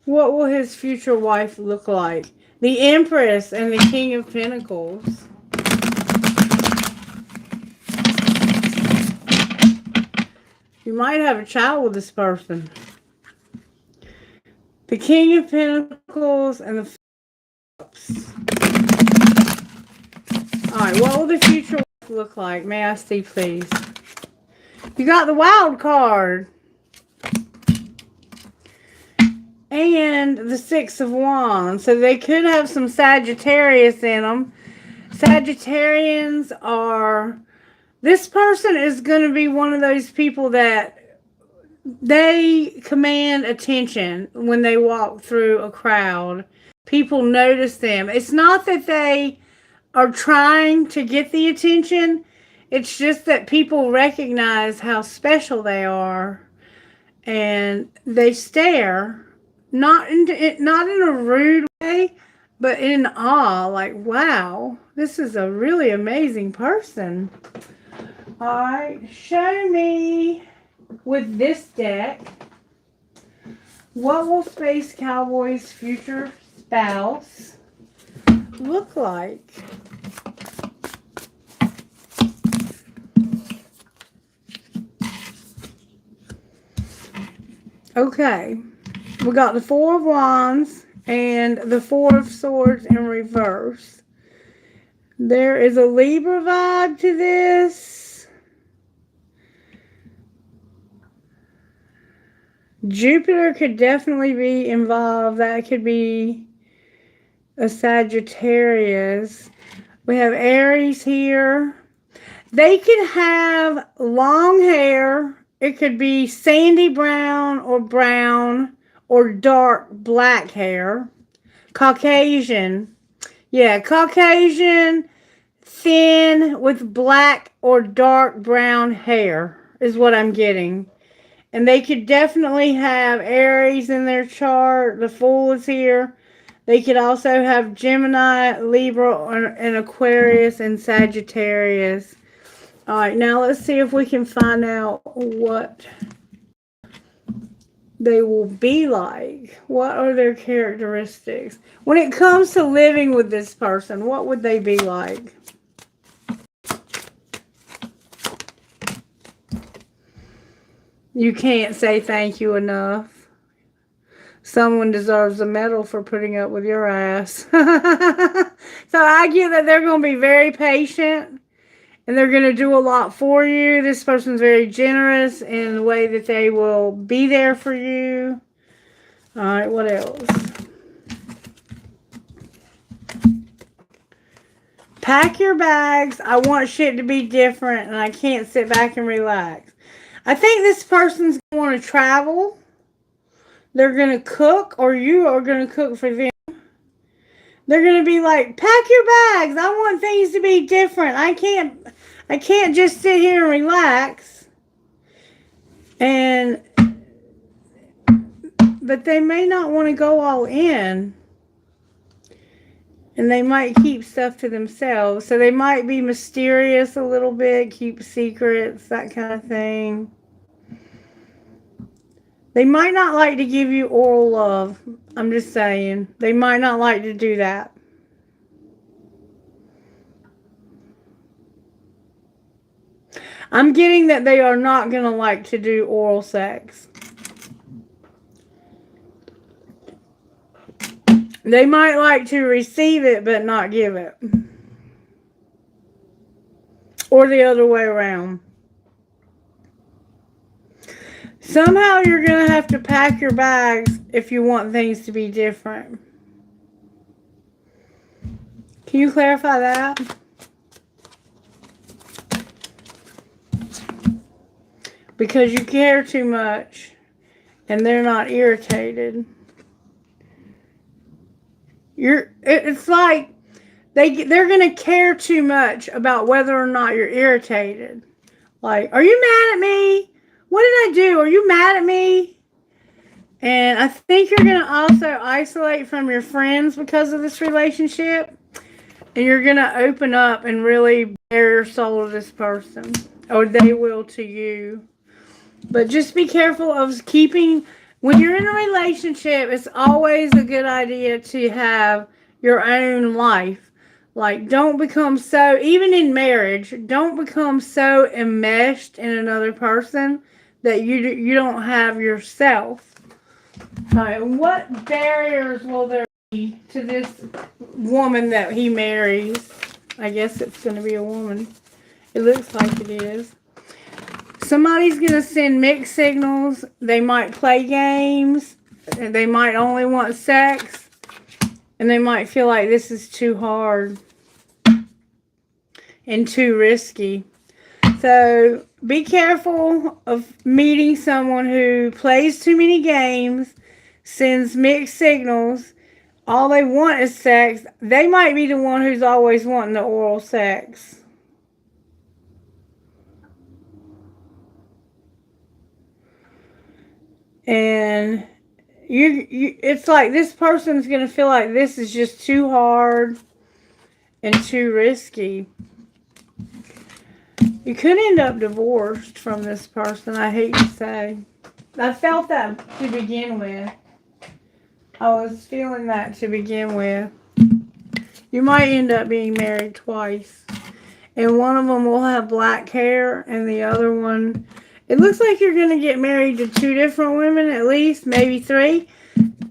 What will his future wife look like? The Empress and the King of Pentacles. You might have a child with this person. The King of Pentacles and the Cups. Alright, what will the future look like? May I see, please? You got the wild card. And the Six of Wands. So they could have some Sagittarius in them. Sagittarians are... This person is going to be one of those people that they command attention when they walk through a crowd. People notice them. It's not that they are trying to get the attention. It's just that people recognize how special they are, and they stare, not in a rude way, but in awe, like, wow, this is a really amazing person. All right, show me with this deck, what will Space Cowboy's future spouse look like? Okay, we got the Four of Wands and the Four of Swords in reverse. There is a Libra vibe to this. Jupiter could definitely be involved. That could be a Sagittarius. We have Aries here. They could have long hair. It could be sandy brown or dark black hair. Caucasian. Yeah, Caucasian, thin with black or dark brown hair is what I'm getting. And they could definitely have Aries in their chart. The Fool is here. They could also have Gemini, Libra, and Aquarius and Sagittarius. All right, now let's see if we can find out what they will be like. What are their characteristics? When it comes to living with this person, what would they be like? You can't say thank you enough. Someone deserves a medal for putting up with your ass. So I get that they're going to be very patient and they're going to do a lot for you. This person's very generous in the way that they will be there for you. All right, what else? Pack your bags. I want shit to be different and I can't sit back and relax. I think this person's going to want to travel. They're going to cook, or you are going to cook for them. They're going to be like, pack your bags. I want things to be different. I can't just sit here and relax. But they may not want to go all in. And they might keep stuff to themselves. So they might be mysterious a little bit, keep secrets, that kind of thing. They might not like to give you oral love. I'm just saying. They might not like to do that. I'm getting that they are not going to like to do oral sex. They might like to receive it but not give it. Or the other way around. Somehow you're going to have to pack your bags if you want things to be different. Can you clarify that? Because you care too much and they're not irritated. It's like they're going to care too much about whether or not you're irritated. Like, are you mad at me? What did I do? Are you mad at me? And I think you're going to also isolate from your friends because of this relationship. And you're going to open up and really bare your soul to this person. Or they will to you. But just be careful of keeping... When you're in a relationship, it's always a good idea to have your own life. Like, don't become so... Even in marriage, don't become so enmeshed in another person that you don't have yourself. All right, what barriers will there be to this woman that he marries? I guess it's going to be a woman. It looks like it is. Somebody's going to send mixed signals. They might play games. They might only want sex. And they might feel like this is too hard and too risky. So be careful of meeting someone who plays too many games, sends mixed signals. All they want is sex. They might be the one who's always wanting the oral sex. And it's like this person's going to feel like this is just too hard and too risky. You could end up divorced from this person, I hate to say. I felt that to begin with. I was feeling that to begin with. You might end up being married twice. And one of them will have black hair, and the other one... It looks like you're going to get married to 2 different women, at least, maybe 3.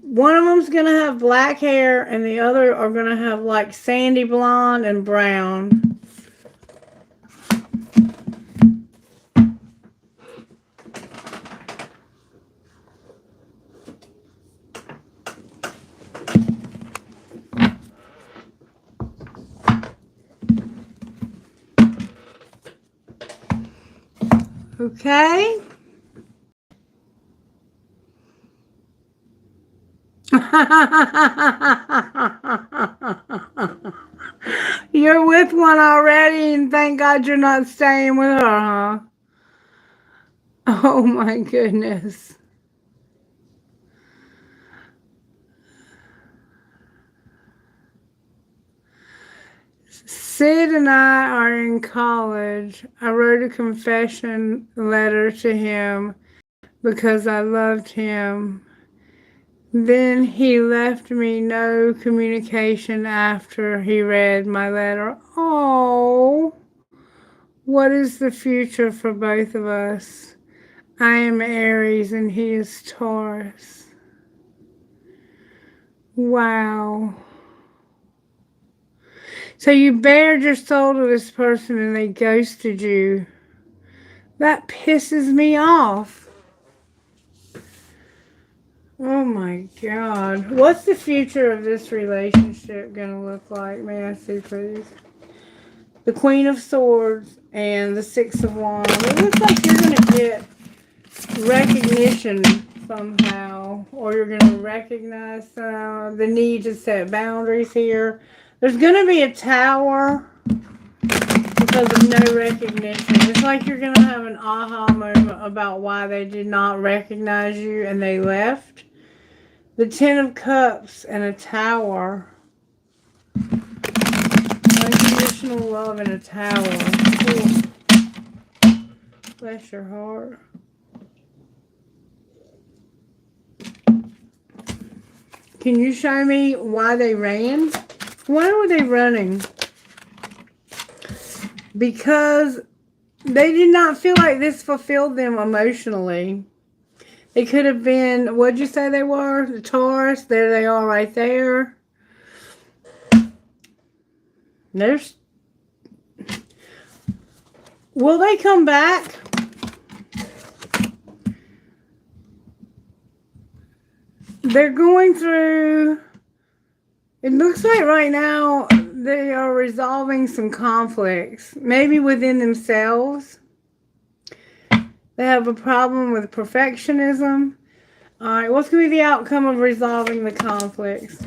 One of them's going to have black hair, and the other are going to have like sandy blonde and brown. Okay. You're with one already, and thank God you're not staying with her, huh? Oh my goodness. Sid and I are in college. I wrote a confession letter to him because I loved him. Then he left me no communication after he read my letter. Oh, what is the future for both of us? I am Aries and he is Taurus. Wow. So you bared your soul to this person and they ghosted you. That pisses me off. Oh my God. What's the future of this relationship going to look like? May I see, please? The Queen of Swords and the Six of Wands. It looks like you're going to get recognition somehow. Or you're going to recognize the need to set boundaries here. There's going to be a tower because of no recognition. It's like you're going to have an aha moment about why they did not recognize you and they left. The Ten of Cups and a tower. Unconditional love and a tower. Ooh. Bless your heart. Can you show me why they ran? Why were they running? Because they did not feel like this fulfilled them emotionally. They could have been, what'd you say they were? The Taurus. There they are right there. There's... Will they come back? They're going through... It looks like right now they are resolving some conflicts. Maybe within themselves. They have a problem with perfectionism. All right, what's going to be the outcome of resolving the conflicts?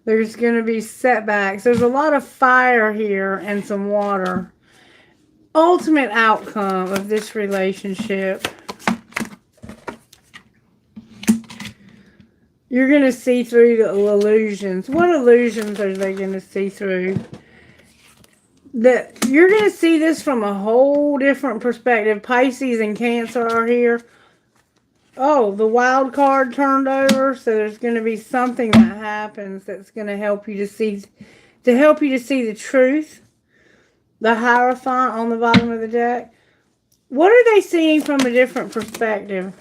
There's going to be setbacks. There's a lot of fire here and some water. Ultimate outcome of this relationship. You're going to see through the illusions. What illusions are they going to see through? You're going to see this from a whole different perspective. Pisces and Cancer are here. Oh, the wild card turned over. So there's going to be something that happens that's going to help you to see the truth. The Hierophant on the bottom of the deck. What are they seeing from a different perspective?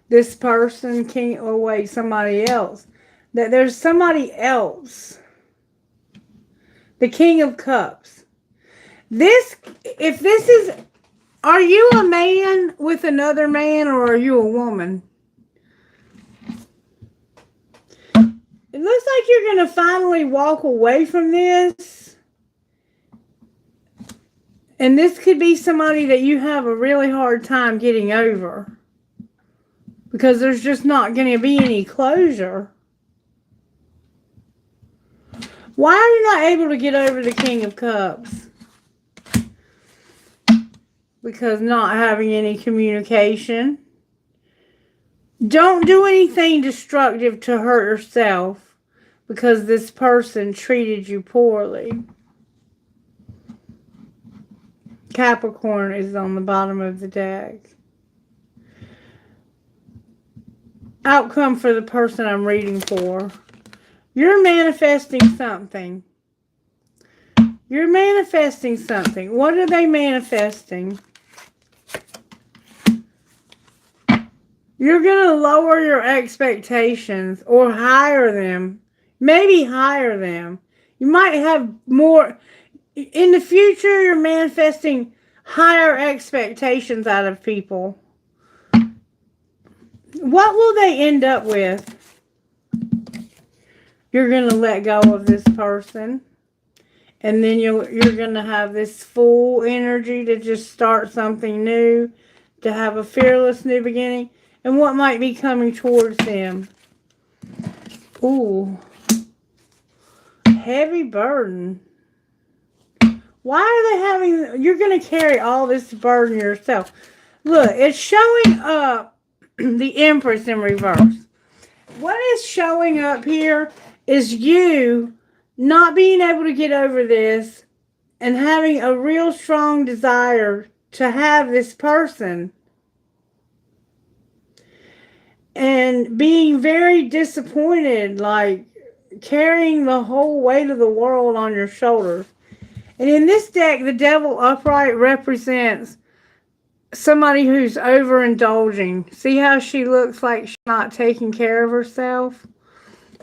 This person can't, oh wait, somebody else. That there's somebody else. The King of Cups. If this is, are you a man with another man or are you a woman? It looks like you're going to finally walk away from this. And this could be somebody that you have a really hard time getting over. Because there's just not going to be any closure. Why are you not able to get over the King of Cups? Because not having any communication. Don't do anything destructive to hurt yourself because this person treated you poorly. Capricorn is on the bottom of the deck. Outcome for the person I'm reading for. You're manifesting something. You're manifesting something. What are they manifesting? You're going to lower your expectations or higher them. Maybe higher them. You might have more. In the future, you're manifesting higher expectations out of people. What will they end up with? You're going to let go of this person. And then you're going to have this full energy to just start something new. To have a fearless new beginning. And what might be coming towards them? Ooh. Heavy burden. Why are they having... You're going to carry all this burden yourself. Look, it's showing up the Empress in reverse. What is showing up here is you not being able to get over this and having a real strong desire to have this person. And being very disappointed, like carrying the whole weight of the world on your shoulders. And in this deck, the Devil upright represents somebody who's overindulging. See how she looks like she's not taking care of herself?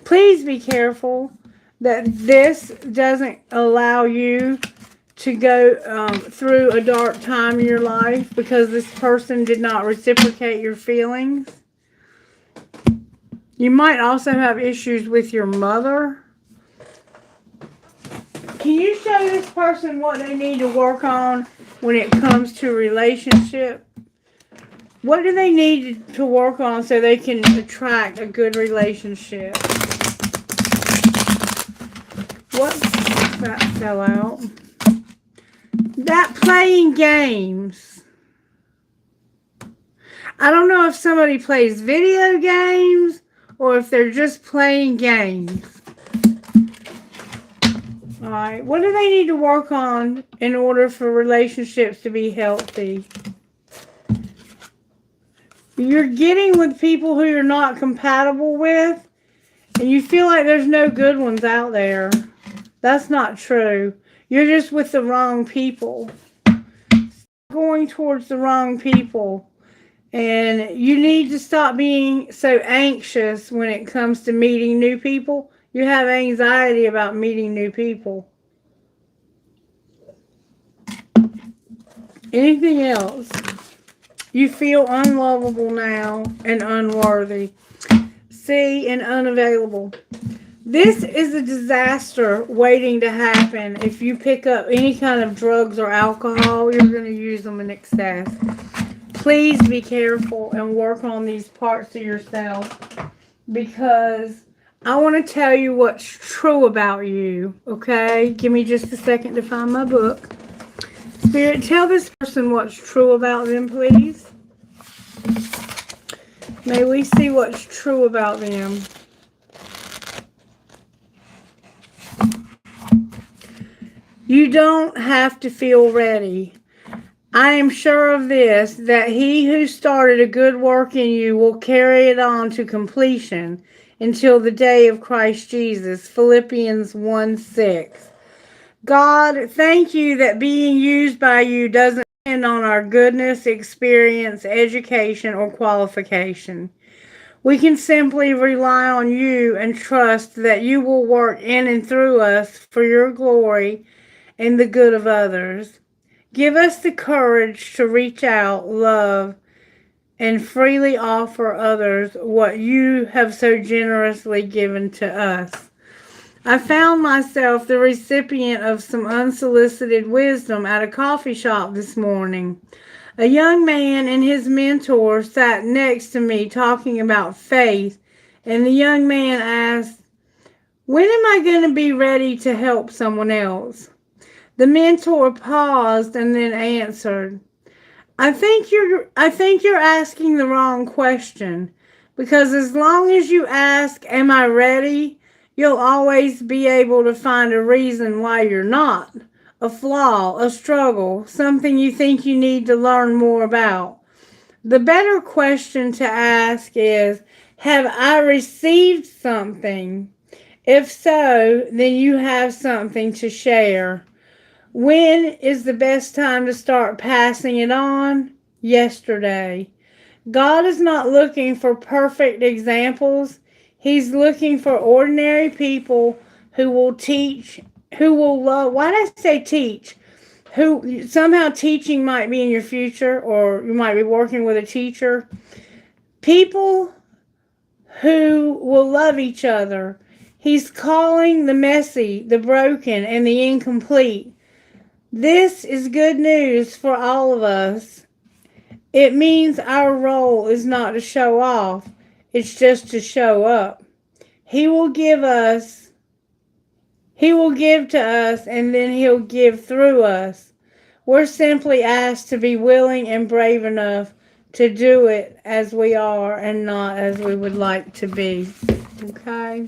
Please be careful that this doesn't allow you to go through a dark time in your life because this person did not reciprocate your feelings. You might also have issues with your mother. Can you show this person what they need to work on when it comes to relationship? What do they need to work on so they can attract a good relationship? What? That fell out. That playing games. I don't know if somebody plays video games or if they're just playing games. Alright, what do they need to work on in order for relationships to be healthy? You're getting with people who you're not compatible with, and you feel like there's no good ones out there. That's not true. You're just with the wrong people. Going towards the wrong people. And you need to stop being so anxious when it comes to meeting new people. You have anxiety about meeting new people. Anything else? You feel unlovable now and unworthy. See, and unavailable. This is a disaster waiting to happen. If you pick up any kind of drugs or alcohol, you're going to use them in excess. Please be careful and work on these parts of yourself, because I want to tell you what's true about you, okay? Give me just a second to find my book. Spirit, tell this person what's true about them, please. May we see what's true about them. You don't have to feel ready. I am sure of this, that he who started a good work in you will carry it on to completion until the day of Christ Jesus. Philippians 1:6. God, thank you that being used by you doesn't depend on our goodness, experience, education, or qualification. We can simply rely on you and trust that you will work in and through us for your glory and the good of others. Give us the courage to reach out, love, and freely offer others what you have so generously given to us. I found myself the recipient of some unsolicited wisdom at a coffee shop this morning. A young man and his mentor sat next to me talking about faith, and the young man asked, "When am I going to be ready to help someone else?" The mentor paused and then answered, I think you're asking the wrong question, because as long as you ask, am I ready? You'll always be able to find a reason why you're not. A flaw, a struggle, something you think you need to learn more about. The better question to ask is, have I received something? If so, then you have something to share. When is the best time to start passing it on? Yesterday. God is not looking for perfect examples. He's looking for ordinary people who will teach, who will love. Why did I say teach? Who somehow teaching might be in your future, or you might be working with a teacher. People who will love each other. He's calling the messy, the broken, and the incomplete. This is good news for all of us. It means our role is not to show off, it's just to show up. He will give us, He will give to us, and then He'll give through us. We're simply asked to be willing and brave enough to do it as we are and not as we would like to be. Okay?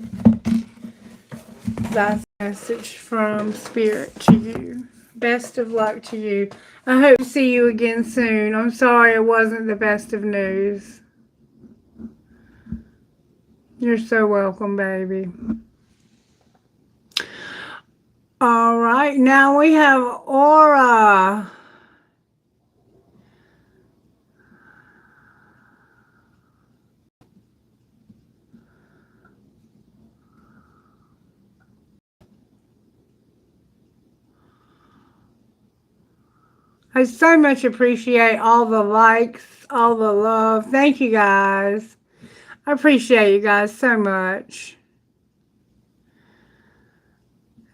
That's a message from Spirit to you. Best of luck to you. I hope to see you again soon. I'm sorry it wasn't the best of news. You're so welcome, baby. All right, now we have Aura. I so much appreciate all the likes, all the love. Thank you guys. I appreciate you guys so much.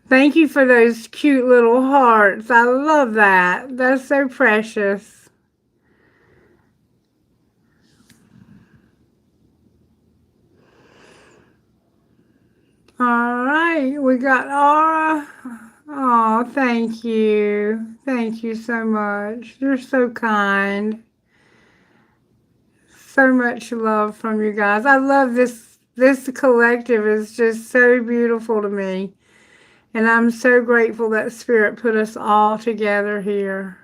Thank you for those cute little hearts. I love that. That's so precious. All right, we got Aura. Oh, thank you. Thank you so much. You're so kind. So much love from you guys. I love this. This collective is just so beautiful to me. And I'm so grateful that Spirit put us all together here.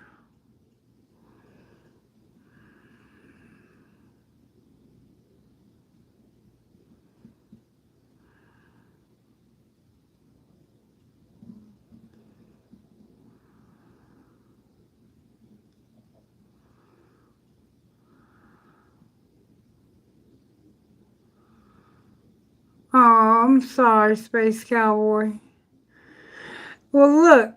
Oh, I'm sorry, Space Cowboy. Well, look,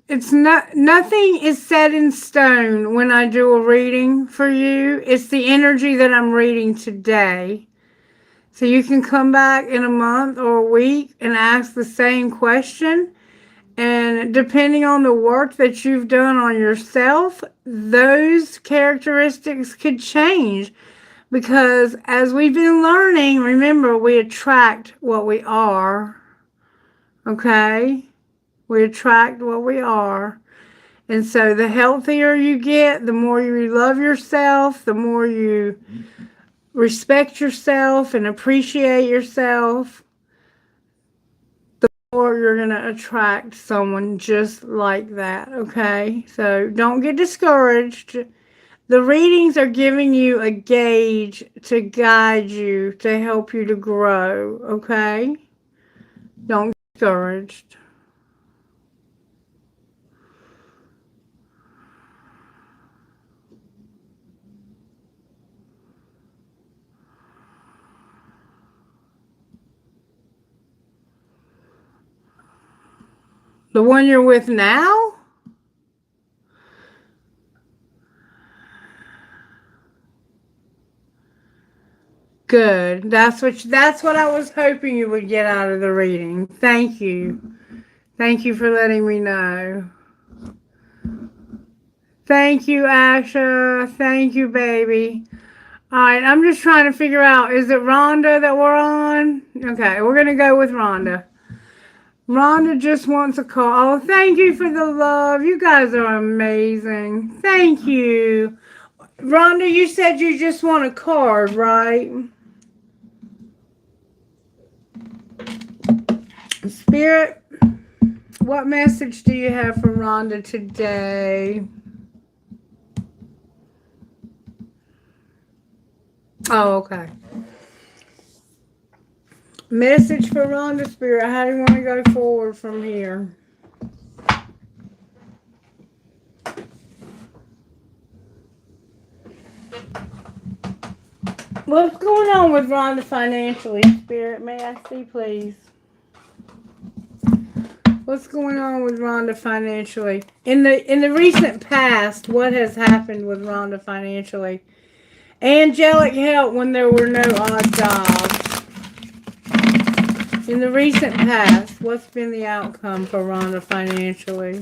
it's not, nothing is set in stone when I do a reading for you. It's the energy that I'm reading today. So you can come back in a month or a week and ask the same question. And depending on the work that you've done on yourself, those characteristics could change. Because as we've been learning, remember, we attract what we are. Okay? We attract what we are. And so the healthier you get, the more you love yourself, the more you respect yourself and appreciate yourself, the more you're going to attract someone just like that. Okay? So don't get discouraged. The readings are giving you a gauge to guide you, to help you to grow, okay? Don't get discouraged. The one you're with now? Good. That's what I was hoping you would get out of the reading. Thank you. Thank you for letting me know. Thank you, Asha. Thank you, baby. Alright, I'm just trying to figure out, is it Rhonda that we're on? Okay, we're going to go with Rhonda. Rhonda just wants a call. Oh, thank you for the love. You guys are amazing. Thank you. Rhonda, you said you just want a card, right? Spirit, what message do you have for Rhonda today? Oh, okay. Message for Rhonda, Spirit. How do you want to go forward from here? What's going on with Rhonda financially, Spirit? May I see, please? What's going on with Rhonda financially? In the recent past, what has happened with Rhonda financially? Angelic help when there were no odd jobs. In the recent past, what's been the outcome for Rhonda financially?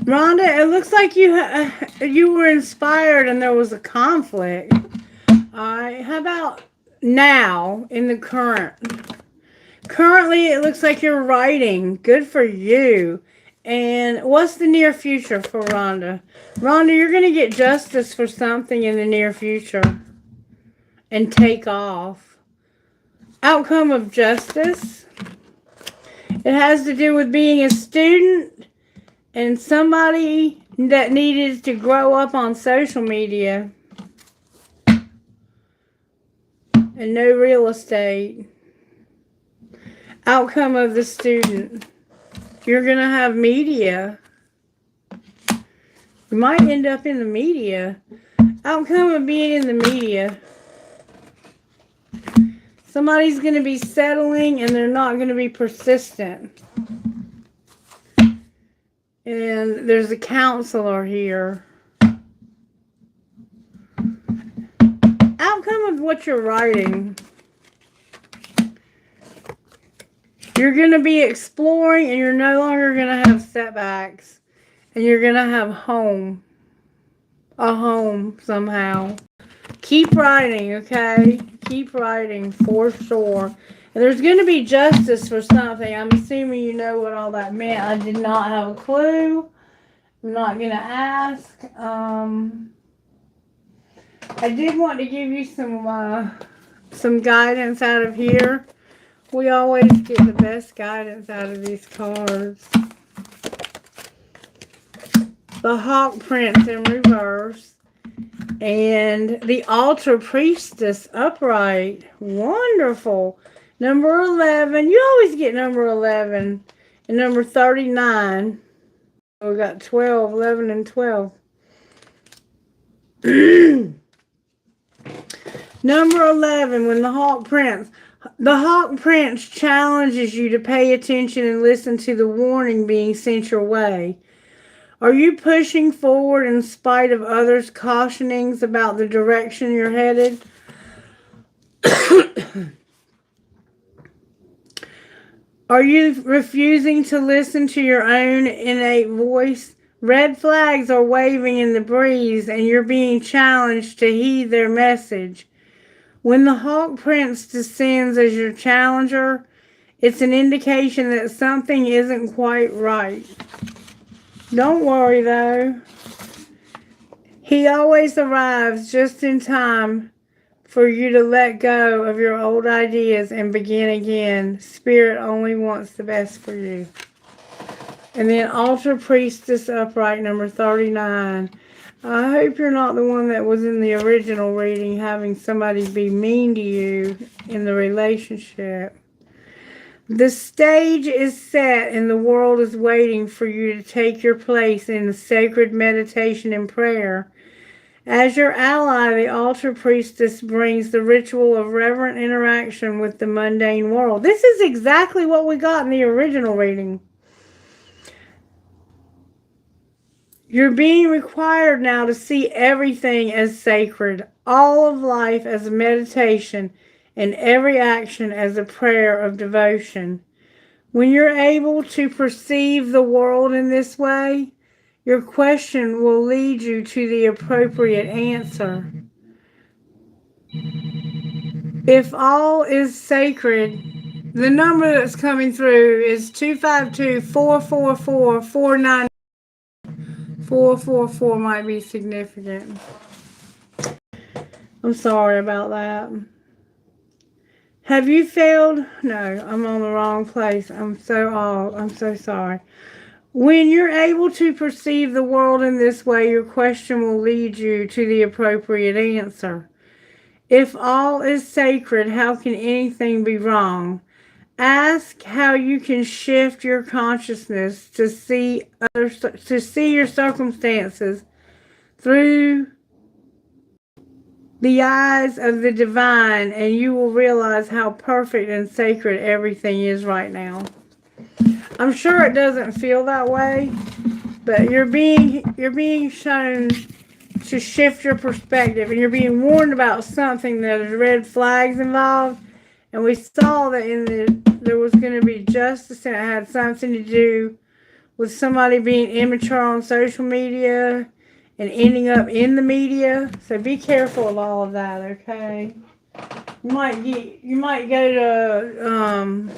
Rhonda, it looks like you were inspired and there was a conflict. Alright, how about now in the current? Currently, it looks like you're writing. Good for you. And what's the near future for Rhonda? Rhonda, you're going to get justice for something in the near future. And take off. Outcome of justice. It has to do with being a student and somebody that needed to grow up on social media. And no real estate. Outcome of the student. You're going to have media. You might end up in the media. Outcome of being in the media. Somebody's going to be settling and they're not going to be persistent. And there's a counselor here. Outcome of what you're writing. You're going to be exploring and you're no longer going to have setbacks. And you're going to have home. A home somehow. Keep writing, okay? Keep writing for sure. And there's going to be justice for something. I'm assuming you know what all that meant. I did not have a clue. I'm not going to ask. I did want to give you some guidance out of here. We always get the best guidance out of these cards. The Hawk Prince in reverse. And the Altar Priestess upright. Wonderful. Number 11. You always get number 11. And number 39. We got 12, 11, and 12. Number 11, when the Hawk Prince. The Hawk Prince challenges you to pay attention and listen to the warning being sent your way. Are you pushing forward in spite of others' cautionings about the direction you're headed? Are you refusing to listen to your own innate voice? Red flags are waving in the breeze and you're being challenged to heed their message. When the Hawk Prince descends as your challenger, it's an indication that something isn't quite right. Don't worry though. He always arrives just in time for you to let go of your old ideas and begin again. Spirit only wants the best for you. And then Altar Priestess upright, number 39. I hope you're not the one that was in the original reading having somebody be mean to you in the relationship. The stage is set and the world is waiting for you to take your place in the sacred meditation and prayer. As your ally, the Altar Priestess brings the ritual of reverent interaction with the mundane world. This is exactly what we got in the original reading. You're being required now to see everything as sacred, all of life as a meditation, and every action as a prayer of devotion. When you're able to perceive the world in this way, your question will lead you to the appropriate answer. If all is sacred, the number that's coming through is 252-444-49. 444 might be significant. I'm sorry about that. Have you failed? No, I'm on the wrong place. I'm so sorry. When you're able to perceive the world in this way, your question will lead you to the appropriate answer. If all is sacred, how can anything be wrong? Ask how you can shift your consciousness to see your circumstances through the eyes of the divine, and you will realize how perfect and sacred everything is right now. I'm sure it doesn't feel that way, but you're being shown to shift your perspective, and you're being warned about something that is red flags involved. And we saw that there was going to be justice, and it had something to do with somebody being immature on social media and ending up in the media. So be careful of all of that, okay? You might go to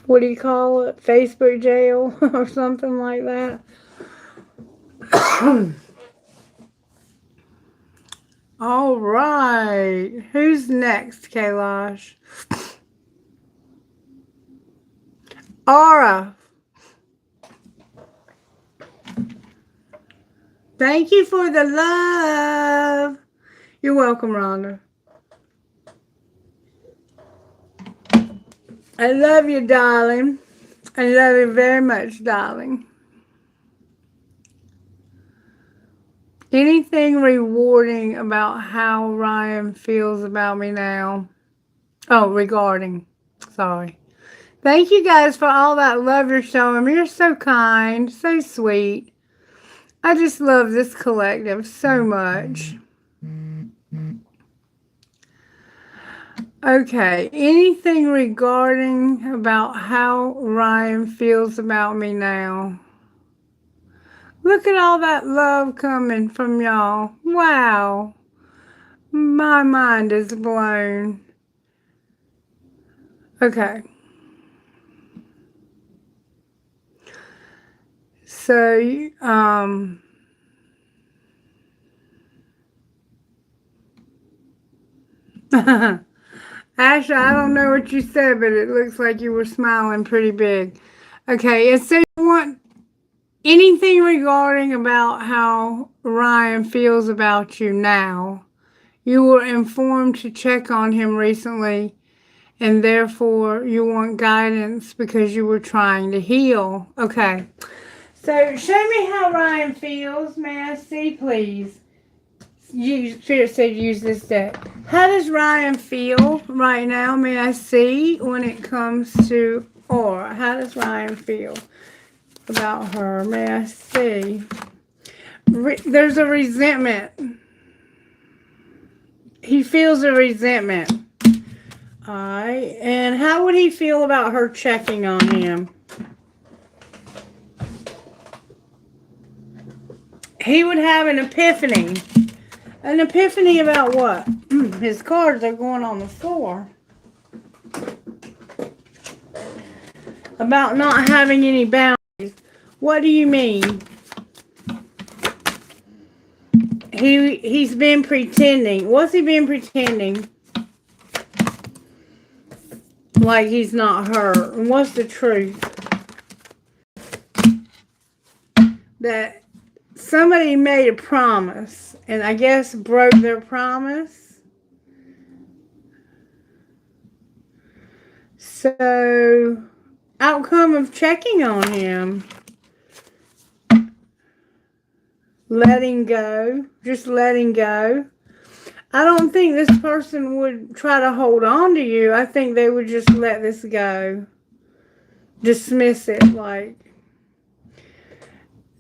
what do you call it? Facebook jail or something like that. All right. Who's next, Kailash? Aura. Thank you for the love. You're welcome, Rhonda. I love you, darling. I love you very much, darling. Anything rewarding about how Ryan feels about me now? Oh, regarding. Sorry. Thank you guys for all that love you're showing me. You're so kind, so sweet. I just love this collective so much. Okay, anything regarding about how Ryan feels about me now? Look at all that love coming from y'all. Wow. My mind is blown. Okay. So, Asha, I don't know what you said, but it looks like you were smiling pretty big. Okay, and so you want anything regarding about how Ryan feels about you now. You were informed to check on him recently, and therefore you want guidance because you were trying to heal. Okay, so show me how Ryan feels. May I see, please? Spirit said use this deck. How does Ryan feel right now? May I see when it comes to Aura? How does Ryan feel about her? May I see? There's a resentment. He feels a resentment. Alright. And how would he feel about her checking on him? He would have an epiphany. An epiphany about what? His cards are going on the floor. About not having any boundaries. What do you mean? He's been pretending. What's he been pretending? Like he's not her. And what's the truth? That somebody made a promise and I guess broke their promise. So, outcome of checking on him. Letting go. Just letting go. I don't think this person would try to hold on to you. I think they would just let this go. Dismiss it like.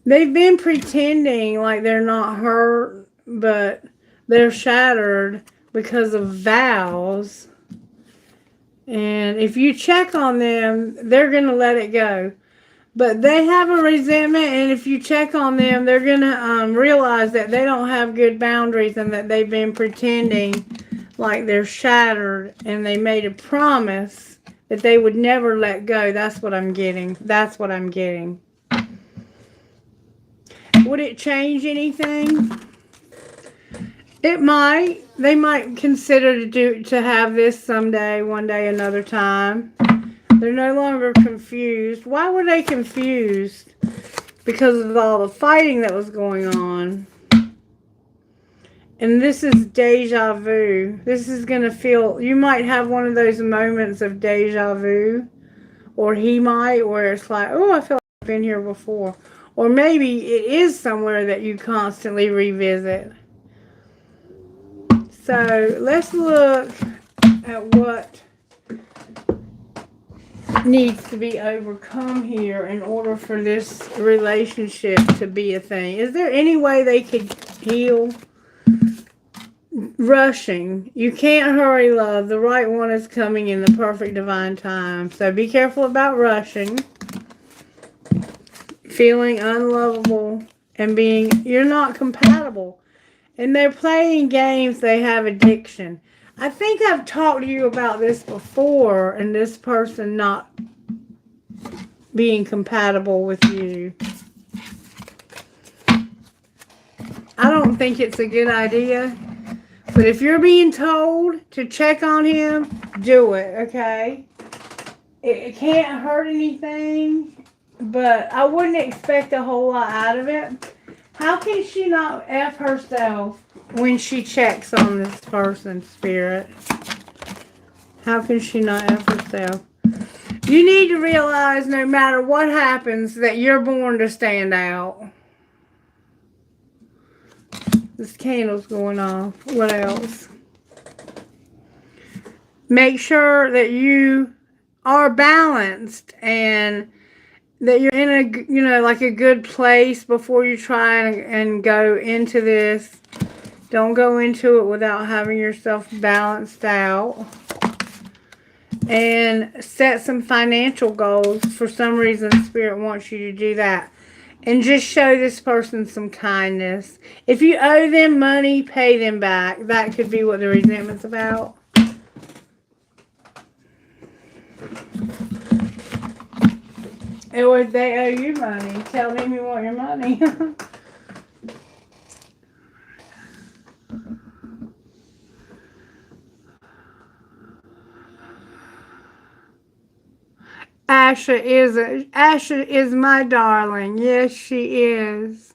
They've been pretending like they're not hurt, but they're shattered because of vows. And if you check on them, they're going to let it go. But they have a resentment, and if you check on them, they're going to realize that they don't have good boundaries and that they've been pretending like they're shattered, and they made a promise that they would never let go. That's what I'm getting. That's what I'm getting. Would it change anything? It might. They might consider to have this someday, one day, another time. They're no longer confused. Why were they confused? Because of all the fighting that was going on. And this is deja vu. This is going to feel, you might have one of those moments of deja vu. Or he might, where it's like, oh, I feel like I've been here before. Or maybe it is somewhere that you constantly revisit. So let's look at what needs to be overcome here in order for this relationship to be a thing. Is there any way they could heal? Rushing. You can't hurry, love. The right one is coming in the perfect divine time. So be careful about rushing. Feeling unlovable and you're not compatible. And they're playing games. They have addiction. I think I've talked to you about this before, and this person not being compatible with you. I don't think it's a good idea. But if you're being told to check on him, do it, okay? It can't hurt anything, but I wouldn't expect a whole lot out of it. How can she not F herself when she checks on this person's spirit? How can she not F herself? You need to realize no matter what happens that you're born to stand out. This candle's going off. What else? Make sure that you are balanced and that you're in a, like a good place before you try and go into this. Don't go into it without having yourself balanced out. And set some financial goals. For some reason, Spirit wants you to do that. And just show this person some kindness. If you owe them money, pay them back. That could be what the resentment's about. Or if they owe you money, tell them you want your money. Asha is my darling. Yes, she is.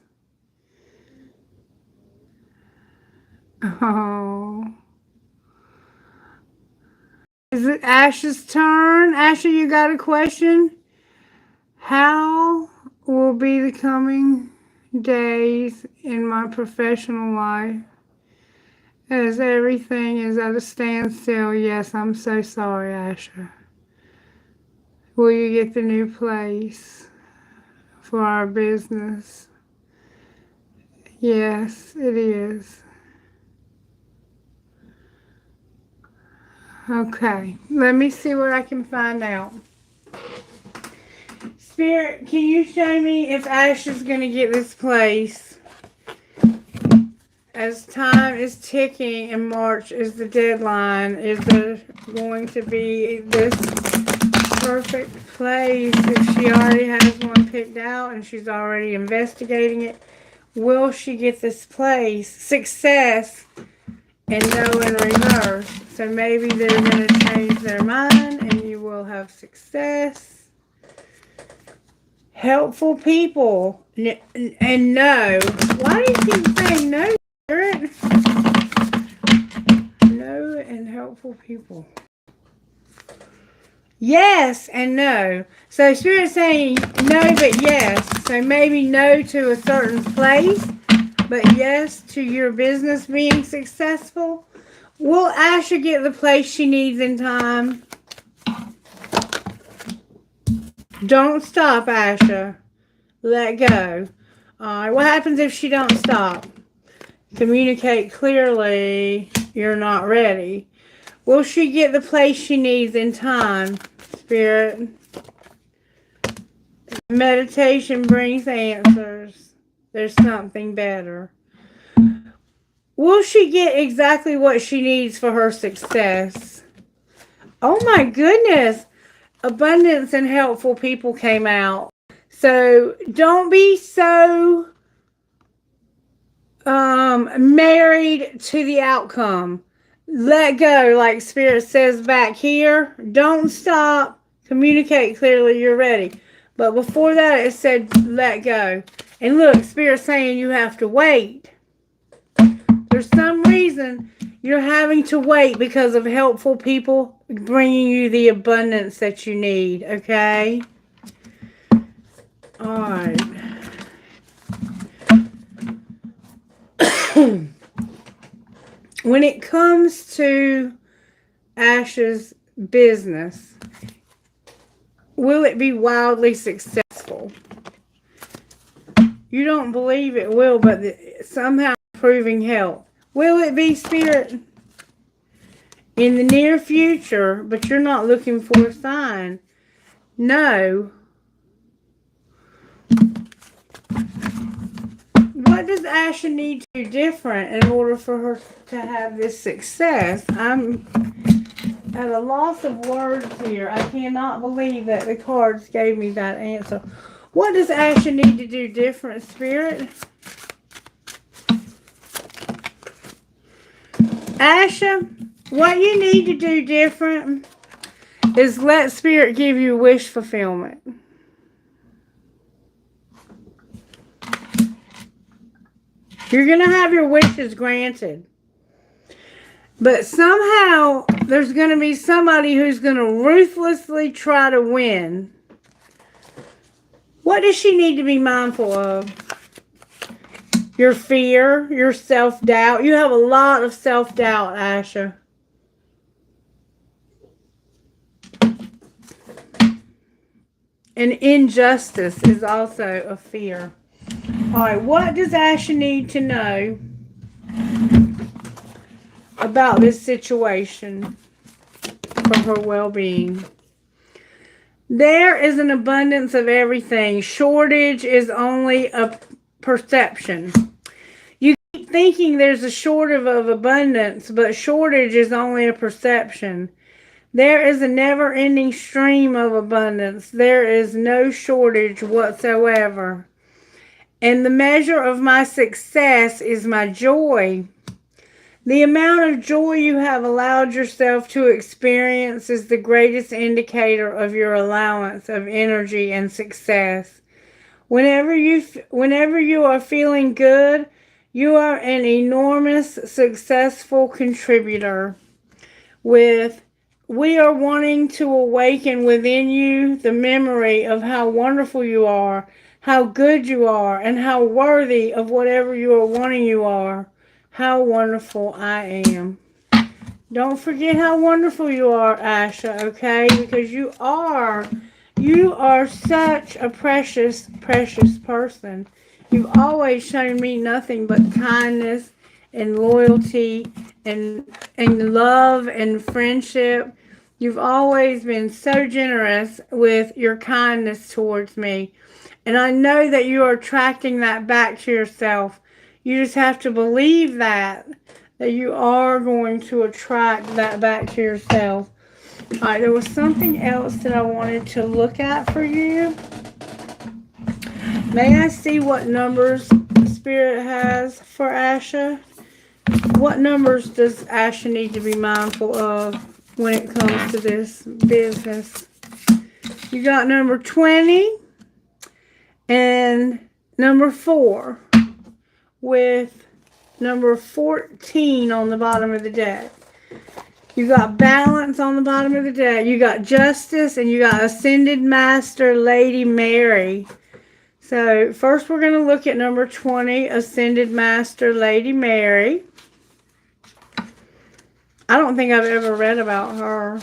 Oh. Is it Asha's turn? Asha, you got a question? How will be the coming days in my professional life as everything is at a standstill? Yes, I'm so sorry, Asha. Will you get the new place for our business? Yes, it is. Okay, let me see what I can find out. Spirit, can you show me if Ash is going to get this place? As time is ticking and March is the deadline, is there going to be this perfect place? If she already has one picked out and she's already investigating it, will she get this place? Success and no in reverse. So maybe they're going to change their mind and you will have success. Helpful people. And no. Why do you keep saying no, Spirit? No and helpful people. Yes and no. So Spirit's saying no but yes. So maybe no to a certain place, but yes to your business being successful. Will Asha get the place she needs in time? Don't stop, Asha. Let go. Alright, what happens if she don't stop? Communicate clearly. You're not ready. Will she get the place she needs in time, Spirit? Meditation brings answers. There's something better. Will she get exactly what she needs for her success? Oh my goodness. Abundance and helpful people came out. So don't be so married to the outcome. Let go, like Spirit says back here. Don't stop. Communicate clearly. You're ready. But before that, it said let go. And look, Spirit's saying you have to wait. There's some reason you're having to wait because of helpful people bringing you the abundance that you need. Okay? All right. When it comes to Ash's business, will it be wildly successful? You don't believe it will, but somehow improving health. Will it be, Spirit? In the near future, but you're not looking for a sign. No. What does Asha need to do different in order for her to have this success? I'm at a loss of words here. I cannot believe that the cards gave me that answer. What does Asha need to do different, Spirit? Asha, what you need to do different is let Spirit give you wish fulfillment. You're going to have your wishes granted. But somehow there's going to be somebody who's going to ruthlessly try to win. What does she need to be mindful of? Your fear, your self-doubt. You have a lot of self-doubt, Asha. And injustice is also a fear. All right, what does Asha need to know about this situation for her well-being? There is an abundance of everything. Shortage is only a perception. You keep thinking there's a shortage of abundance, but shortage is only a perception. There is a never-ending stream of abundance. There is no shortage whatsoever. And the measure of my success is my joy. The amount of joy you have allowed yourself to experience is the greatest indicator of your allowance of energy and success. Whenever you are feeling good, you are an enormous successful contributor. We are wanting to awaken within you the memory of how wonderful you are, how good you are, and how worthy of whatever you are wanting you are. How wonderful I am. Don't forget how wonderful you are, Asha, okay? Because you are such a precious, precious person. You've always shown me nothing but kindness and loyalty and love and friendship. You've always been so generous with your kindness towards me. And I know that you are attracting that back to yourself. You just have to believe that you are going to attract that back to yourself. All right, there was something else that I wanted to look at for you. May I see what numbers Spirit has for Asha? What numbers does Asha need to be mindful of when it comes to this business? You got number 20 and number 4 with number 14 on the bottom of the deck. You got balance on the bottom of the deck. You got justice and you got ascended master Lady Mary. So first we're going to look at number 20, ascended master Lady Mary. I don't think I've ever read about her.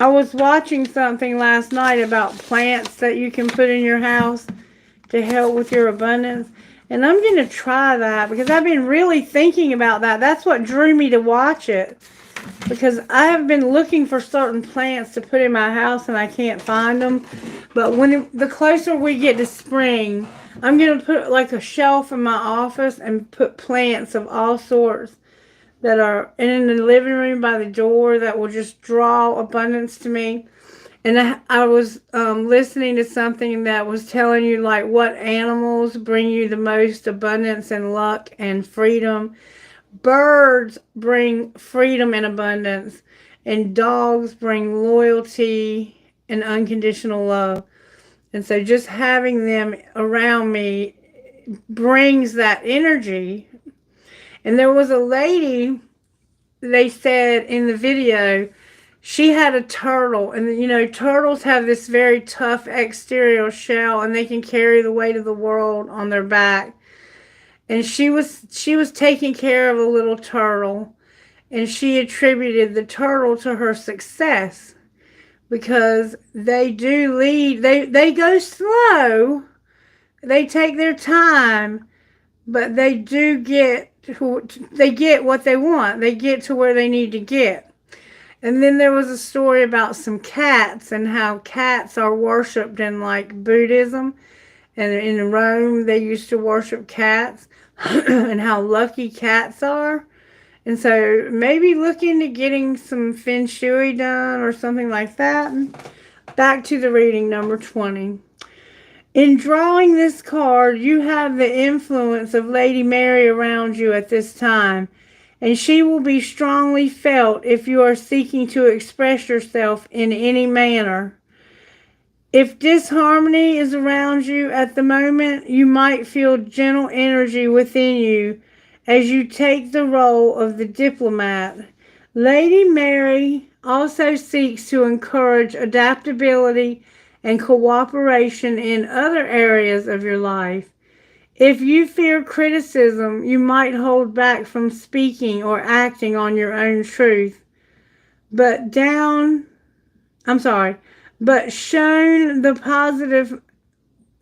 I was watching something last night about plants that you can put in your house to help with your abundance. And I'm going to try that because I've been really thinking about that. That's what drew me to watch it. Because I have been looking for certain plants to put in my house and I can't find them. But the closer we get to spring, I'm going to put like a shelf in my office and put plants of all sorts that are in the living room by the door that will just draw abundance to me. And I was listening to something that was telling you like what animals bring you the most abundance and luck and freedom. Birds bring freedom and abundance, and dogs bring loyalty and unconditional love. And so just having them around me brings that energy. And there was a lady, they said in the video, she had a turtle, and you know, turtles have this very tough exterior shell, and they can carry the weight of the world on their back. And she was taking care of a little turtle, and she attributed the turtle to her success because they do lead. They go slow, they take their time, but they do get what they want. They get to where they need to get. And then there was a story about some cats and how cats are worshipped in like Buddhism. And in Rome, they used to worship cats and how lucky cats are. And so maybe look into getting some feng shui done or something like that. Back to the reading, number 20. In drawing this card, you have the influence of Lady Mary around you at this time, and she will be strongly felt if you are seeking to express yourself in any manner. If disharmony is around you at the moment, you might feel gentle energy within you as you take the role of the diplomat. Lady Mary also seeks to encourage adaptability and cooperation in other areas of your life. If you fear criticism, you might hold back from speaking or acting on your own truth. But shown the positive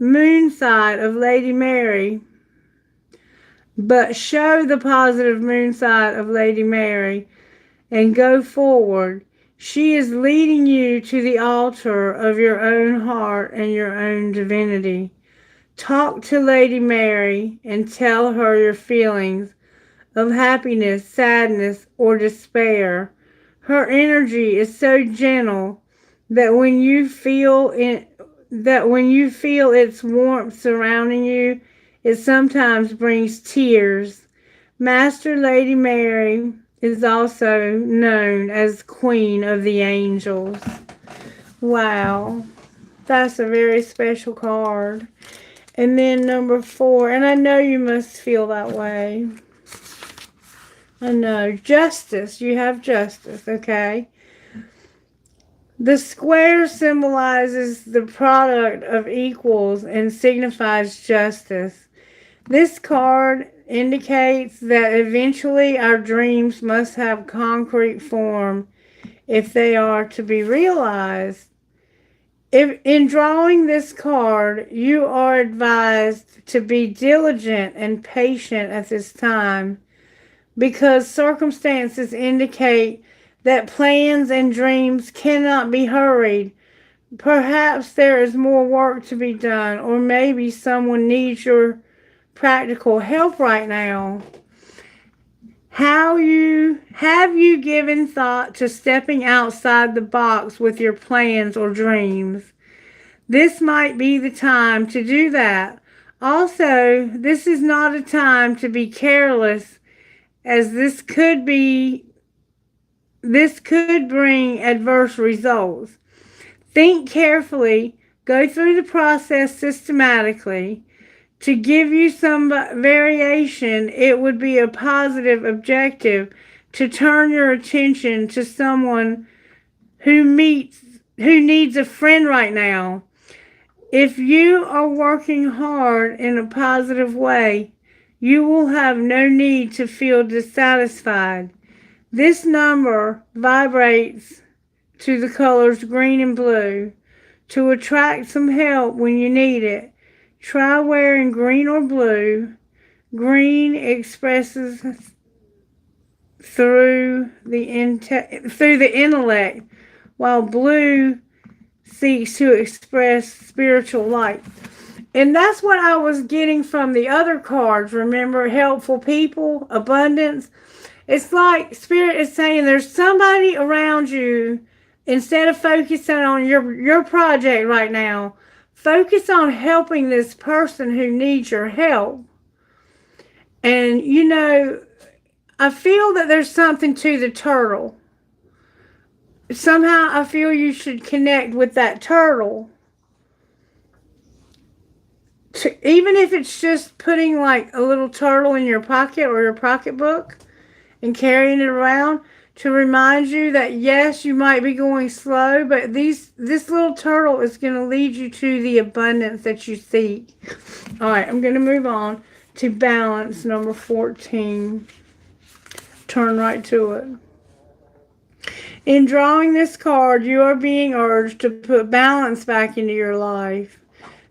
moon side of Lady Mary. But show the positive moon side of Lady Mary and go forward. She is leading you to the altar of your own heart and your own divinity. Talk to Lady Mary and tell her your feelings of happiness, sadness, or despair. Her energy is so gentle that when you feel its warmth surrounding you, it sometimes brings tears. Master Lady Mary is also known as Queen of the Angels. Wow, that's a very special card. And then number 4, and I know you must feel that way. I know. Justice. You have justice, okay? The square symbolizes the product of equals and signifies justice. This card indicates that eventually our dreams must have concrete form if they are to be realized. If in drawing this card, you are advised to be diligent and patient at this time because circumstances indicate that plans and dreams cannot be hurried. Perhaps there is more work to be done, or maybe someone needs your practical help right now. Have you given thought to stepping outside the box with your plans or dreams? This might be the time to do that. Also, this is not a time to be careless, as this could bring adverse results. Think carefully, go through the process systematically. To give you some variation, it would be a positive objective to turn your attention to someone who needs a friend right now. If you are working hard in a positive way, you will have no need to feel dissatisfied. This number vibrates to the colors green and blue. To attract some help when you need it, try wearing green or blue. Green expresses through the intellect, while blue seeks to express spiritual light. And that's what I was getting from the other cards. Remember, helpful people, abundance. It's like Spirit is saying there's somebody around you. Instead of focusing on your project right now, focus on helping this person who needs your help. And, I feel that there's something to the turtle. Somehow I feel you should connect with that turtle. Even if it's just putting like a little turtle in your pocket or your pocketbook and carrying it around to remind you that yes, you might be going slow, but this little turtle is going to lead you to the abundance that you seek. All right, I'm going to move on to balance, number 14. Turn right to it. In drawing this card, you are being urged to put balance back into your life.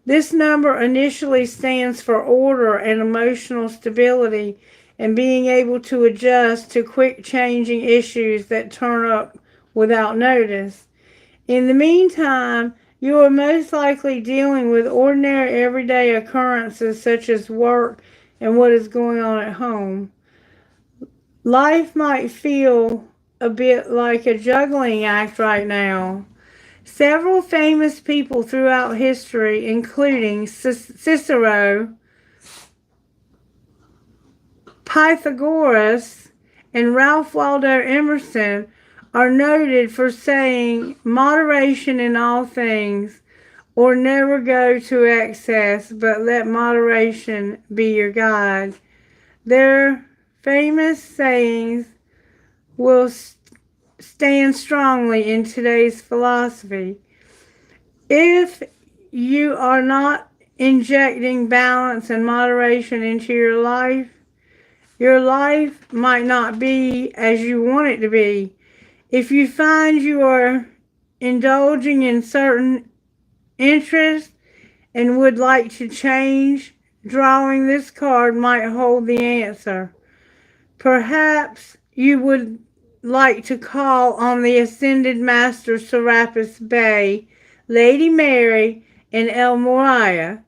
This number initially stands for order and emotional stability and being able to adjust to quick changing issues that turn up without notice. In the meantime, you are most likely dealing with ordinary everyday occurrences such as work and what is going on at home. Life might feel a bit like a juggling act right now. Several famous people throughout history, including Cicero, Pythagoras, and Ralph Waldo Emerson, are noted for saying moderation in all things, or never go to excess, but let moderation be your guide. Their famous sayings will stand strongly in today's philosophy. If you are not injecting balance and moderation into your life might not be as you want it to be. If you find you are indulging in certain interests and would like to change, drawing this card might hold the answer. Perhaps you would like to call on the Ascended Master Serapis Bey, Lady Mary, and El Moriah.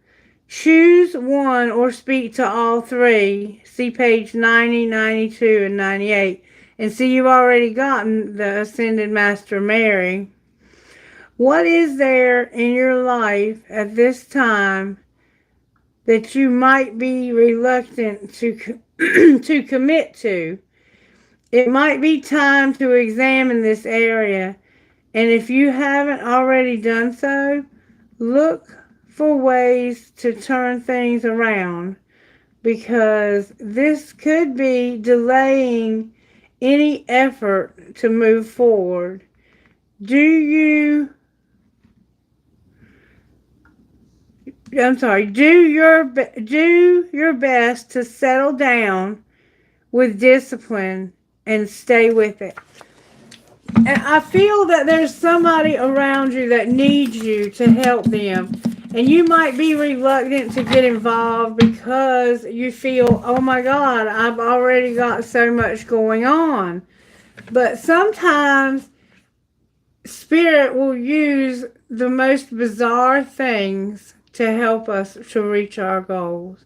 Choose one or speak to all three. See page 90, 92, and 98. And see, you've already gotten the Ascended Master Mary. What is there in your life at this time that you might be reluctant to commit to? It might be time to examine this area, and if you haven't already done so, look for ways to turn things around, because this could be delaying any effort to move forward. Do your best to settle down with discipline and stay with it. And I feel that there's somebody around you that needs you to help them. And you might be reluctant to get involved because you feel, oh my God, I've already got so much going on. But sometimes Spirit will use the most bizarre things to help us to reach our goals.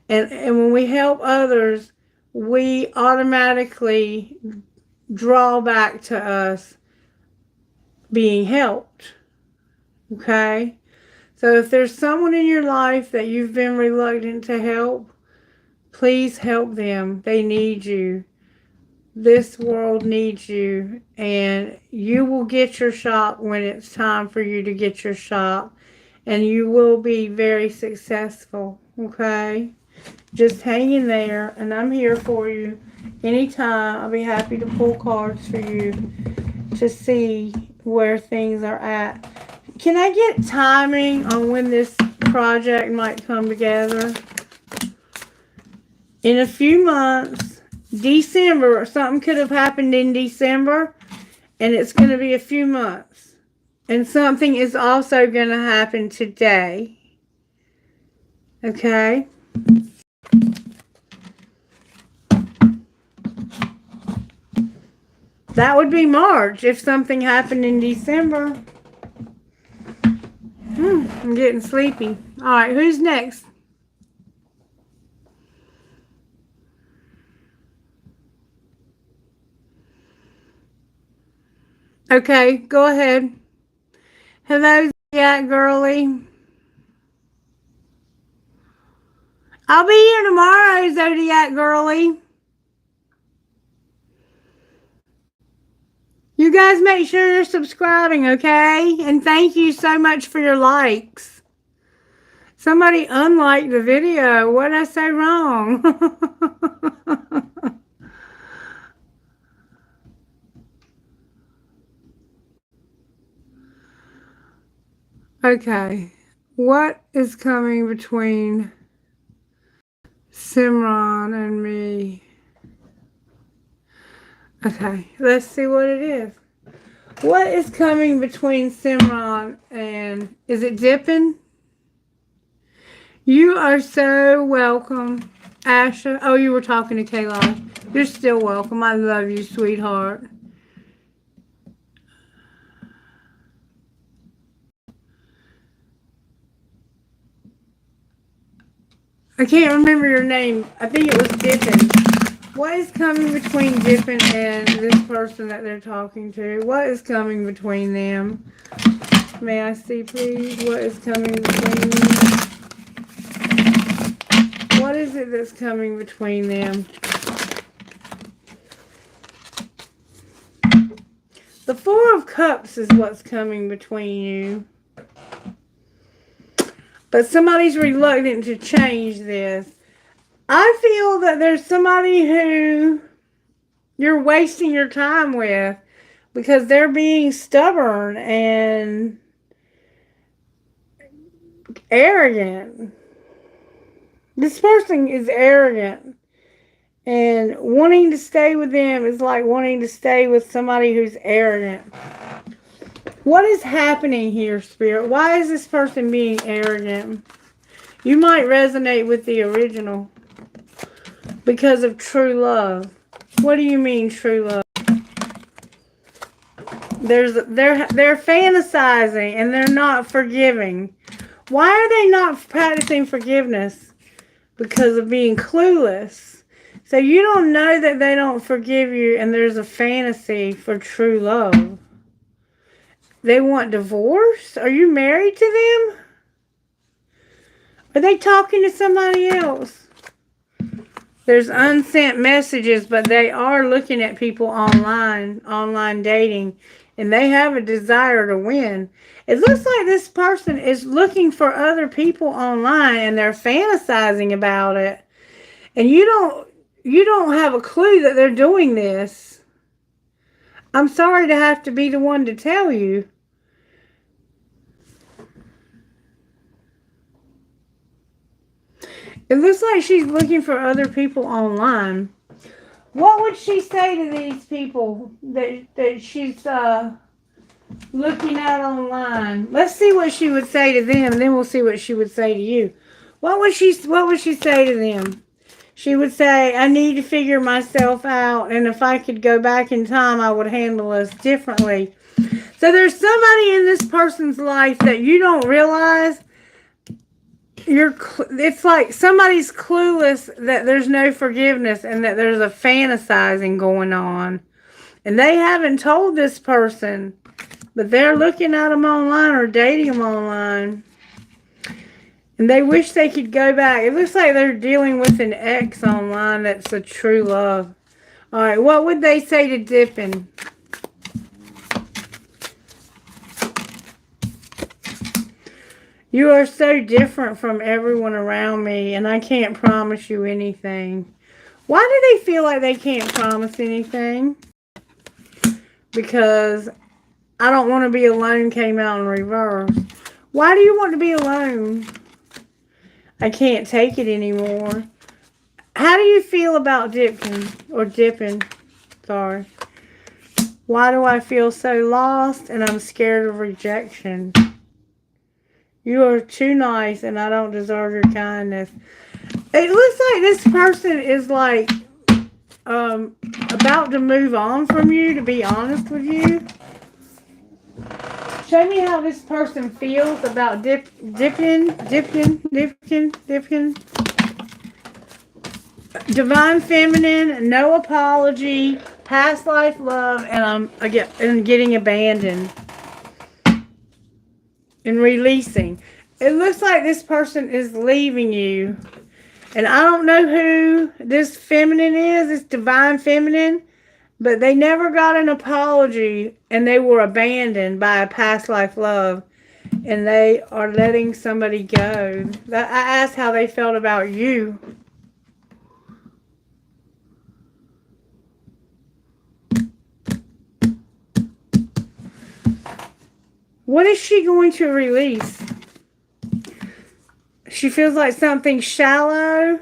And when we help others, we automatically draw back to us being helped. Okay? So if there's someone in your life that you've been reluctant to help, please help them. They need you. This world needs you. And you will get your shot when it's time for you to get your shot. And you will be very successful. Okay? Just hang in there, and I'm here for you anytime. I'll be happy to pull cards for you to see where things are at. Can I get timing on when this project might come together? In a few months, December, something could have happened in December, And it's going to be a few months. And something is also going to happen today. Okay? That would be March if something happened in December. I'm getting sleepy. Alright, who's next? Okay, go ahead. Hello, Zodiac Girly. I'll be here tomorrow, Zodiac Girly. You guys make sure you're subscribing, okay? And thank you so much for your likes. Somebody unliked the video. What did I say wrong? Okay. What is coming between Simran and me? Okay, let's see what it is. What is coming between Simran and... Is it Dippin'? You are so welcome, Asha. Oh, you were talking to Kayla. You're still welcome. I love you, sweetheart. I can't remember your name. I think it was Dippin'. What is coming between Dippin' and this person that they're talking to? What is coming between them? May I see, please? What is coming between them? What is it that's coming between them? The Four of Cups is what's coming between you. But somebody's reluctant to change this. I feel that there's somebody who you're wasting your time with because they're being stubborn and arrogant. This person is arrogant. And wanting to stay with them is like wanting to stay with somebody who's arrogant. What is happening here, Spirit? Why is this person being arrogant? You might resonate with the original because of true love. What do you mean, true love? They're fantasizing and they're not forgiving. Why are they not practicing forgiveness? Because of being clueless. So you don't know that they don't forgive you, and there's a fantasy for true love. They want divorce? Are you married to them? Are they talking to somebody else? There's unsent messages, but they are looking at people online dating, and they have a desire to win. It looks like this person is looking for other people online, and they're fantasizing about it. And you don't have a clue that they're doing this. I'm sorry to have to be the one to tell you. It looks like she's looking for other people online. What would she say to these people that she's looking at online? Let's see what she would say to them, and then we'll see what she would say to you. What would she say to them? She would say, I need to figure myself out, and if I could go back in time, I would handle us differently. So there's somebody in this person's life that you don't realize. It's like somebody's clueless that there's no forgiveness and that there's a fantasizing going on. And they haven't told this person, but they're looking at them online or dating them online. And they wish they could go back. It looks like they're dealing with an ex online that's a true love. All right, what would they say to Dippin'? You are so different from everyone around me, and I can't promise you anything. Why do they feel like they can't promise anything? Because I don't want to be alone came out in reverse. Why do you want to be alone? I can't take it anymore. How do you feel about Dippin'? Or Dippin'? Sorry. Why do I feel so lost and I'm scared of rejection? You are too nice and I don't deserve your kindness. It looks like this person is like about to move on from you, to be honest with you. Show me how this person feels about dipping. Divine feminine, no apology, past life love, and getting abandoned and releasing. It looks like this person is leaving you. And I don't know who this feminine is, this divine feminine, but they never got an apology and they were abandoned by a past life love. And they are letting somebody go. I asked how they felt about you. What is she going to release? She feels like something shallow.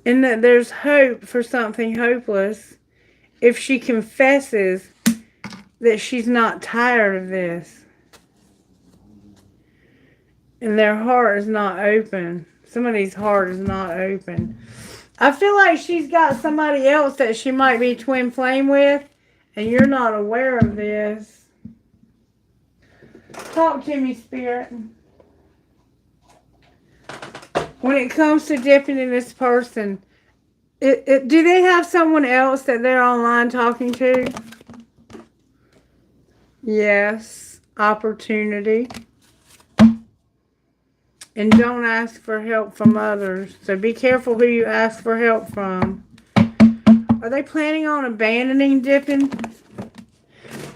And that there's hope for something hopeless. If she confesses that she's not tired of this. And their heart is not open. Somebody's heart is not open. I feel like she's got somebody else that she might be twin flame with. And you're not aware of this. Talk to me, Spirit. When it comes to dipping in this person, do they have someone else that they're online talking to? Yes. Opportunity. And don't ask for help from others. So be careful who you ask for help from. Are they planning on abandoning dipping?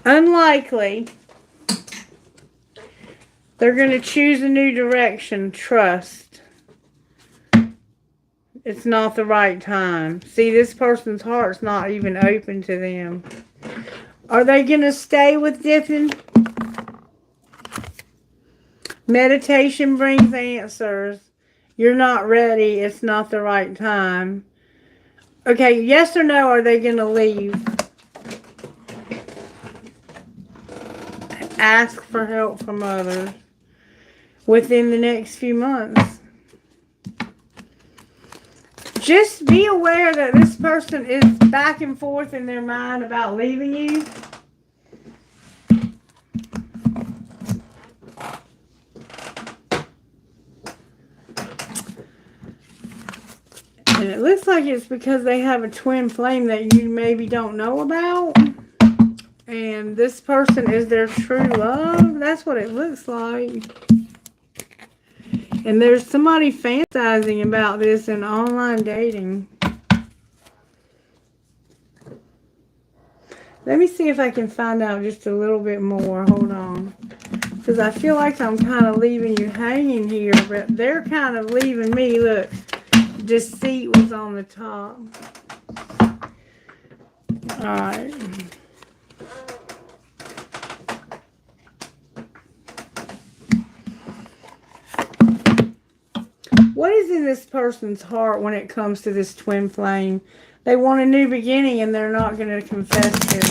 Unlikely. They're going to choose a new direction. Trust. It's not the right time. See, this person's heart's not even open to them. Are they going to stay with dipping? Meditation brings answers. You're not ready. It's not the right time. Okay, yes or no, are they going to leave? Ask for help from others within the next few months. Just be aware that this person is back and forth in their mind about leaving you. And it looks like it's because they have a twin flame that you maybe don't know about. And this person is their true love. That's what it looks like. And there's somebody fantasizing about this in online dating. Let me see if I can find out just a little bit more. Hold on. Because I feel like I'm kind of leaving you hanging here. But they're kind of leaving me. Look. Deceit was on the top. Alright. What is in this person's heart when it comes to this twin flame? They want a new beginning and they're not going to confess it.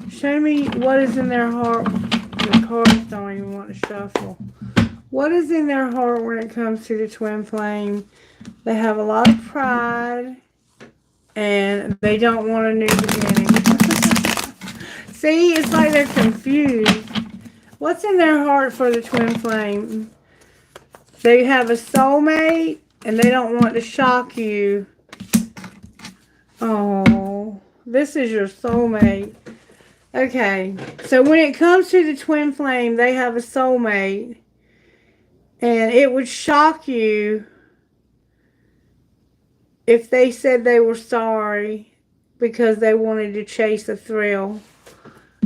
Show me what is in their heart. The cards don't even want to shuffle. What is in their heart when it comes to the twin flame? They have a lot of pride and they don't want a new beginning. See, it's like they're confused. What's in their heart for the twin flame? They have a soulmate and they don't want to shock you. Oh, this is your soulmate. Okay, so when it comes to the twin flame, they have a soulmate. And it would shock you if they said they were sorry because they wanted to chase a thrill.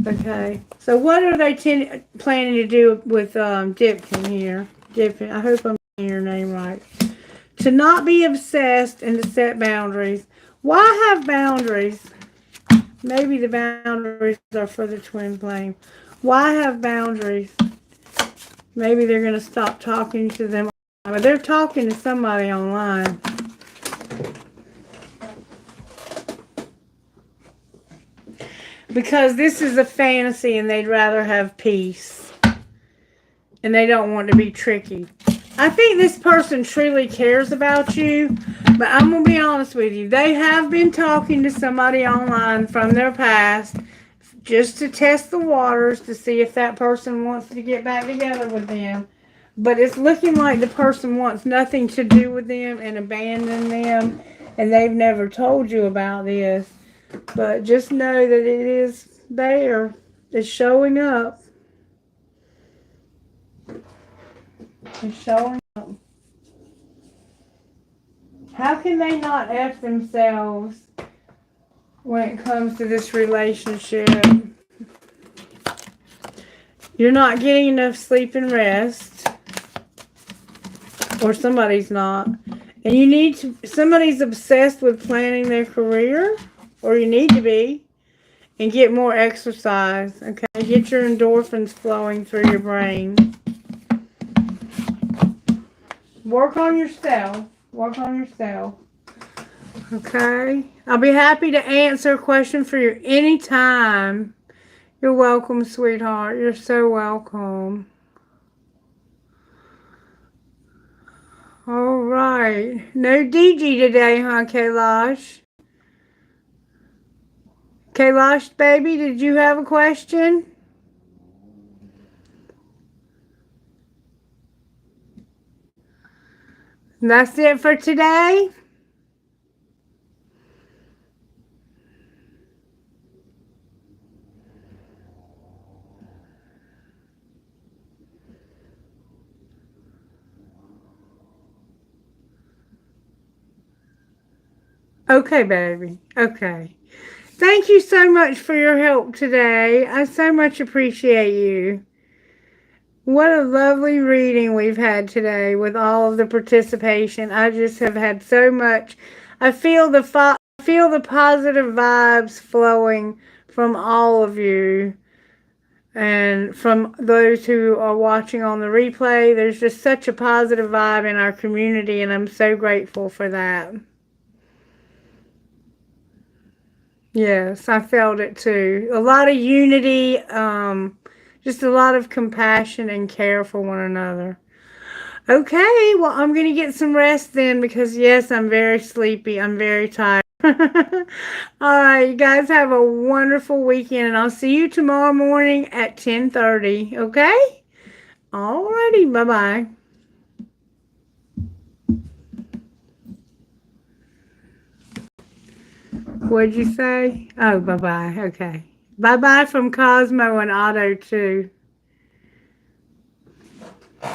Okay. So what are they planning to do with Dipkin here? Dipkin. I hope I'm saying your name right. To not be obsessed and to set boundaries. Why have boundaries? Maybe the boundaries are for the twin flame. Why have boundaries? Maybe they're going to stop talking to them. But they're talking to somebody online. because this is a fantasy and they'd rather have peace. And they don't want to be tricky. I think this person truly cares about you, but I'm going to be honest with you. They have been talking to somebody online from their past just to test the waters to see if that person wants to get back together with them. But it's looking like the person wants nothing to do with them and abandon them, and they've never told you about this. But just know that it is there. It's showing up. It's showing up. How can they not F themselves when it comes to this relationship? You're not getting enough sleep and rest. Or somebody's not. And you need to, somebody's obsessed with planning their career. Or you need to be. And get more exercise. Okay? Get your endorphins flowing through your brain. Work on yourself. Work on yourself. Okay? I'll be happy to answer a question for you anytime. You're welcome, sweetheart. You're so welcome. All right. No DG today, huh, Kailash? Kailash, baby, did you have a question? And that's it for today? Okay, baby. Okay. Thank you so much for your help today. I so much appreciate you. What a lovely reading we've had today with all of the participation. I just have had so much. I feel the positive vibes flowing from all of you and from those who are watching on the replay. There's just such a positive vibe in our community, and I'm so grateful for that. Yes, I felt it too. A lot of unity, just a lot of compassion and care for one another. Okay, well, I'm going to get some rest then because, yes, I'm very sleepy. I'm very tired. All right, you guys have a wonderful weekend, and I'll see you tomorrow morning at 10:30, okay? All righty, bye-bye. What'd you say? Oh, bye-bye. Okay. Bye-bye from Cosmo and Otto, too.